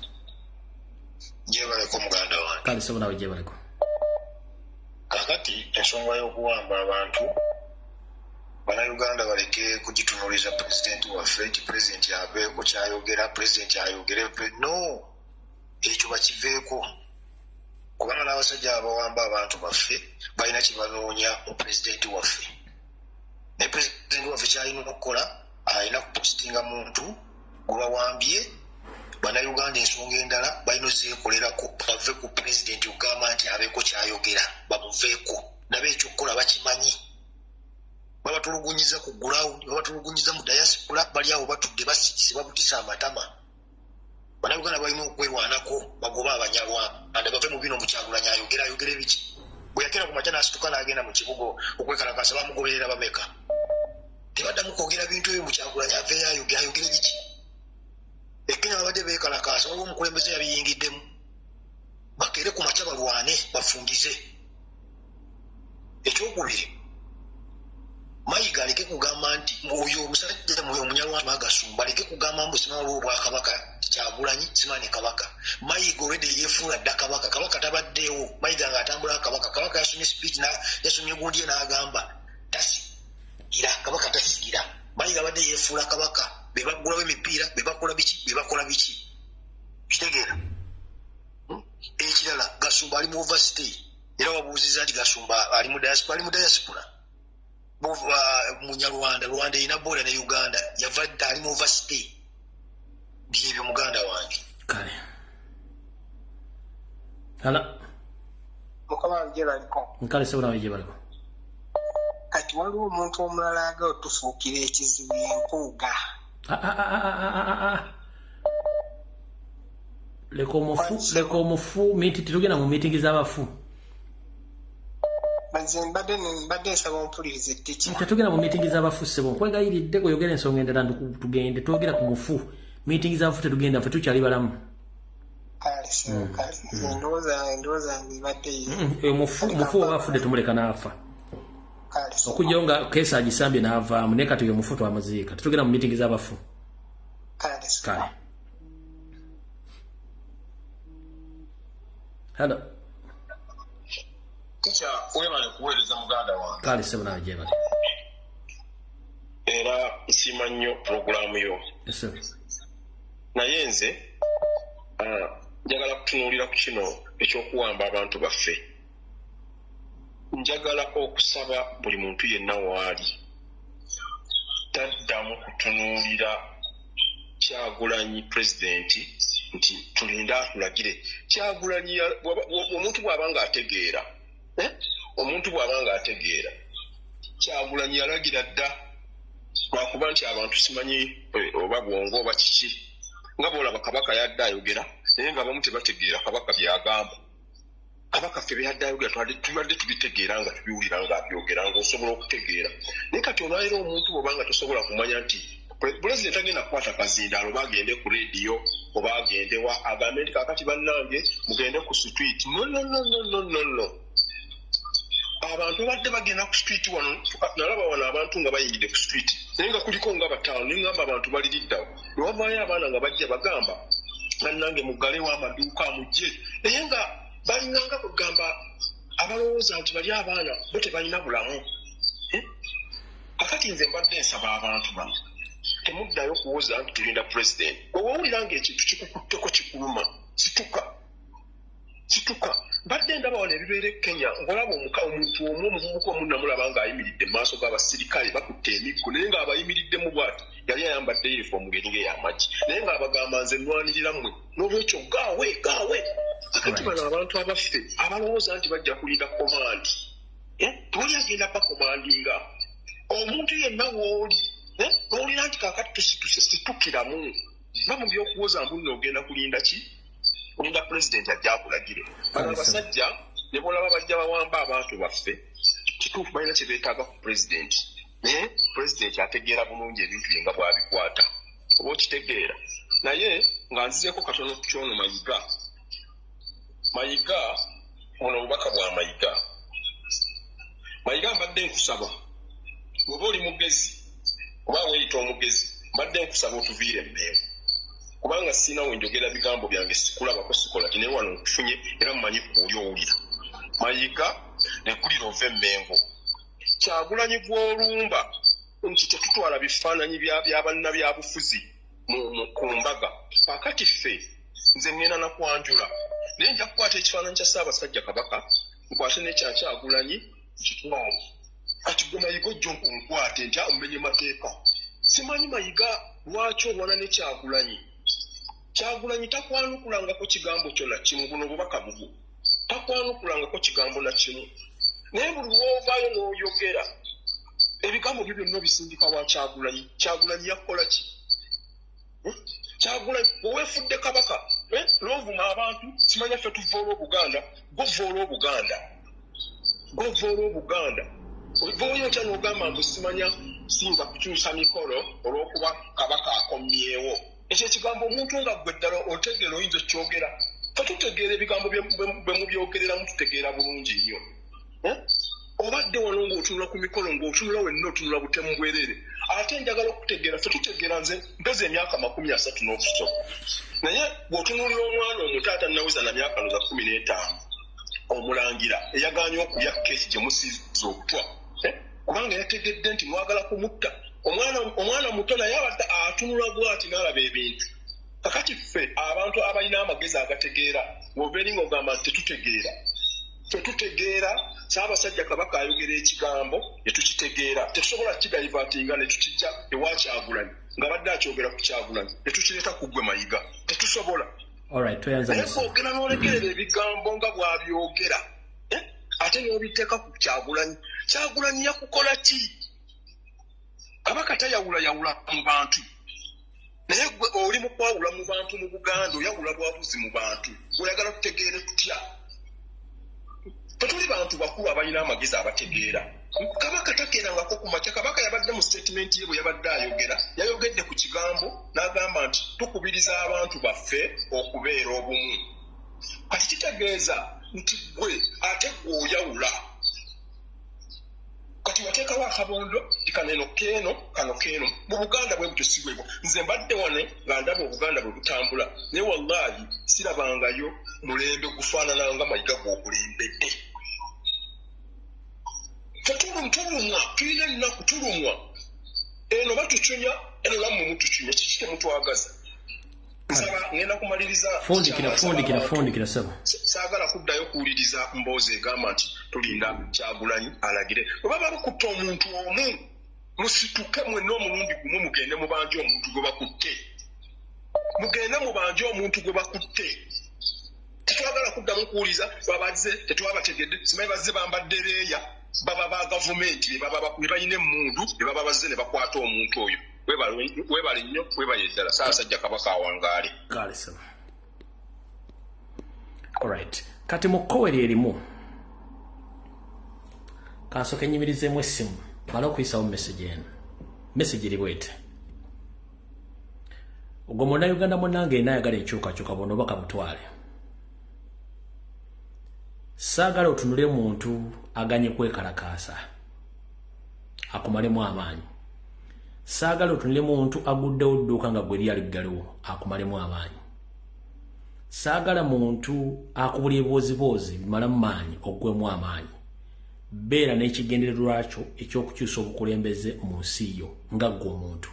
Jebaleko muganda wange. Kale sebo nawe jebaleko. Kakati ensonga y'okuwamba abantu Bannayuganda baleke kugitunuuliza pulezidenti waffe nti pulezidenti aveeko kyayogera pulezidenti ayogere no ekyo bakiveeko kubanga n'abasajja abawamba abantu baffe balina kye banoonya mu pulezidenti waffe ne pulezidenti waffe kyalina okukola alina kupositinga muntu gwe bawambye Bannayuganda ensonga endala balina ozeekolerako bave ku pulezidenti ogamba nti abeeko kyayogera bamuveeko nabe ekyokukola bakimanyi babatulugunyiza ku ground babatulugunyiza mu diaspora bali awo batudde basikise babutisa amatama Bannayuganda balina okwerwanako bagoba Abanyarwanda bave mu bino mu Kyagulanyi ayogera ebiki bwe yakera ku makya n'asituka n'agenda mu kibugo okwekalakasa bamugoberera bameka tebaddamu kwogera bintu ebyo mu Kyagulanyi aveeyo ayogera ebiki Ekenya babadde beekalakasa waliwo omukulembeze yabiyingiddemu bakere ku makya balwane bafungize ekyokubiri Mayiga aleke kugamba nti oyo omusajja omunyalwanda bagasumba aleke kugamba mbu simala Obwakabaka Kyagulanyi simani Kabaka Mayiga olwedde yeefuula dda Kabaka tabaddeewo Mayiga ng'atambula Kabaka yasomye speech yasomye gundi ye n'agamba tasigira Kabaka tasigira Mayiga abadde yeefuula Kabaka be baggulawo emipiira be bakola biki kitegeera ekirala Gasumba ali mu overstay era wabuuziza nti Gasumba ali mu diaspora Munyarwanda Rwanda ina bola ne Uganda yavadde ali mu overstay byebyo muganda wange kale hala mukama jebaliko nkale sebo nawe jebaliko kati waliwo omuntu omulala aga otufuukira ekizibu empuuga leko omufu miti tetugenda mu meeting z'abafu mbadde nsaba ompuliriza ettiki tetugenda mu meeting z'abafu sebo nkwegayiridde oyogera ensonga endala tugende twogera ku mufu meeting z'abafu tetugenda ffe tukyali balamu endowooza mbadde mufu oba afudde tumuleka n'afa okujjawo nga keesa agisambye n'avaamu naye kati oyo mufu twamuziika tetugenda mu meeting z'abafu kale hello Kicha wemale kuweereza muganda wange kale sebo nawe jebale era nsima nnyo puroguramu yo naye nze njagala kutunuulira ku kino ekyokuwamba abantu baffe njagala okusaba buli muntu yenna waali taddamu kutunuulira Kyagulanyi pulezidenti nti tulinde atulagire Kyagulanyi omuntu bw'aba ng'ategeera Kyagulanyi yalagira dda lwakuba nti abantu simanyi oba bwongo oba kiki nga bwolaba kabaka yadde ayogera naye nga abamu tebategeera kabaka byagamba. Kabaka ffe byadde ayogera tubadde tubitegeera nga tubiwulira nga abyogera ng'osobola okutegeera. Naye kati olwaliro omuntu bw'obanga tosobola kumanya nti pulezidenti agenda kukwata kazindaalo oba agende ku rediyo oba agende wa agambe nti kaakati bannange mugende ku street. No. Abantu badde bagenda ku street wano, nalaba wano abantu nga bayingidde ku street naye nga kuliko nga bataano ne ngamba abantu baliriddawo. Ne wavaayo abaana nga bajja bagamba bannange muggalewo amaduuka mujje, naye nga balinanga kugamba abalowooza nti bali abaana bo tebalina bulamu. Kakati nze mbadde nsaba abantu bano temuddayo kuwoza nti tulinda pulezidenti. Owawulira ng'ekintu kikukutteko kikuluma situka. Badde ndaba wano ebibeera e Kenya ng'olaba omuntu omu omuvubuka omu namulaba ng'ayimiridde mu maaso g'abasirikale bakutte emiggo naye ng'abayimiriddemu bw'ati yali ayambadde yunifoomu ng'eringa ey'amagye naye ng'abagamba nze nnwanirira mmwe n'olwekyo gaawe. Kakati bano abantu abaffe abalowooza nti bajja kulinda komandi tewali agenda bakomandinga omuntu yenna w'oli n'owulira nti kaakati tusituse situkiramu nga mu by'okuwoza mbunno ogenda kulinda ki? Kulinda pulezidenti ajja akulagire. Bano abasajja ne bolaba bajja bawamba abantu baffe kituufu balina kye beetaaga ku pulezidenti naye pulezidenti ategeera bulungi ebintu bye nga bw'abikwata oba okitegeera. Naye nga nzizeeko katono ku kyono Mayiga ono obubaka bwa Mayiga mbadde nkusaba bw'oba oli mugezi oba weeyita omugezi mbadde nkusaba otuviire Mmengo kubanga sinawe njogera bigambo byange sikulabako sikola naye wano nkufunye era mumanyi kuoli owulira. Mayiga nekulira ove Mmengo Kyagulanyi gw'olumba nti tetutwala bifaananyi by'abannabyabufuzi ku mbaga. Kakati ffe nze ngenda nakwanjula naye nja kukwata ekifaananyi kya Ssaabasajja Kabaka nkwate n'ekya Kyagulanyi kitwale. Kati gwe Mayiga ojja onkwate nti omenye mateeka. Simanyi Mayiga lwaki olwana ne Kyagulanyi takwanukulangako kigambo kyonna kimu buno bubaka bugu takwanukulangako kigambo na kimu naye buli lwovaayo n'oyogera ebigambo byo byonna obisindika wa Kyagulanyi yakola ki? Kyagulanyi oweefudde kabaka lwovuma abantu simanya ffe tuvoola Obuganda govoola Obuganda ovooyo otya n'ogamba mbu simanya singa kukyusa mikolo olw'okuba kabaka akomyewo. Ekyo ekigambo omuntu nga gwe ddala otegeera oyinza kyogera tetutegeera ebigambo bye mubyogerera mututegeera bulungi nnyo. Obadde wano ng'otunula ku mikolo ng'otunula wenna otunula butemu bwerere ate njagala okutegeera tetutegeera nze mpeza emyaka 30 n'okuso naye bw'otunulira omwana omuto atannaweza na myaka 15 omulangira eyagaanye okulya keeki gye musiiza okutwa kubanga yategedde nti mwagala kumutta. Omwana muto naye abadde atunula bw'ati n'alaba ebintu. Kakati ffe abantu abalina amagezi agategeera bw'obeeringa ogamba nti tetutegeera Ssaabasajja Kabaka ayogera ekigambo tetukitegeera tetusobola kidaivatinga ne tukijja ewa Kyagulanyi nga badde akyogera ku Kyagulanyi ne tukireeta ku ggwe Mayiga tetusobola. Naye bw'ogenda n'olekerera ebigambo nga bw'abyogera ate n'obiteeka ku Kyagulanyi yakukola ki? Kabaka tayawula mu bantu naye gwe oli mu kwawula mu bantu mu Buganda oyawula bwabuzi mu bantu oyagala tutegeere tutya? Tetuli bantu bakulu abalina amagezi abategeera. Kabaka takeerangako ku makya. Kabaka yabadde mu statement ye bwe yabadde ayogera yayogedde ku kigambo n'agamba nti tukubiriza abantu baffe okubeera obumu. Kati kitegeeza nti gwe ate gwe oyawula. Kati wateekawo akabondo kano keeno mu Buganda bwe butyo si bwebwo. Nze mbadde wane nga ndaba Obuganda bwe butambula naye wallaahi sirabangayo mulembe gufaanana nga Mayiga gw'okulembedde. Tulumwa tulina nnaku tulumwa eno batucunya eno lamu mutucunya kiki temutwagaza. Nsaba ngenda kumaliriza fundikira saba saagala kuddayo kuwuliriza mboozi egamba nti tulinda Kyagulanyi alagire. Bwe baba bakutte omuntu omu musituke mwenna omulundi gumu mugende mubanje omuntu gwe bakutte. Tetwagala kuddamu kuwuliza babazze tetwabategedde simanyi bazze bambadde leeya baba ba gavumenti be balina emmundu be baba bazze ne bakwata omuntu oyo webale nnyo webaye ddala Ssaabasajja Kabaka awangaale. Alright. Kati mu koweri erimu kansooka nnyimirizeemu essimu mala okuyisawo message eno. Message eri bwete. Ogwo Munnayuganda munnange yenna ayagala enkyukakyuka bonna obaka butwale. Saagala otunule muntu aganye kwekalakaasa akumalemu amaanyi. Saagala otunule muntu aguddewo dduuka nga gwe lyali ggaliwo akumalemu amaanyi. Saagala muntu akubula ebiboozibozi bimalamu maanyi oggwemu amaanyi. Beera n'ekigendererwa kyo ekyokukyusa obukulembeze mu nsi yo nga ggwe omuntu.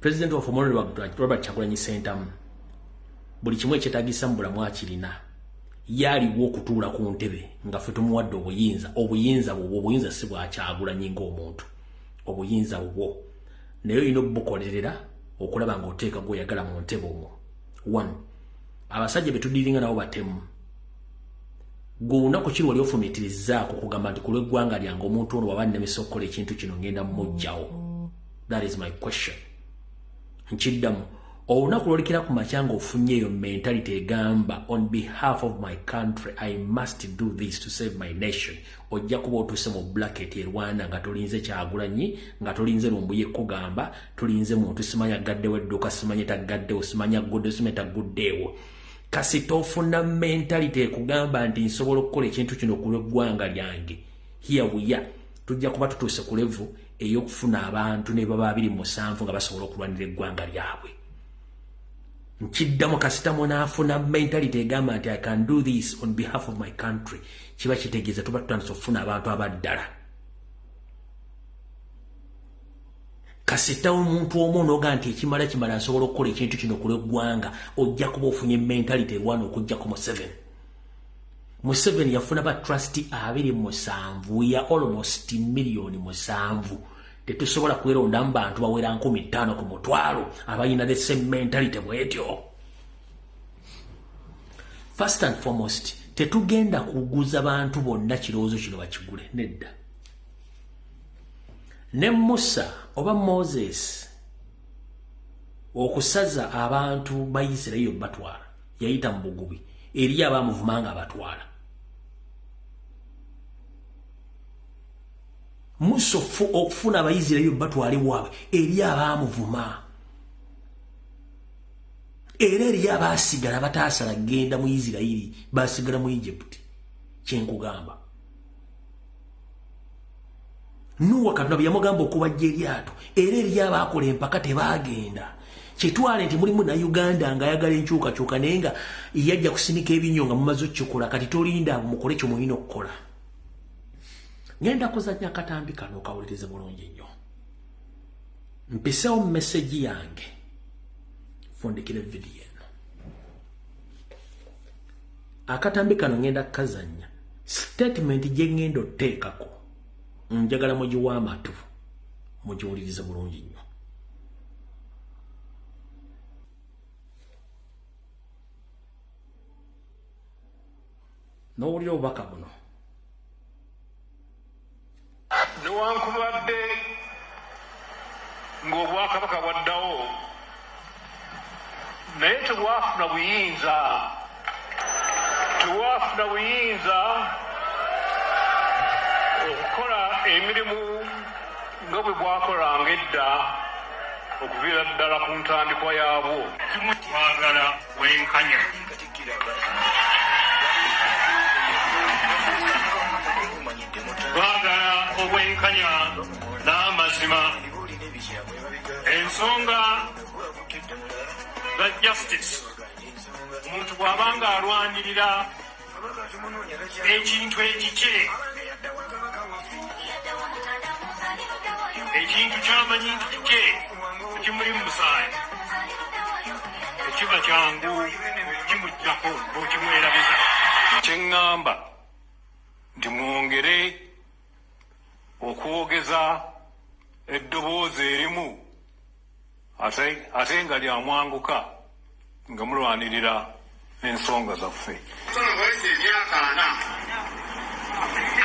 President of Robert Kyagulanyi Ssentamu buli kimu ekyetaagisa mu bulamu akirina. Yaliwo okutuula ku ntebe nga ffe tumuwadde obuyinza obuyinza si bwa Kyagulanyi ng'omuntu. Obuyinza bwo naye olina obukolerera okulaba ng'oteeka gw'oyagala mu ntebe omwo. 1. Abasajja betudiringa nabo batemu. Gwe olunaku kiri wali ofumiitirizaako kugamba nti ku lw'eggwanga lyange omuntu ono waba nnemesa okukola ekintu kino ngenda mmuggyawo. That is my question. Nkiddamu olunaku lwolikira ku makya ng'ofunye eyo mentality egamba on behalf of my country I must do this to save my nation. Ojja kuba otuuse mu bracket e Rwanda nga tolinze Kyagulanyi nga tolinze Lumbuye kugamba tolinze muntu simanya gaddewo edduuka simanya tagaddewo simanya gudde simanya taguddeewo. Kasi tofuna mentality ekugamba nti nsobola okukola ekintu kino ku lw'eggwanga lyange. Here we are. Tujja kuba tutuuse ku level ey'okufuna abantu ne baba 27 nga basobola okulwanira eggwanga lyabwe. Nkiddamu kasita munaafuna mentality egamba nti I can do this on behalf of my country. Kiba kitegeeza tuba tutandise okufuna abantu abaddala. Kasita omuntu omu n'oga nti ekimala kimala nsobola okukola ekintu kino ku lw'eggwanga ojja kuba ofunye mentality erwana okujjako mu 7. Mu 7 yafuna ba trustee 27. We are almost million 7. Tetusobola kwerondamu bantu bawera 15,000 ku mutwalo abayina the same mentality bwetyo. First and foremost, tetugenda kuguza bantu bonna kirowoozo kino bakigule nedda. Ne Musa oba Moses okusaza abantu ba Isirayiri batwala yayita mu bugubi eri abamuvumanga abatwala. Musa okufuna Abayisirayiri batwale waabwe eri abamuvuma era eri abasigala bataasala genda mu Isirayiri basigala mu Egypt. Kyenkugamba Nuwa Katonda bwe yamugamba okubajja eryato era eri abaakola empaka tebaagenda. Kyetwale nti mulimu na Uganda ng'ayagala enkyukakyuka naye nga yajja kusinika ebinyo nga mumaze okukikola kati tolinda mukole kyo mulina okukola. Ngenda kuzanya akatambi kano okawulirize bulungi nnyo. Mpiseewo message yange fundikire video eno. Akatambi kano ngenda kukazanya statement gye ngenda oteekako njagala mugiwa amatu mugiwulirize bulungi nnyo. N'owulira obubaka buno newankubadde ng'obwakabaka bwaddawo naye tebwafuna buyinza okukola emirimu nga bwe bwakolanga edda okuviira ddala ku ntandikwa yaabwo. Kimu twagala wenkanya twagala obwenkanya n'amazima. Ensonga za justice omuntu bw'abanga alwanirira ekintu ekikye ekintu kyamanyi nti kikye ekimuli mu musaayi ekiba kyangu kimujjako ng'okimwerabiza. Kyeŋŋamba nti mwongere okwogeza eddoboozi erimu ate nga lyamwanguka nga mulwanirira ensonga zaffe. Baise emyaka 4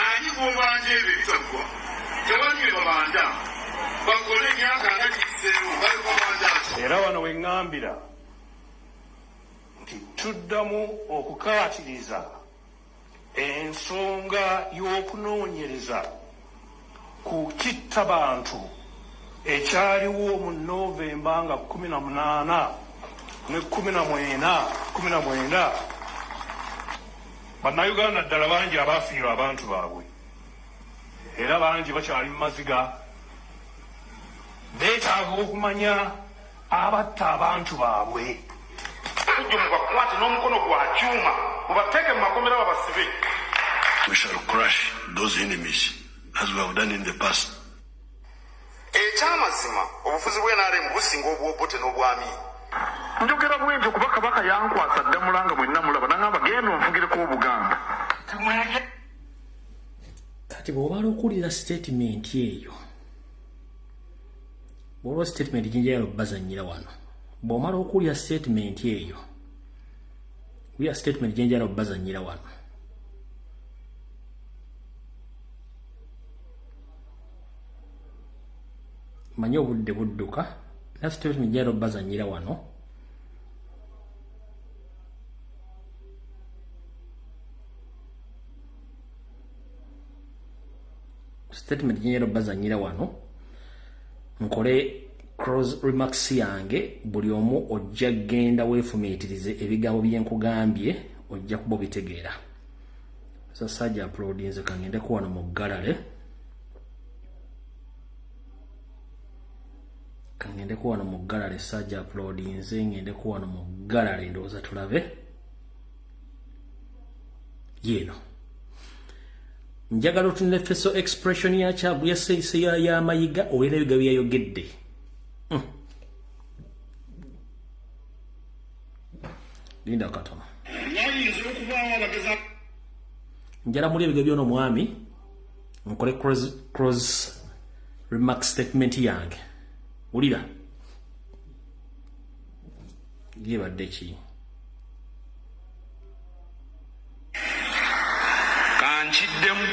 ani bwobanja ebyo bitaggwa tewanyire babanja bakole emyaka nga gise era wano we ŋŋambira nti tuddamu okukaatiriza ensonga y'okunoonyereza ku kitta bantu ekyaliwo mu Novemba nga 18 ne 19 bannayuganda ddala bangi abaafiirwa abantu baabwe era bangi bakyali mu maziga beetaaga okumanya abatta abantu baabwe ujjo mubakwate n'omukono gwa kyuma mubateeke mu makomera babasibe. We shall crush those enemies as we have done in the past. Ekyamazima obufuzi bw'NRM businga obwobote n'obwami. Njogera bwentyo kuba Kabaka yankwasa Ddamulanga mwenna mulaba n'agamba genda onvugireko Obuganda. Kati bw'obala okuwulira statement eyo bw'olwa statement jinjayala obbazannyira wano bw'omala okuwulira statement eyo wulira statement jinjayala obbazannyira wano manye obudde budduka era statement jinjayala obbazannyira wano statement jinjayala obbazannyira wano nkole cross remarks yange buli omu ojja genda weefumiitirize ebigambo byenkugambye ojja kuba obitegeera. Sajja uploadinze kangende kuwano mu gallery sajja uploadinze ngende kuwano mu gallery ndowooza tulabe yeeno. Njagala otunule facial expression ya Kyagu ya Mayiga olina ebigambo byayogedde. Linda katono. Njala muli ebigambo by'ono mwami nkole cross remark statement yange. Wulira. Yebadde ki? Kankiddemu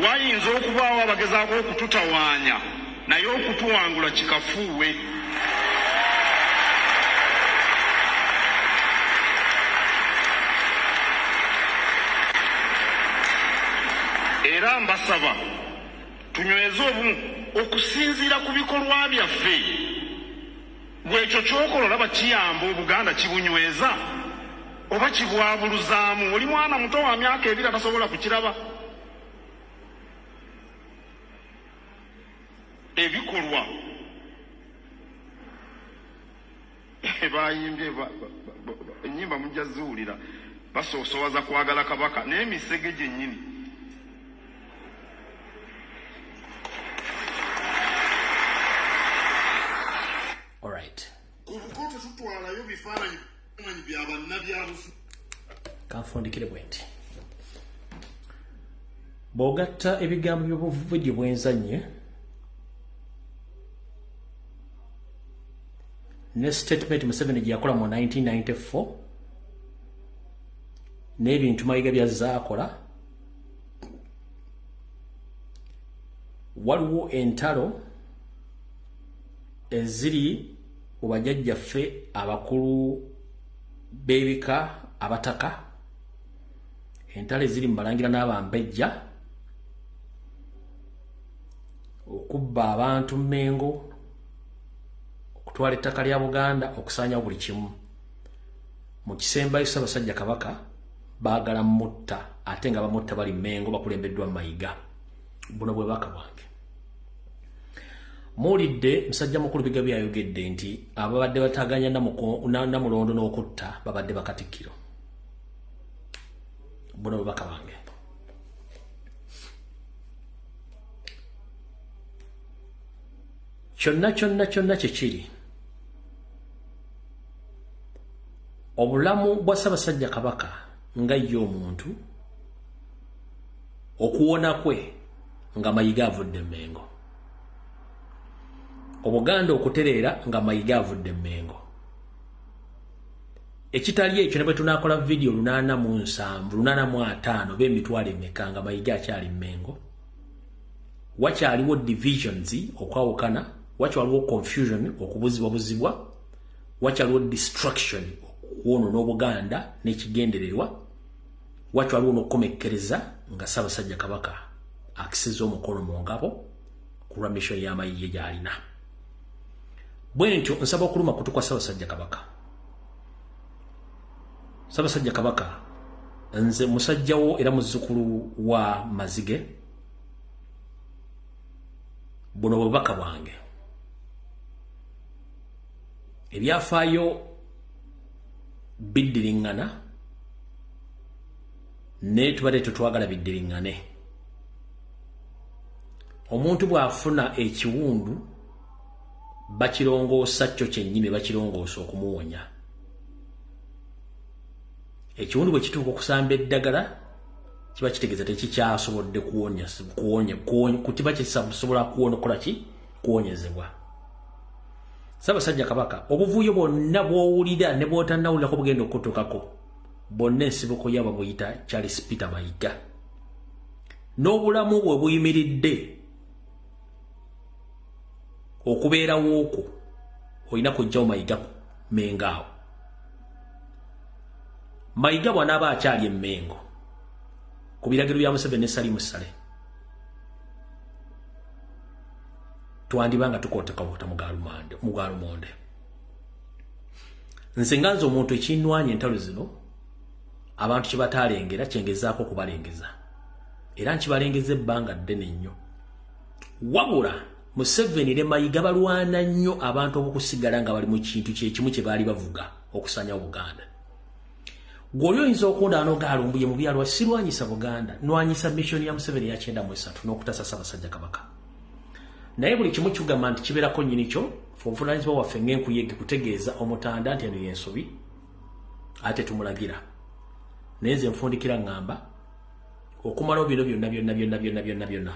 wayinza okubaawo abagezaako okututawaanya naye okutuwangula kikafuuwe. Era mbasaba tunyweze obumu okusinziira ku bikolwa byaffe. Bw'ekyo ky'okola olaba kiyamba Obuganda kibunyweza oba kibwabuluzaamu. Oli mwana muto wa myaka 2 atasobola kukiraba. Ebikolwa bayimbye ennyimba mujja ziwulira basoosowaza kwagala Kabaka n'emisege gyennyini. Alright. Kubukote tutwalayo bifaananyi bya bannabyabufuzi. Kanfundikire bwenti. Bw'ogatta ebigambo by'obuvideo bwenzanye ne statement Museveni gye yakola mu 1994 n'ebintu Mayiga byazaakola waliwo entalo eziri mu bajjajjaffe abakulu b'ebika abataka, entalo eziri mu Balangira n'Abambejja, okubba abantu Mmengo, okutwala ettaka lya Buganda, okusaanyawo buli kimu. Mu kisembayo Ssaabasajja Kabaka baagala mutta ate nga bamutta bali Mmengo bakulembeddwa Mayiga. Buno bwe baka bwange. Muwulidde musajja mukulu Bigabyo yayogedde nti ababadde bataganya Namulondo n'okutta babadde bakatikkiro. Buno bwe baka bwange. Kyonna kikiri obulamu bwa Ssaabasajja Kabaka nga ye omuntu okuwona kwe nga Mayiga avudde Mmengo, Obuganda okutereera nga Mayiga avudde Mmengo. Ekitali ekyo ne bwe tunaakola video 87 85 b'emitwalo emeka nga Mayiga akyali Mmengo, wakyaliwo divisions okwawukana wakyaliwo confusion okubuzibwa wakyaliwo distraction okuwono n'Obuganda n'ekigendererwa wakyaliwo n'okukomekkereza nga Ssaabasajja Kabaka akisiza omukono mu ngabo ku lwa mission y'amayiye gy'alina. Bwe ntyo nsaba okuluma kutu kwa Ssaabasajja Kabaka. Ssaabasajja Kabaka nze musajjawo era muzzukulu wa Mazige, buno bubaka bwange. Ebyafaayo biddiringana ne tubadde tetwagala biddiringane. Omuntu bw'afuna ekiwundu bakirongoosa kyo kyennyini bakirongoosa okumuwonya. Ekiwundu bwe kituuka okusamba eddagala kiba kitegeeza tekikyasobodde kutiba kisasobola okukola ki kuwonyezebwa. Ssaabasajja Kabaka obuvuyo bwonna bw'owulira ne bw'otannawulirako bugenda okutuukako bonna ensibuko yaba buyita Charles Peter Mayiga. N'obulamu bwe buyimiridde okubeerawo okwo olina kujjawo Mayiga Mengaawo. Mayiga bw'anaaba akyali Emmengo ku biragiro bya Museveni ne Salimu Sale twandibanga tukootekawoota Mugalumonde. Nze nga nze omuntu ekinnwanya entalo zino abantu kye bataalengera kyengezaako okubalengeza era nkibalengeza ebbanga ddene nnyo. Wabula Museveni ne Mayiga balwana nnyo abantu okusigala nga bali mu kintu kyekimu kye baali bavuga okusanya Buganda. Gw'oli oyinza okunda n'ogaalumbuye mu byalwa sirwanyisa Buganda, nwanyisa mission ya Museveni ya 93 n'okutasa Ssaabasajja Kabaka. Naye buli kimu kigamba nti kibeerako nnyini kyo obuvunaanyizibwa waffe ng'enkuyege kutegeeza omutanda nti eno y'ensobi ate tumulagira. Naye nze nfundikira ngamba okumalawo bino byonna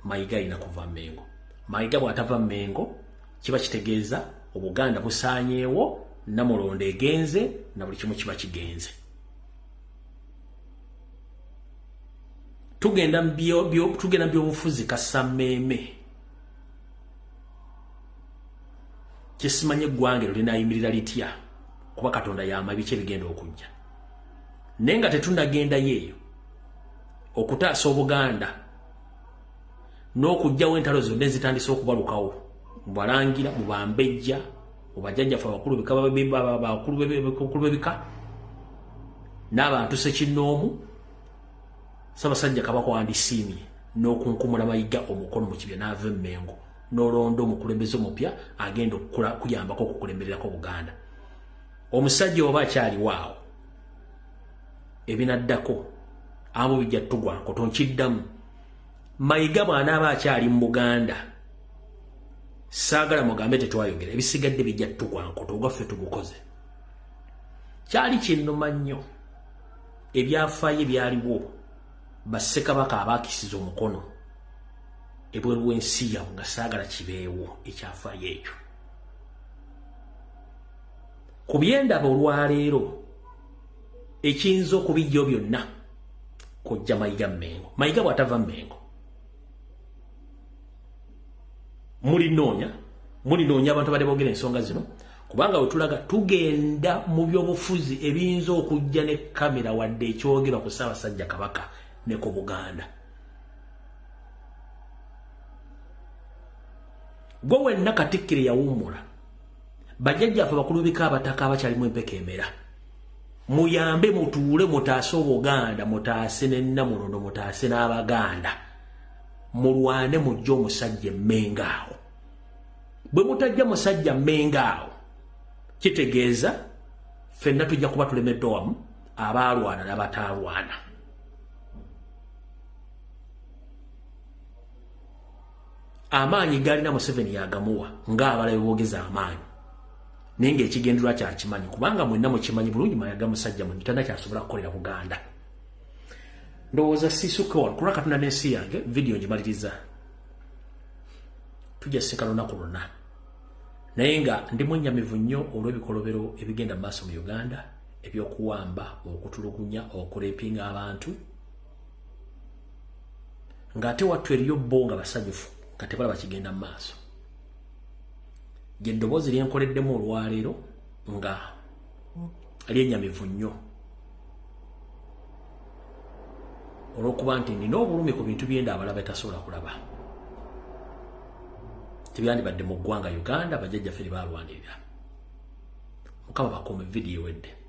Mayiga alina kuva Mmengo. Mayiga bw'atava Mmengo kiba kitegeeza Obuganda busaanyeewo, Namulondo egenze na buli kimu kiba kigenze. Tugenda by'obufuzi Kassammeme kyesimanye eggwanga linayimirira litya kuba Katonda y'amabi kye bigenda okujja. Naye nga tetundagenda yeeyo okutaasa Obuganda n'okujjawo entalo zonna ezitandise okubalukawo mu Balangira, mu Bambejja, mu bajjajjaffe abakulu b'ebika n'abantu Ssekinnoomu. Ssaabasajja Kabaka wandisiimye n'okunkumula Mayiga omukono mu kibya n'ava Emmengo n'olonda omukulembeze omupya agenda okuyambako okukulembererako Buganda. Omusajja oba akyaliwo awo ebinaddako abo bijja tugwanko tonkiddamu. Mayiga bw'anaaba akyali mu Buganda saagala mugambe tetwayogera ebisigadde bijja tugwanko togwaffe tugukoze. Kyali kinnuma nnyo ebyafaayo ebyaliwo Bassekabaka abaakisiza omukono ebweru w'ensi yaabwe nga saagala kibeewo ekyafaayo ekyo. Ku byendaba olwaleero ekiyinza okubijjawo byonna kujja Mayiga Mmengo. Mayiga bw'atava Mmengo mulinoonya abantu badde boogera ensonga zino kubanga we tulaga tugenda mu byobufuzi ebiyinza okujja ne kamera wadde ekyogerwa ku Ssaabasajja Kabaka ne ku Buganda. Gwe wenna Katikkiro yawummula bajjajjaffe bakulu bika abataka abakyalimu empeka emera muyambe mutuule mutaase Obuganda mutaase ne Namulondo mutaase n'Abaganda mulwane mujja omusajja Mengaawo. Bwe mutajja musajja Mengaawo kitegeeza ffenna tujja kuba tulemeddwa wamu abaalwana n'abataalwana. Amaanyi galina Museveni yagamuwa ng'abalabe boogeza amaanyi naye ng'ekigendererwa kyakimanyi kubanga mwenna mukimanyi bulungi Mayiga musajja mwenna tannakyasobola kukolera Buganda. Ndowooza siisuke wano kulwa Katonda n'ensi yange vidiyo ngimaliriza tujja sika lunaku lwonna naye nga ndi mwennyamivu nnyo olw'ebikolobero ebigenda mu maaso mu Uganda ebyokuwamba okutulugunya okuleepinga abantu ng'ate wattu eriyo bo nga basanyufu nga tebalaba kigenda mu maaso. gye ddoboozi lyenkoleddemu olwaleero nga lyennyamivu nnyo olw'okuba nti nina obulumi ku bintu byenda abalaba tasobola kulaba tebyandibadde mu ggwanga Uganda bajjajjaffe lye baalwanirira. Mukama bakuume vidiyo wedde.